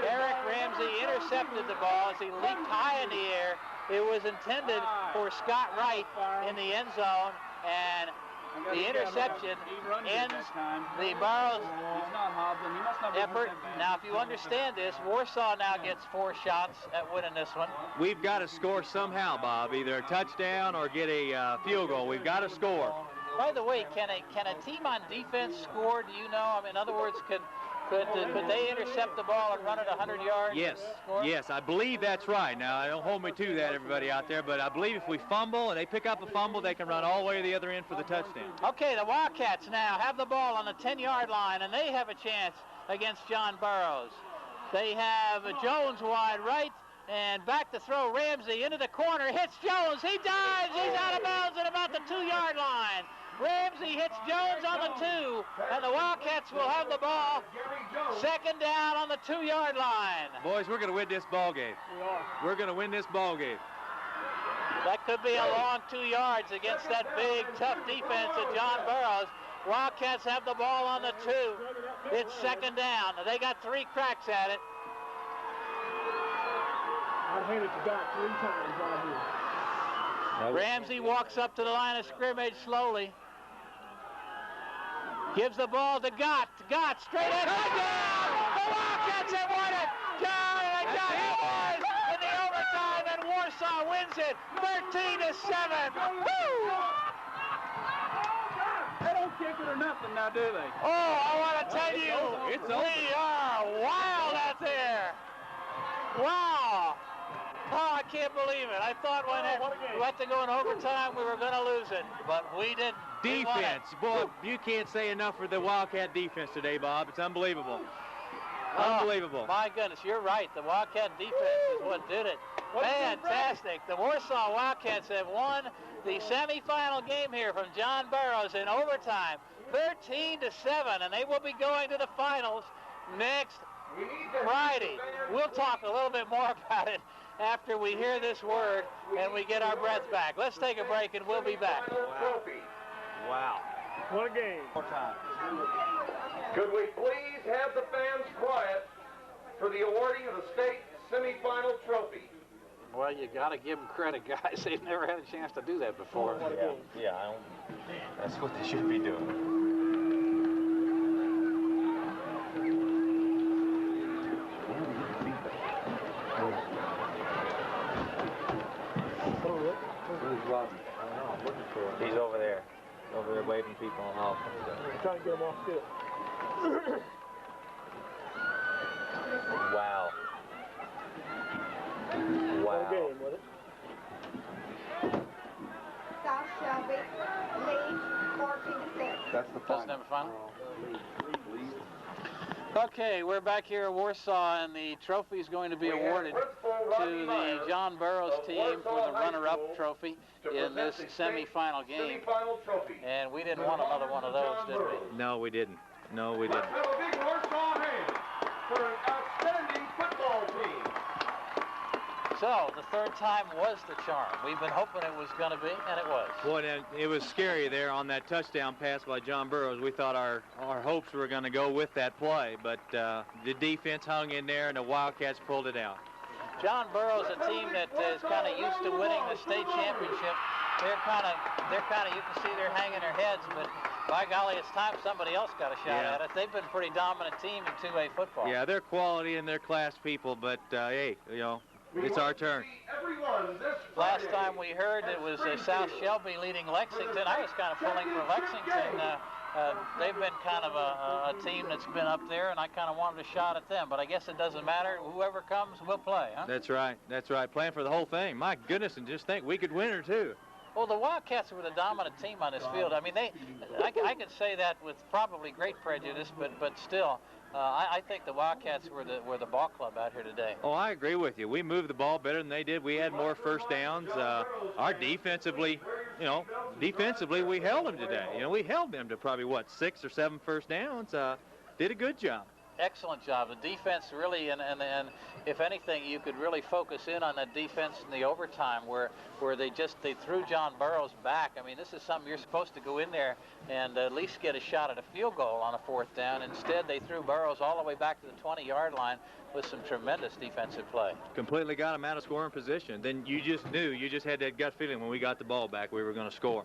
Speaker 2: Eric Ramsey intercepted the ball as he leaped high in the air. It was intended for Scott Wright in the end zone, and the interception ends the Burroughs effort. Now, if you understand this, Warsaw now gets 4 shots at winning this one.
Speaker 5: We've got to score somehow, Bob, either a touchdown or get a field goal. We've got to score.
Speaker 2: By the way, can a team on defense score? Do you know? In other words, could they intercept the ball and run it 100 yards?
Speaker 5: Yes, I believe that's right. Now, don't hold me to that, everybody out there, but I believe if we fumble and they pick up a fumble, they can run all the way to the other end for the touchdown.
Speaker 2: Okay, the Wildcats now have the ball on the 10-yard line, and they have a chance against John Burroughs. They have Jones wide right, and back to throw. Ramsey into the corner, hits Jones. He dives. He's out of bounds at about the 2-yard line. Ramsey hits Jones on the 2, and the Wildcats will have the ball. 2nd down on the 2-yard line.
Speaker 5: Boys, we're going to win this ball game. We're going to win this ball game.
Speaker 2: That could be a long 2 yards against that big, tough defense of John Burroughs. Wildcats have the ball on the 2. It's 2nd down. They got 3 cracks at it.
Speaker 7: I'd hand it to God 3 times right here.
Speaker 2: Ramsey walks up to the line of scrimmage slowly. Gives the ball to Gott. Gott straight in. Touchdown! The Wildcats have won it! Down, and they got it in the overtime, and Warsaw wins it 13-7. Woo!
Speaker 6: They don't kick it or nothing now, do they?
Speaker 2: Oh, I want to tell you,
Speaker 6: It's
Speaker 2: we
Speaker 6: over.
Speaker 2: are wild out there. Wow. Oh, I can't believe it. I thought when we had to go in overtime, we were going to lose it, but we didn't. We won it.
Speaker 5: Defense. Boy, you can't say enough for the Wildcat defense today, Bob. It's unbelievable. Unbelievable.
Speaker 2: My goodness, you're right. The Wildcat defense is what did it. Fantastic. The Warsaw Wildcats have won the semifinal game here from John Burroughs in overtime, 13-7, and they will be going to the finals next Friday. We'll talk a little bit more about it after we hear this word and we get our breath back. Let's take a break and we'll be back.
Speaker 5: Wow.
Speaker 7: What a game.
Speaker 5: More time.
Speaker 4: Could we please have the fans quiet for the awarding of the state semifinal trophy?
Speaker 2: Well, you got to give them credit, guys. They've never had a chance to do that before.
Speaker 3: Yeah, that's what they should be doing.
Speaker 5: He's over there waving people off.
Speaker 7: I'm trying to get him off field.
Speaker 5: Wow.
Speaker 7: What a game, was it?
Speaker 8: South Shelby leads 14-6.
Speaker 4: That's the
Speaker 2: That's number final. Okay, we're back here at Warsaw, and the trophy is going to be awarded to the John Burroughs team for the runner-up trophy in this semifinal game. And we didn't want another one of those, did we?
Speaker 5: No, we didn't. No, we didn't.
Speaker 4: Let's have a big Warsaw hand for an outstanding football team.
Speaker 2: So, the third time was the charm. We've been hoping it was going to be, and it was.
Speaker 5: Boy, it was scary there on that touchdown pass by John Burroughs. We thought our hopes were going to go with that play, but the defense hung in there, and the Wildcats pulled it out.
Speaker 2: John Burroughs, a team that is kind of used to winning the state championship. They're kind of, you can see they're hanging their heads, but by golly, it's time somebody else got a shot at it. They've been a pretty dominant team in 2A football.
Speaker 5: Yeah, they're quality and they're class people, but hey, you know, it's our turn.
Speaker 2: Last time we heard it was South Shelby leading Lexington. I was kind of pulling for Lexington. They've been kind of a team that's been up there, and I kind of wanted a shot at them. But I guess it doesn't matter. Whoever comes, we'll play, huh?
Speaker 5: That's right. That's right. Playing for the whole thing. My goodness, and just think we could win her, too.
Speaker 2: Well, the Wildcats were the dominant team on this field. I mean, I could say that with probably great prejudice, but still, I think the Wildcats were the ball club out here today.
Speaker 5: Oh, I agree with you. We moved the ball better than they did. We had more first downs. Our defensively, we held them today. You know, we held them to probably, 6 or 7 first downs. Did a good job.
Speaker 2: Excellent job. The defense really, and if anything, you could really focus in on that defense in the overtime where they threw John Burroughs back. I mean, this is something you're supposed to go in there and at least get a shot at a field goal on a 4th down. Instead, they threw Burroughs all the way back to the 20-yard line with some tremendous defensive play.
Speaker 5: Completely got him out of scoring position. Then you just knew, you just had that gut feeling when we got the ball back we were going to score.